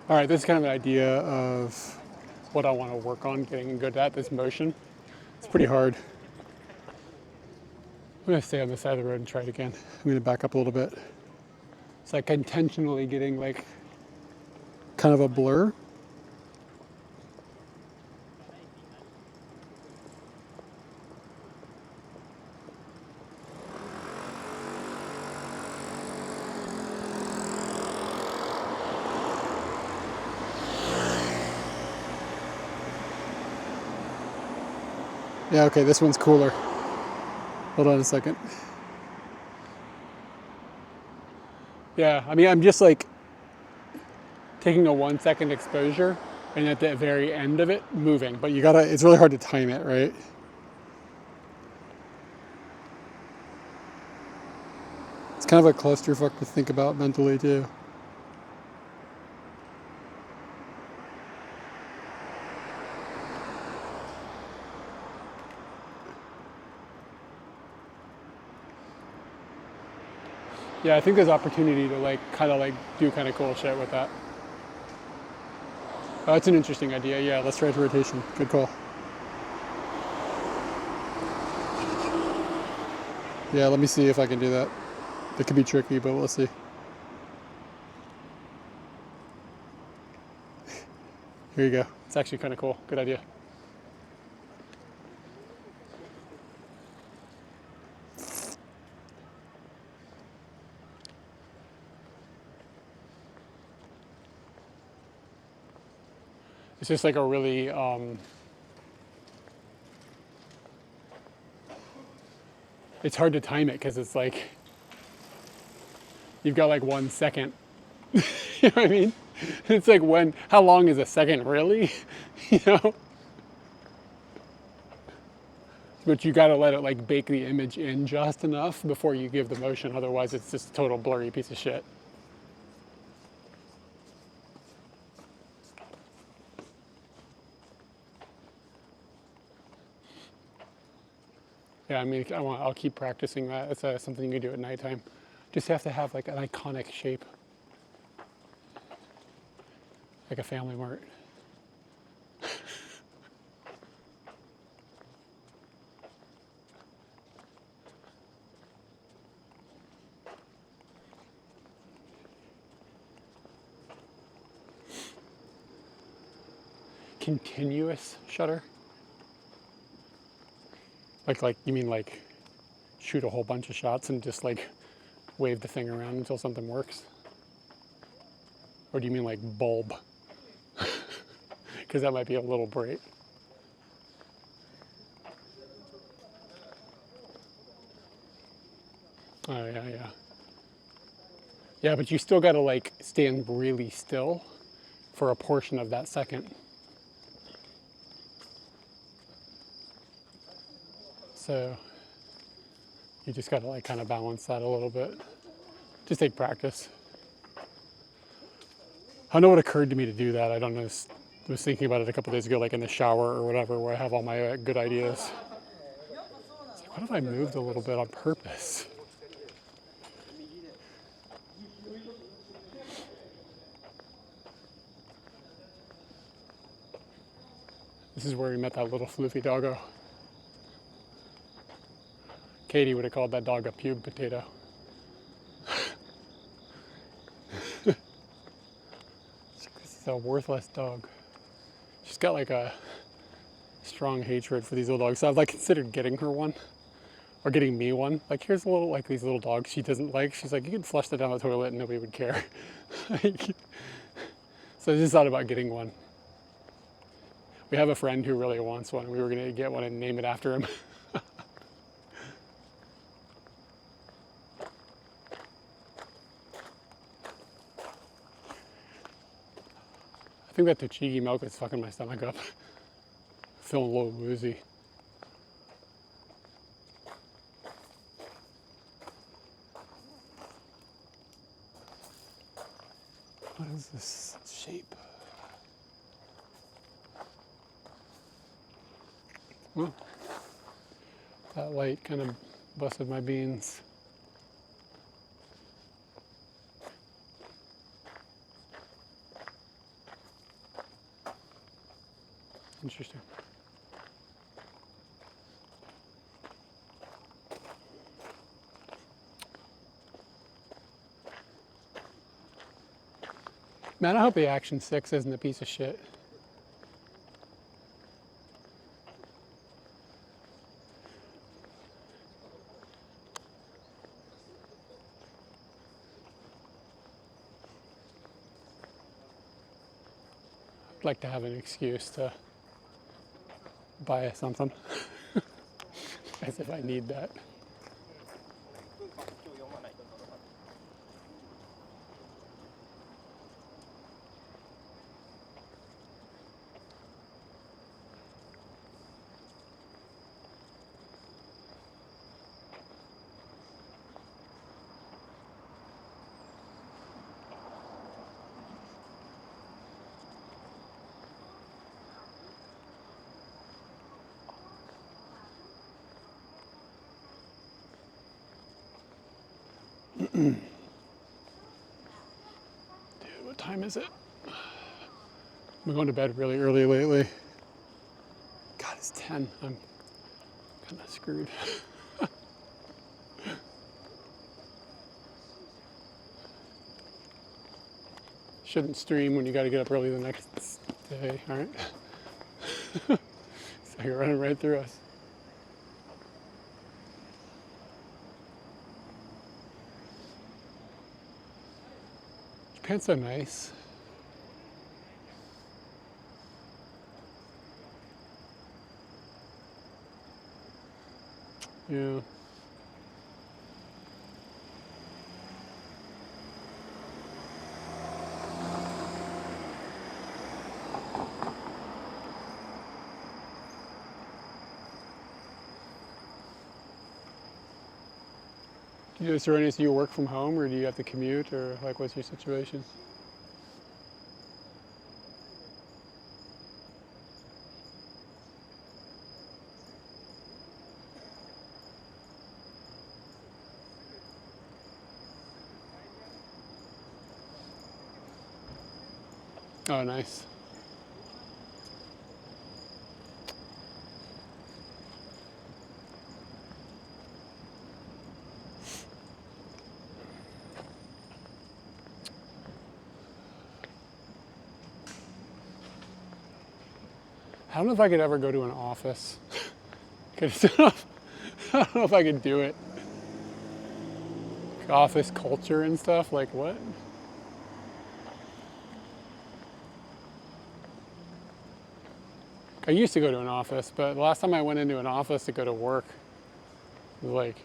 All right, this is kind of an idea of what I want to work on getting good at, this motion. It's pretty hard. I'm gonna stay on the side of the road and try it again. I'm gonna back up a little bit. It's like intentionally getting like kind of a blur. Yeah, okay, this one's cooler. Hold on a second. Yeah, I mean, I'm just like taking a 1 second exposure and at the very end of it, moving. But you gotta, it's really hard to time it, right? It's kind of a clusterfuck to think about mentally too. Yeah, I think there's opportunity to like kind of like do kind of cool shit with that. Oh, that's an interesting idea. Yeah, let's try it to rotation. Good call. Yeah, let me see if I can do that. It could be tricky, but we'll see. Here you go. It's actually kind of cool. Good idea. It's just like a really, it's hard to time it because it's like, you've got like 1 second. You know what I mean? It's like how long is a second really? You know? But you gotta let it like bake the image in just enough before you give the motion, otherwise it's just a total blurry piece of shit. Yeah, I mean, I'll keep practicing that. It's something you can do at nighttime. Just have to have like an iconic shape, like a Family Mart. Continuous shutter? Like you mean like shoot a whole bunch of shots and just like wave the thing around until something works? Or do you mean like bulb? Because that might be a little bright. Oh yeah, yeah. Yeah, but you still gotta like stand really still for a portion of that second. So you just gotta like kind of balance that a little bit. Just take practice. I don't know what occurred to me to do that. I don't know. I was thinking about it a couple days ago, like in the shower or whatever, where I have all my good ideas. It's like, what if I moved a little bit on purpose? This is where we met that little floofy doggo. Katie would have called that dog a pube potato. This is a worthless dog. She's got like a strong hatred for these little dogs. So I've like considered getting her one or getting me one. Like here's a little, like these little dogs she doesn't like. She's like, you can flush that down the toilet and nobody would care. Like, so I just thought about getting one. We have a friend who really wants one. We were gonna get one and name it after him. I think that Tochigi milk is fucking my stomach up. Feeling a little woozy. What is this shape? Well, that light kind of busted my beans. Interesting. Man, I hope the Action 6 isn't a piece of shit. I'd like to have an excuse to buy something. as if I need that. Dude, what time is it? I'm going to bed really early lately. God, it's 10. I'm kind of screwed. Shouldn't stream when you got to get up early the next day, all right? So you're running right through us. Japan's so nice. Yeah. Is there any, do you work from home or do you have to commute or like what's your situation? Oh, nice. I don't know if I could ever go to an office. I don't know if I could do it. Office culture and stuff, like what? I used to go to an office, but the last time I went into an office to go to work was like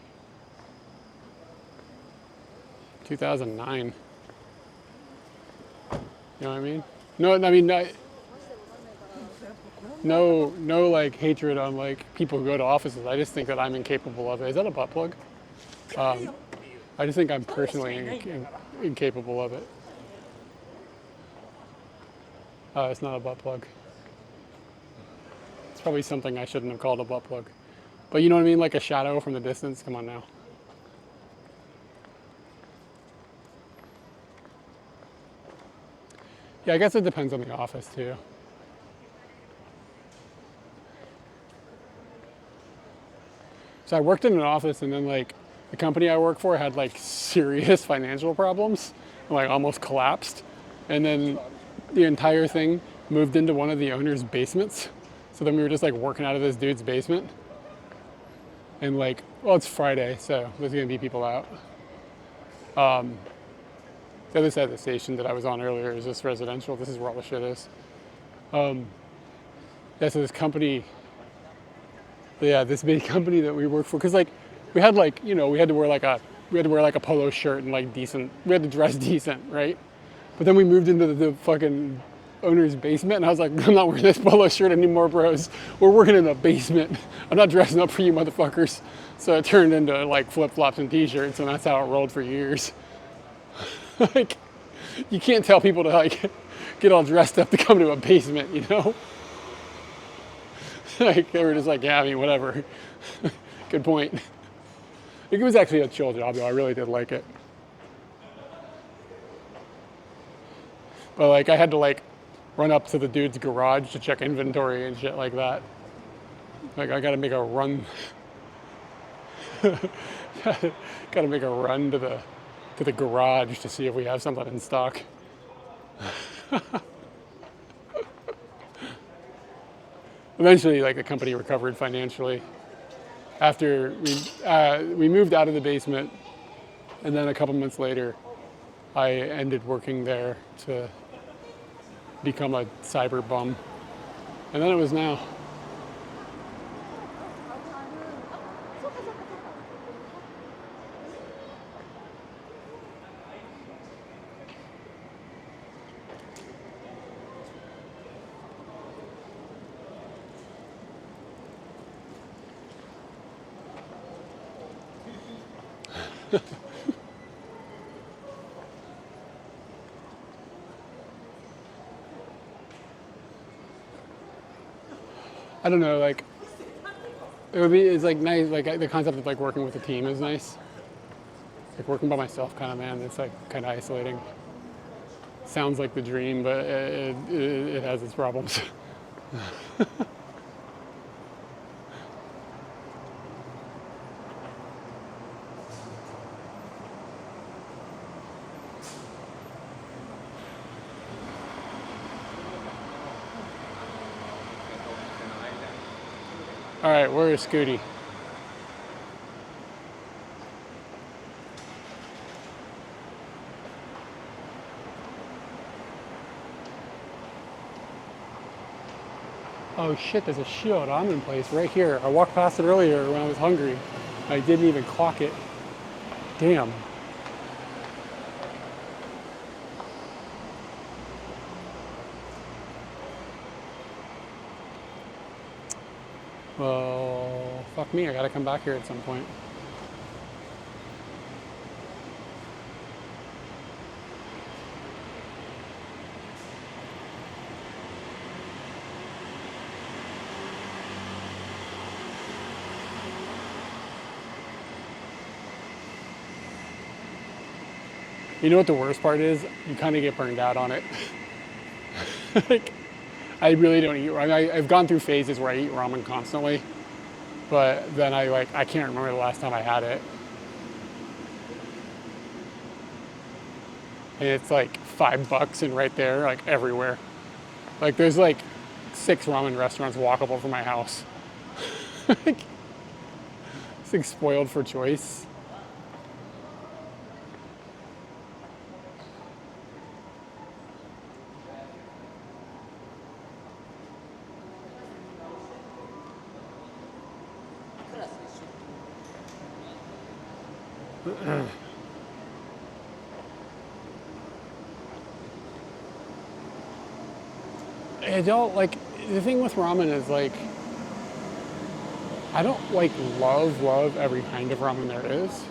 2009. You know what I mean? No, I mean, no like hatred on like people who go to offices. I just think that I'm incapable of it. Is that a butt plug? I just think I'm personally incapable of it. It's not a butt plug. It's probably something I shouldn't have called a butt plug. But you know what I mean? Like a shadow from the distance. Come on now. Yeah, I guess it depends on the office too. So I worked in an office and then like the company I work for had like serious financial problems, like almost collapsed. And then the entire thing moved into one of the owner's basements. So then we were just like working out of this dude's basement. And like, well, it's Friday, so there's gonna be people out. The other side of the station that I was on earlier is just residential. This is where all the shit is. Yeah, so this company, yeah, this big company that we work for, because like we had like, you know, we had to wear like a polo shirt and like decent, we had to dress decent, right? But then we moved into the fucking owner's basement and I was like, I'm not wearing this polo shirt anymore, bros. We're working in a basement. I'm not dressing up for you motherfuckers. So it turned into like flip-flops and t-shirts and that's how it rolled for years. Like, you can't tell people to like get all dressed up to come to a basement, you know? Like, they were just like, yeah, I mean, whatever. Good point. It was actually a chill job, though. I really did like it. But, like, I had to, like, run up to the dude's garage to check inventory and shit like that. Like, I gotta make a run. Gotta make a run to the garage to see if we have something in stock. Eventually, like, the company recovered financially after we moved out of the basement, and then a couple months later, I ended working there to become a cyber bum, and then it was now. I don't know, like, it's like nice, like the concept of like working with a team is nice. Like working by myself kind of, man, it's like kind of isolating. Sounds like the dream, but it has its problems. All right, where is Scooty? Oh shit, there's a Shio ramen place right here. I walked past it earlier when I was hungry. I didn't even clock it. Damn. Well, fuck me, I gotta come back here at some point. You know what the worst part is? You kind of get burned out on it. Like, I really don't eat. I've gone through phases where I eat ramen constantly, but then I can't remember the last time I had it. And it's like $5 and right there, like everywhere. Like there's like 6 ramen restaurants walkable from my house. Like, it's like spoiled for choice. I don't like, the thing with ramen is like, I don't like love every kind of ramen there is.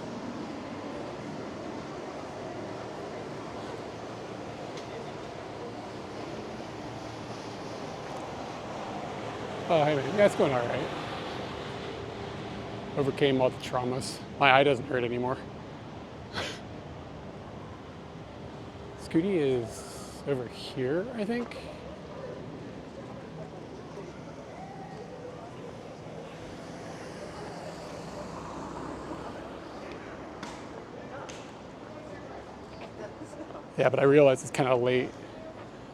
Oh, hey man, yeah, it's going all right. Overcame all the traumas. My eye doesn't hurt anymore. Scooty is over here, I think. Yeah, but I realize it's kind of late.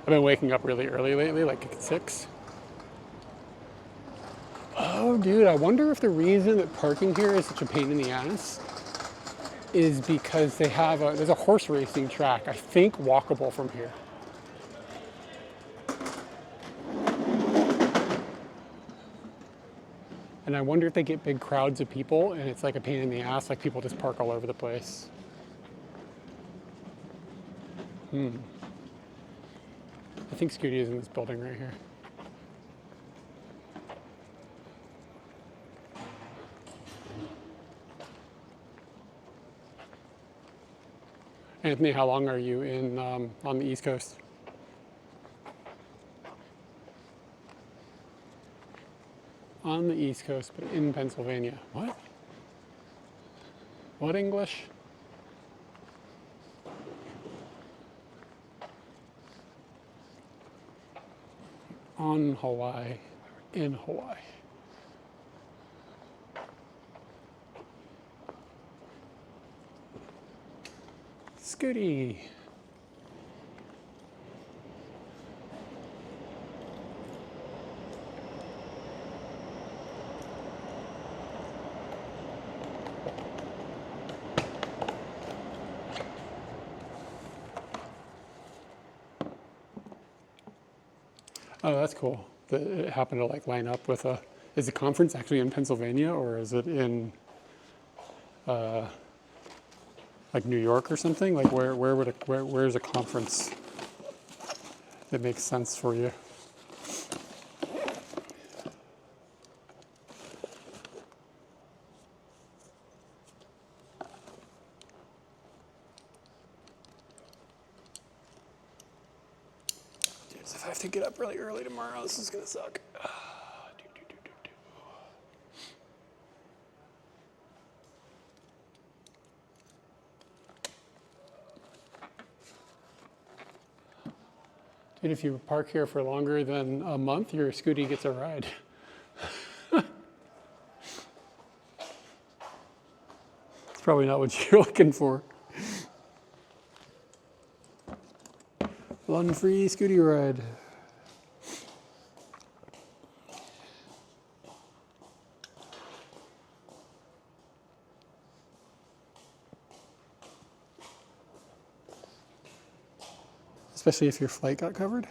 I've been waking up really early lately, like at 6. Oh, dude, I wonder if the reason that parking here is such a pain in the ass is because there's a horse racing track, I think walkable from here. And I wonder if they get big crowds of people and it's like a pain in the ass, like people just park all over the place. I think Scooty is in this building right here. Anthony, how long are you in on the East Coast? On the East Coast, but in Pennsylvania. What? What English? On Hawaii, in Hawaii. Scooty. Oh, that's cool. It happened to like line up with a. Is the conference actually in Pennsylvania or is it in like New York or something? Like where's a conference that makes sense for you? if I have to get up really early tomorrow, this is gonna suck. Dude, if you park here for longer than a month, your Scooty gets a ride. It's probably not what you're looking for. One free Scooty ride. Especially if your flight got covered.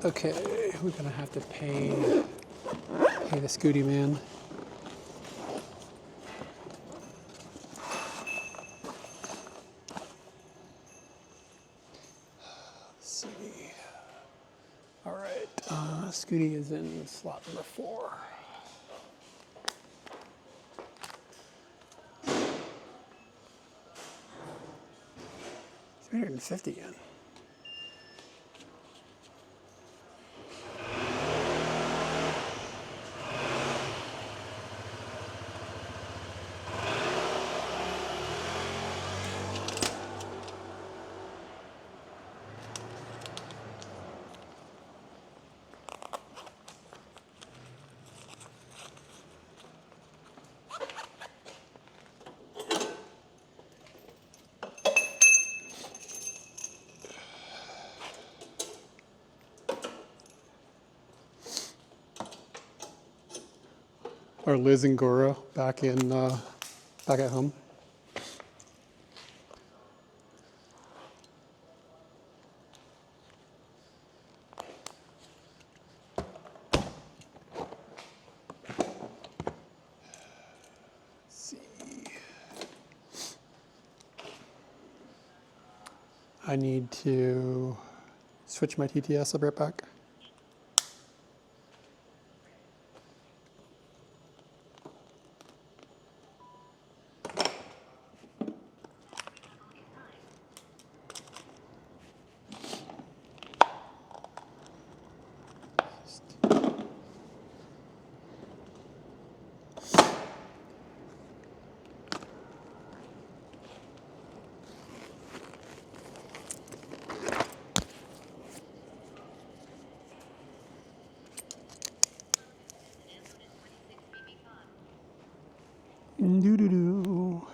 Okay, we're gonna have to pay the Scooty man. Let's see. All right, Scooty is in slot number 4. $350 yen. Or Liz and Goro back at home. Let's see. I need to switch my TTS. I'll be right back. Doo-doo-doo.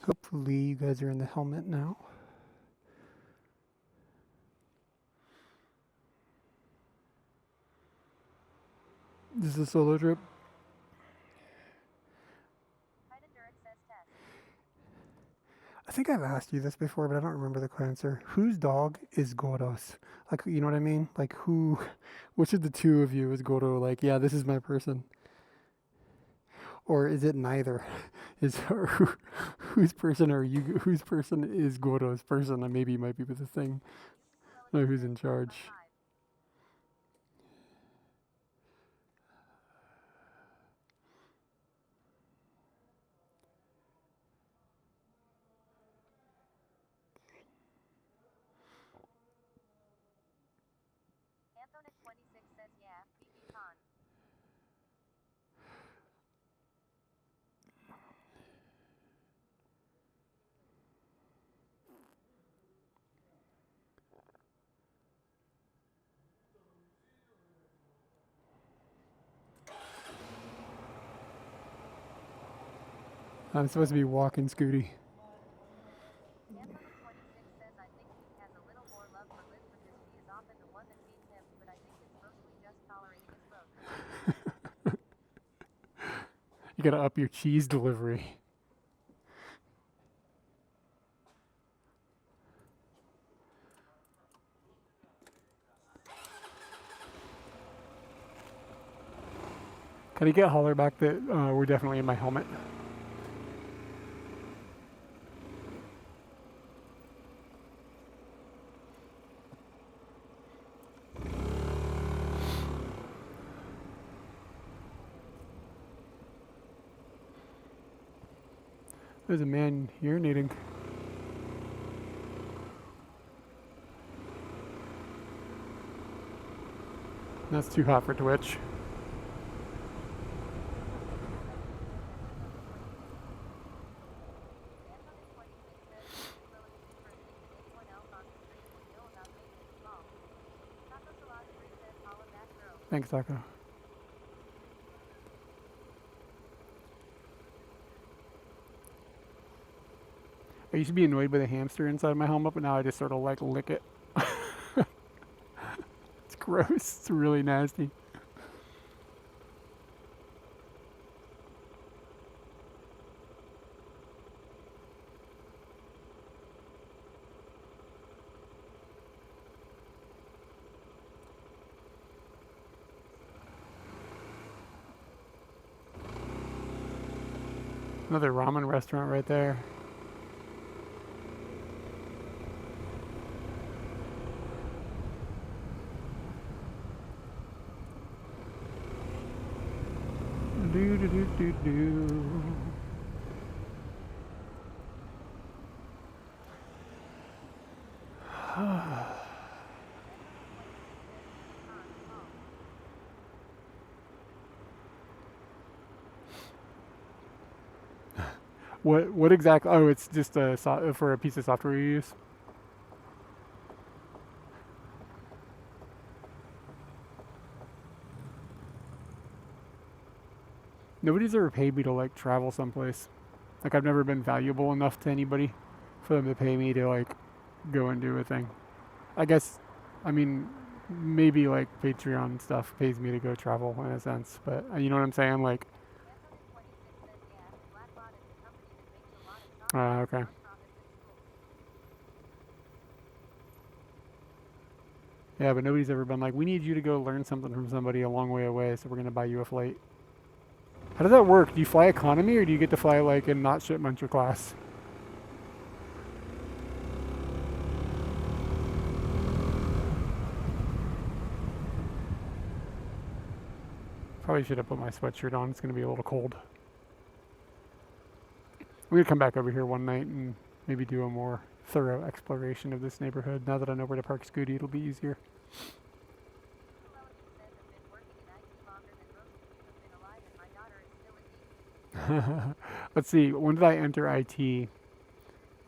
Hopefully you guys are in the helmet now. This is a solo trip. I think I've asked you this before, but I don't remember the answer. Whose dog is Goro's? Like, you know what I mean? Like, which of the two of you is Goro? Like, yeah, this is my person. Or is it neither? Whose person are you? Whose person is Goro's person? And maybe you might be with the thing. Know who's in charge. I'm supposed to be walking Scooty. You gotta up your cheese delivery. Can you get holler back that we're definitely in my helmet? There's a man urinating. That's too hot for Twitch. Thanks, Taco. I used to be annoyed by the hamster inside my helmet, but now I just sort of like lick it. It's gross. It's really nasty. Another ramen restaurant right there. Do do do do do. What exactly? Oh, it's just for a piece of software you use. Nobody's ever paid me to like travel someplace. Like I've never been valuable enough to anybody for them to pay me to like go and do a thing. I guess, I mean, maybe like Patreon stuff pays me to go travel in a sense, but you know what I'm saying? Like, okay. Yeah, but nobody's ever been like, we need you to go learn something from somebody a long way away, so we're going to buy you a flight. How does that work? Do you fly economy or do you get to fly like in not ship muncher class? Probably should have put my sweatshirt on. It's going to be a little cold. I'm going to come back over here one night and maybe do a more thorough exploration of this neighborhood. Now that I know where to park Scooty, it'll be easier. Let's see, when did I enter IT?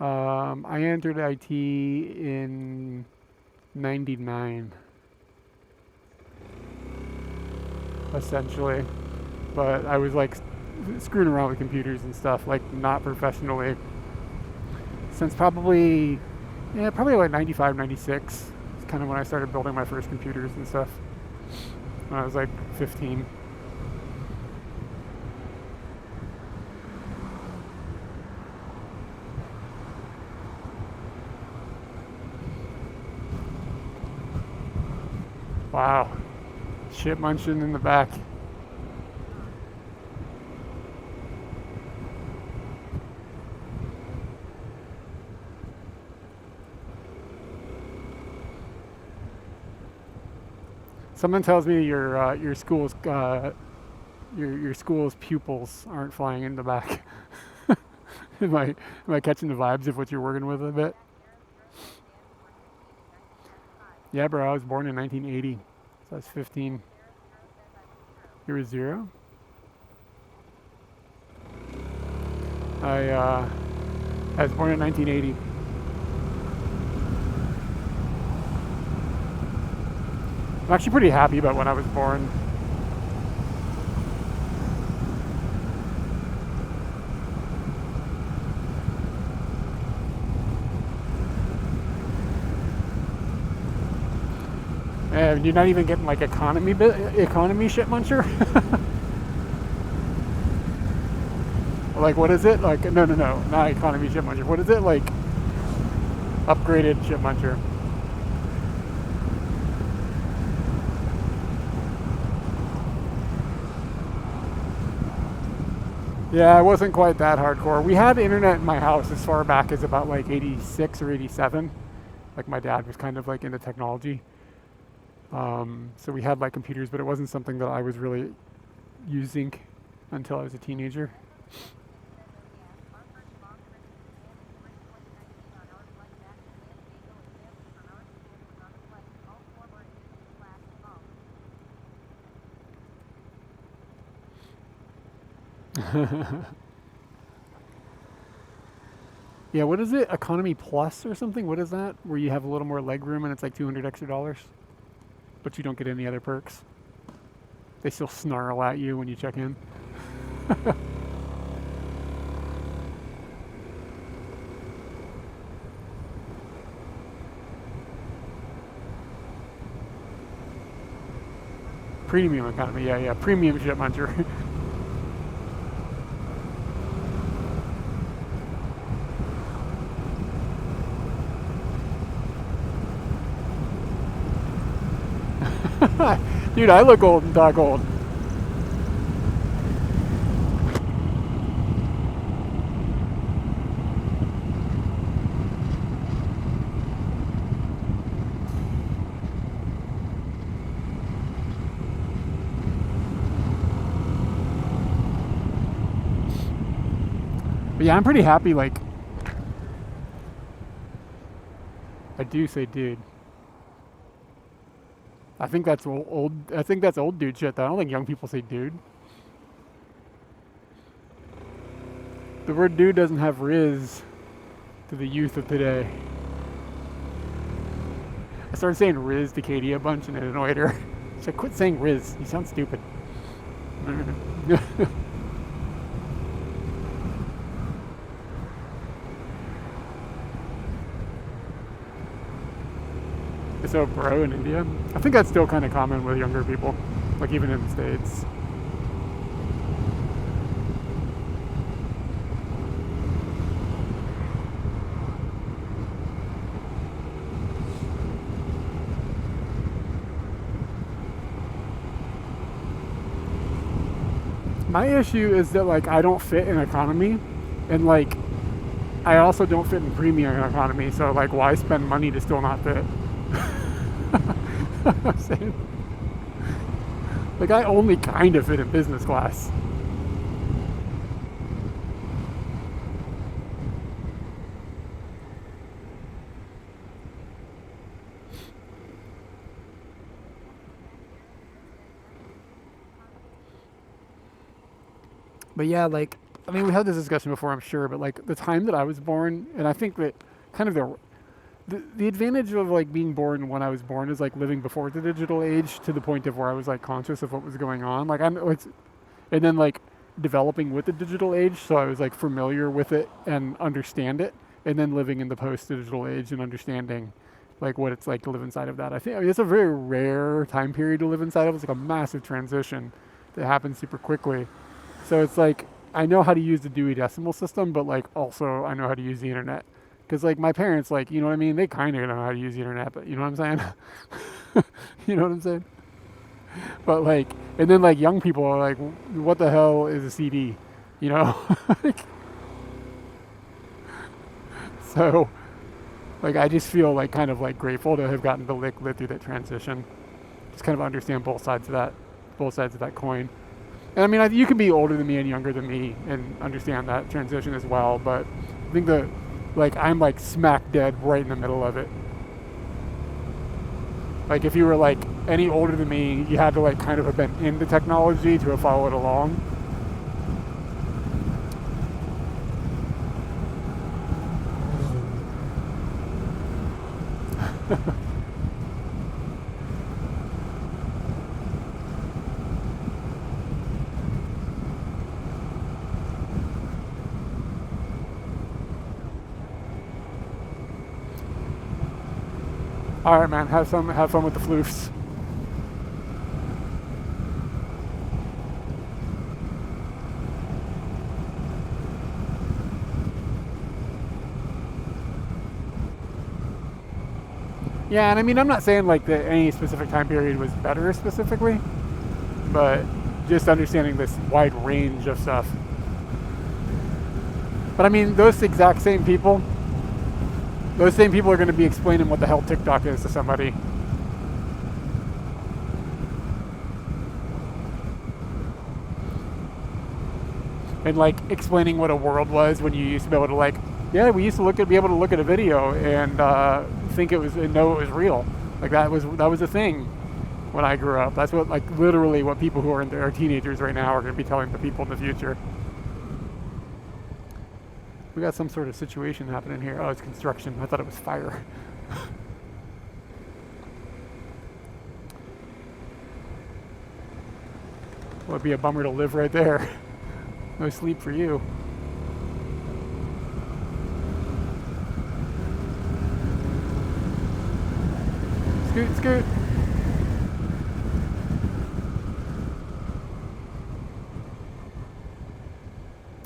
I entered IT in 99, essentially. But I was like screwing around with computers and stuff, like not professionally, since probably like 95, 96. It's kind of when I started building my first computers and stuff, when I was like 15. Wow, shit munching in the back. Someone tells me your school's your school's pupils aren't flying in the back. Am I catching the vibes of what you're working with a bit? Yeah, bro, I was born in 1980, so I was 15. You were 0? I was born in 1980. I'm actually pretty happy about when I was born. And you're not even getting like economy shit muncher. Like what is it? Like no, not economy shit muncher. What is it? Like upgraded shit muncher. Yeah, it wasn't quite that hardcore. We had internet in my house as far back as about like 86 or 87. Like my dad was kind of like into technology. So we had like computers, but it wasn't something that I was really using until I was a teenager. Yeah, what is it? Economy Plus or something? What is that? Where you have a little more leg room and it's like $200 extra, but you don't get any other perks. They still snarl at you when you check in. Premium economy, yeah, premium ship muncher. Dude, I look old and talk old. But yeah, I'm pretty happy, like, I do say dude. I think that's old. I think that's old dude shit though. I don't think young people say dude. The word dude doesn't have riz to the youth of today. I started saying riz to Katie a bunch and it annoyed her. She's like, quit saying riz. You sound stupid. So bro in India, I think that's still kind of common with younger people, like even in the States. My issue is that like I don't fit in economy, and like I also don't fit in premium economy, so like why spend money to still not fit? I'm saying, like I only kind of fit in business class. But yeah, like, I mean, we had this discussion before, I'm sure, but like the time that I was born, and I think that kind of the advantage of like being born when I was born is like living before the digital age to the point of where I was like conscious of what was going on. Like and then like developing with the digital age, so I was like familiar with it and understand it, and then living in the post-digital age and understanding like what it's like to live inside of that. I think it's a very rare time period to live inside of. It's like a massive transition that happens super quickly. So it's like I know how to use the Dewey Decimal System, but like also I know how to use the internet. Because, like, my parents, like, you know what I mean? They kind of know how to use the internet, but you know what I'm saying? You know what I'm saying? But, like, and then, like, young people are like, what the hell is a CD? You know? So, like, I just feel, like, kind of, like, grateful to have gotten to live through that transition. Just kind of understand both sides of that coin. And, I mean, you can be older than me and younger than me and understand that transition as well, but I think like, I'm like smack dead right in the middle of it. Like, if you were like any older than me, you had to like kind of have been into technology to have followed along. All right, man. Have fun with the floofs. Yeah, and I mean, I'm not saying like that any specific time period was better specifically, but just understanding this wide range of stuff. But I mean, those same people are going to be explaining what the hell TikTok is to somebody. And like explaining what a world was when you used to be able to like, yeah, we used to be able to look at a video and know it was real. Like that was a thing when I grew up. That's what like literally what people who are teenagers right now are going to be telling the people in the future. We got some sort of situation happening here. Oh, it's construction. I thought it was fire. Well, it'd be a bummer to live right there. No sleep for you. Scoot, scoot.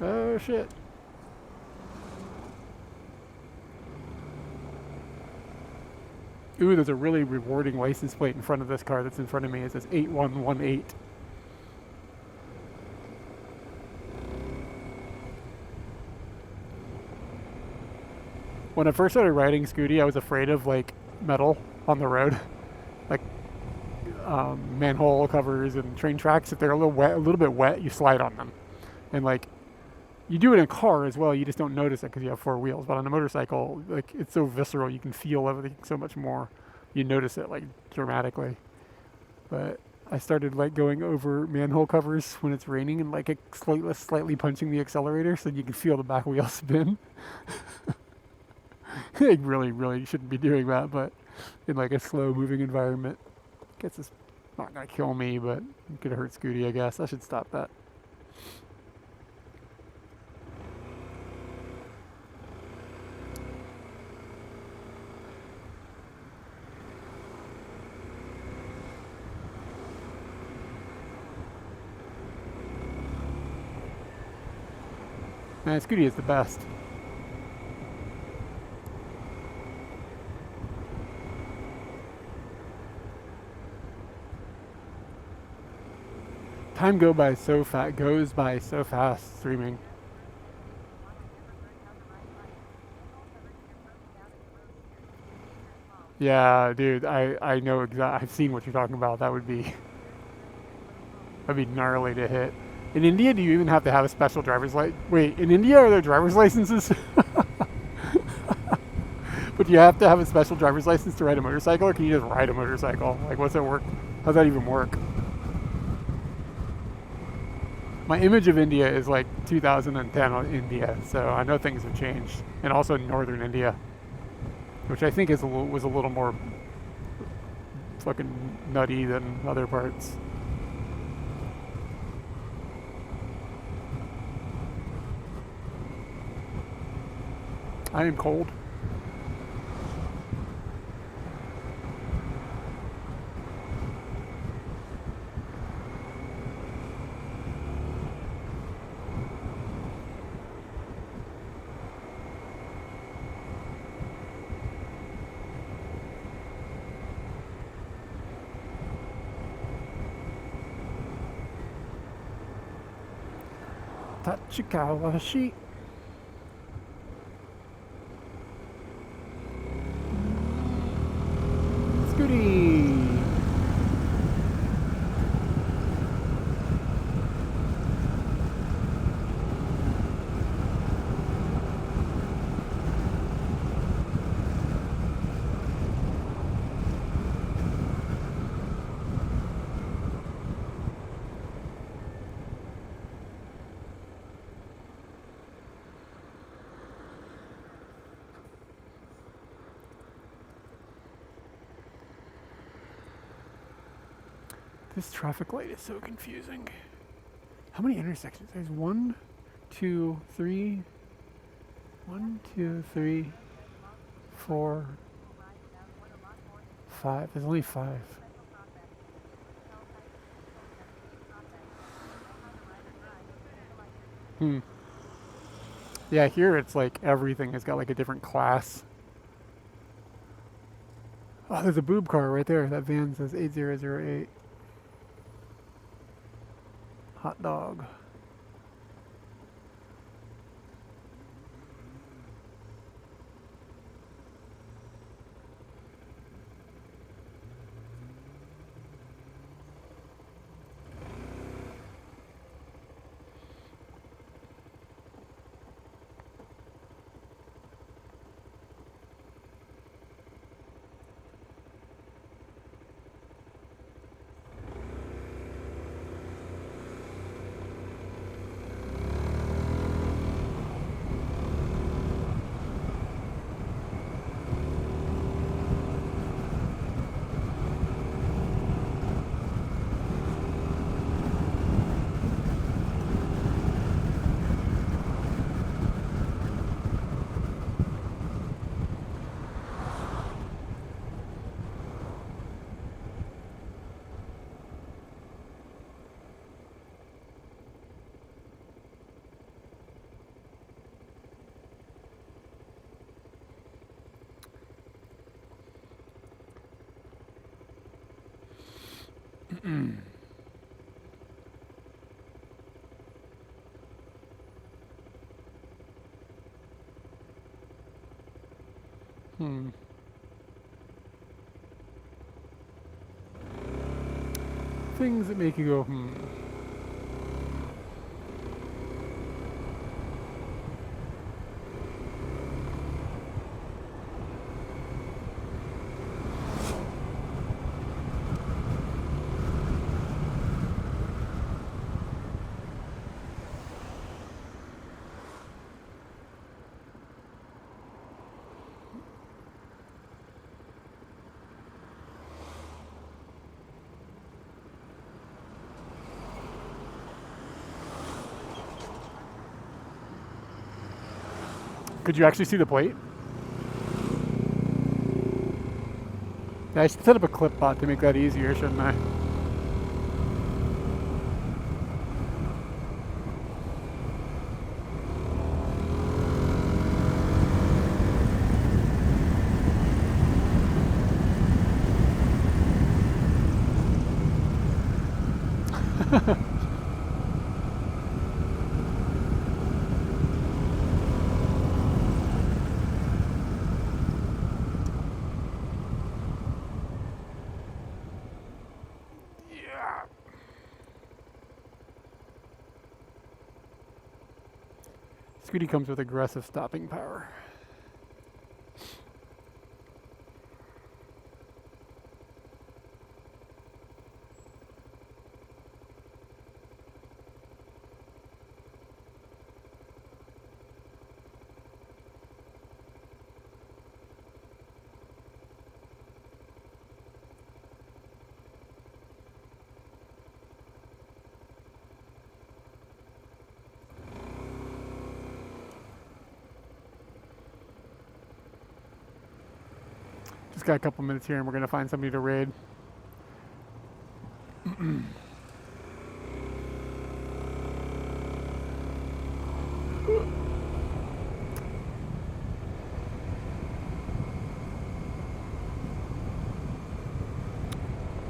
Oh, shit. Ooh, there's a really rewarding license plate in front of this car that's in front of me. It says 8118. When I first started riding Scooty, I was afraid of like metal on the road, like manhole covers and train tracks. If they're a little bit wet, you slide on them, and like you do it in a car as well. You just don't notice it because you have four wheels. But on a motorcycle, like it's so visceral, you can feel everything so much more. You notice it like dramatically. But I started like going over manhole covers when it's raining and like slightly punching the accelerator so you can feel the back wheel spin. I really shouldn't be doing that, but in like a slow moving environment, guess it's not gonna kill me, but it could hurt Scooty, I guess. I should stop that. Man, Scooty is the best. Time goes by so fast streaming. Yeah, dude, I know I've seen what you're talking about. That'd be gnarly to hit. In India, do you even have to have a special driver's license? Wait, in India are there driver's licenses? But do you have to have a special driver's license to ride a motorcycle, or can you just ride a motorcycle? Like, what's it work? How's that even work? My image of India is like 2010 on India, so I know things have changed. And also northern India, which I think was a little more fucking nutty than other parts. I am cold. Tachikawashi. Scooty. This traffic light is so confusing. How many intersections? There's 1, 2, 3. 1, 2, 3, 4, 5. There's only 5. Yeah, here it's like everything has got like a different class. Oh, there's a boob car right there. That van says 8008. Hot dog. Things that make you go, Could you actually see the plate? Yeah, I should set up a clip bot to make that easier, shouldn't I? Yeah. Scooty comes with aggressive stopping power. Just got a couple minutes here and we're going to find somebody to raid.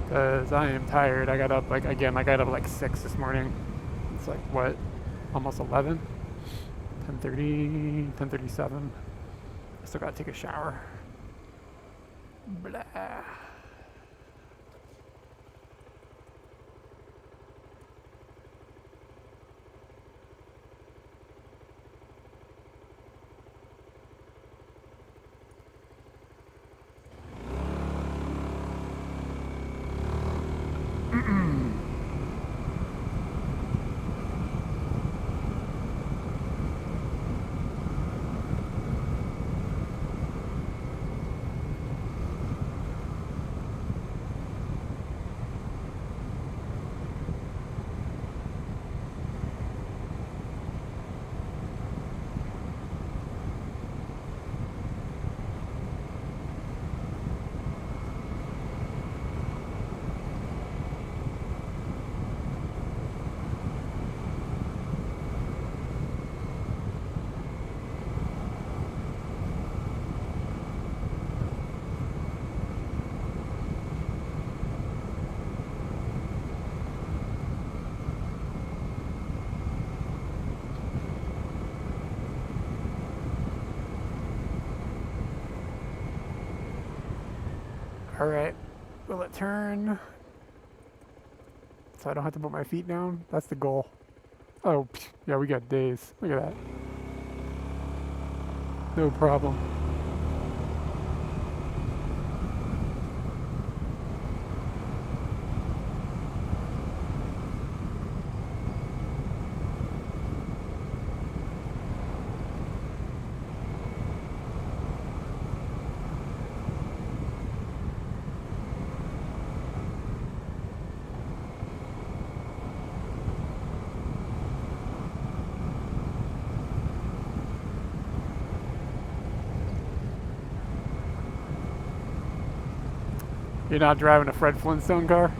Because I am tired. I got up like 6 this morning. It's like what? Almost 11? 10:30, 10:37. I still gotta take a shower. Blah. All right, will it turn? So I don't have to put my feet down? That's the goal. Oh, yeah, we got days. Look at that. No problem. You're not driving a Fred Flintstone car?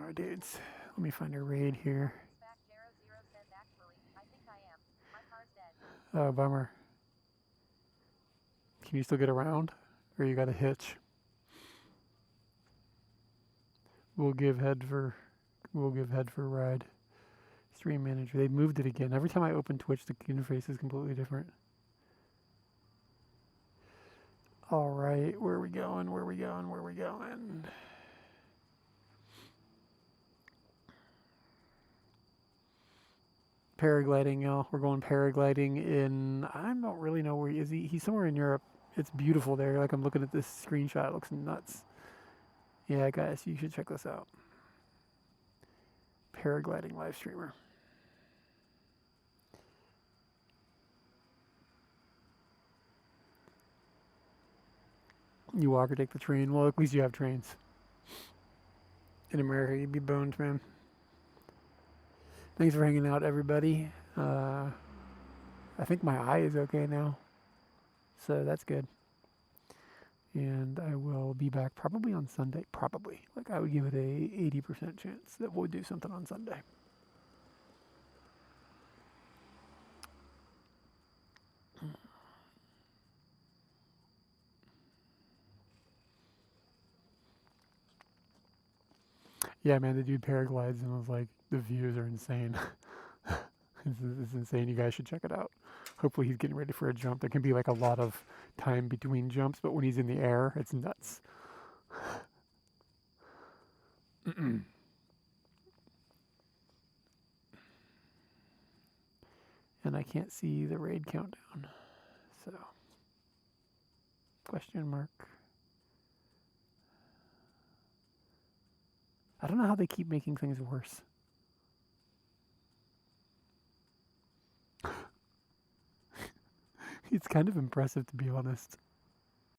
Alright, dudes. Let me find a raid here. Oh, bummer. Can you still get around? Or you got a hitch? We'll give head for a ride. Stream manager. They moved it again. Every time I open Twitch, the interface is completely different. Alright, where are we going? Where are we going? Where are we going? Paragliding, y'all. We're going paragliding in, I don't really know where he is. He's somewhere in Europe. It's beautiful there. Like, I'm looking at this screenshot. It looks nuts. Yeah, guys, you should check this out. Paragliding live streamer. You walk or take the train. Well, at least you have trains. In America, you'd be boned, man. Thanks for hanging out, everybody. I think my eye is okay now. So that's good. And I will be back probably on Sunday. Probably. Like, I would give it a 80% chance that we'll do something on Sunday. Yeah, man, the dude paraglides and was like, the views are insane. It's insane. You guys should check it out. Hopefully he's getting ready for a jump. There can be like a lot of time between jumps, but when he's in the air, it's nuts. And I can't see the raid countdown. So, question mark. I don't know how they keep making things worse. It's kind of impressive, to be honest.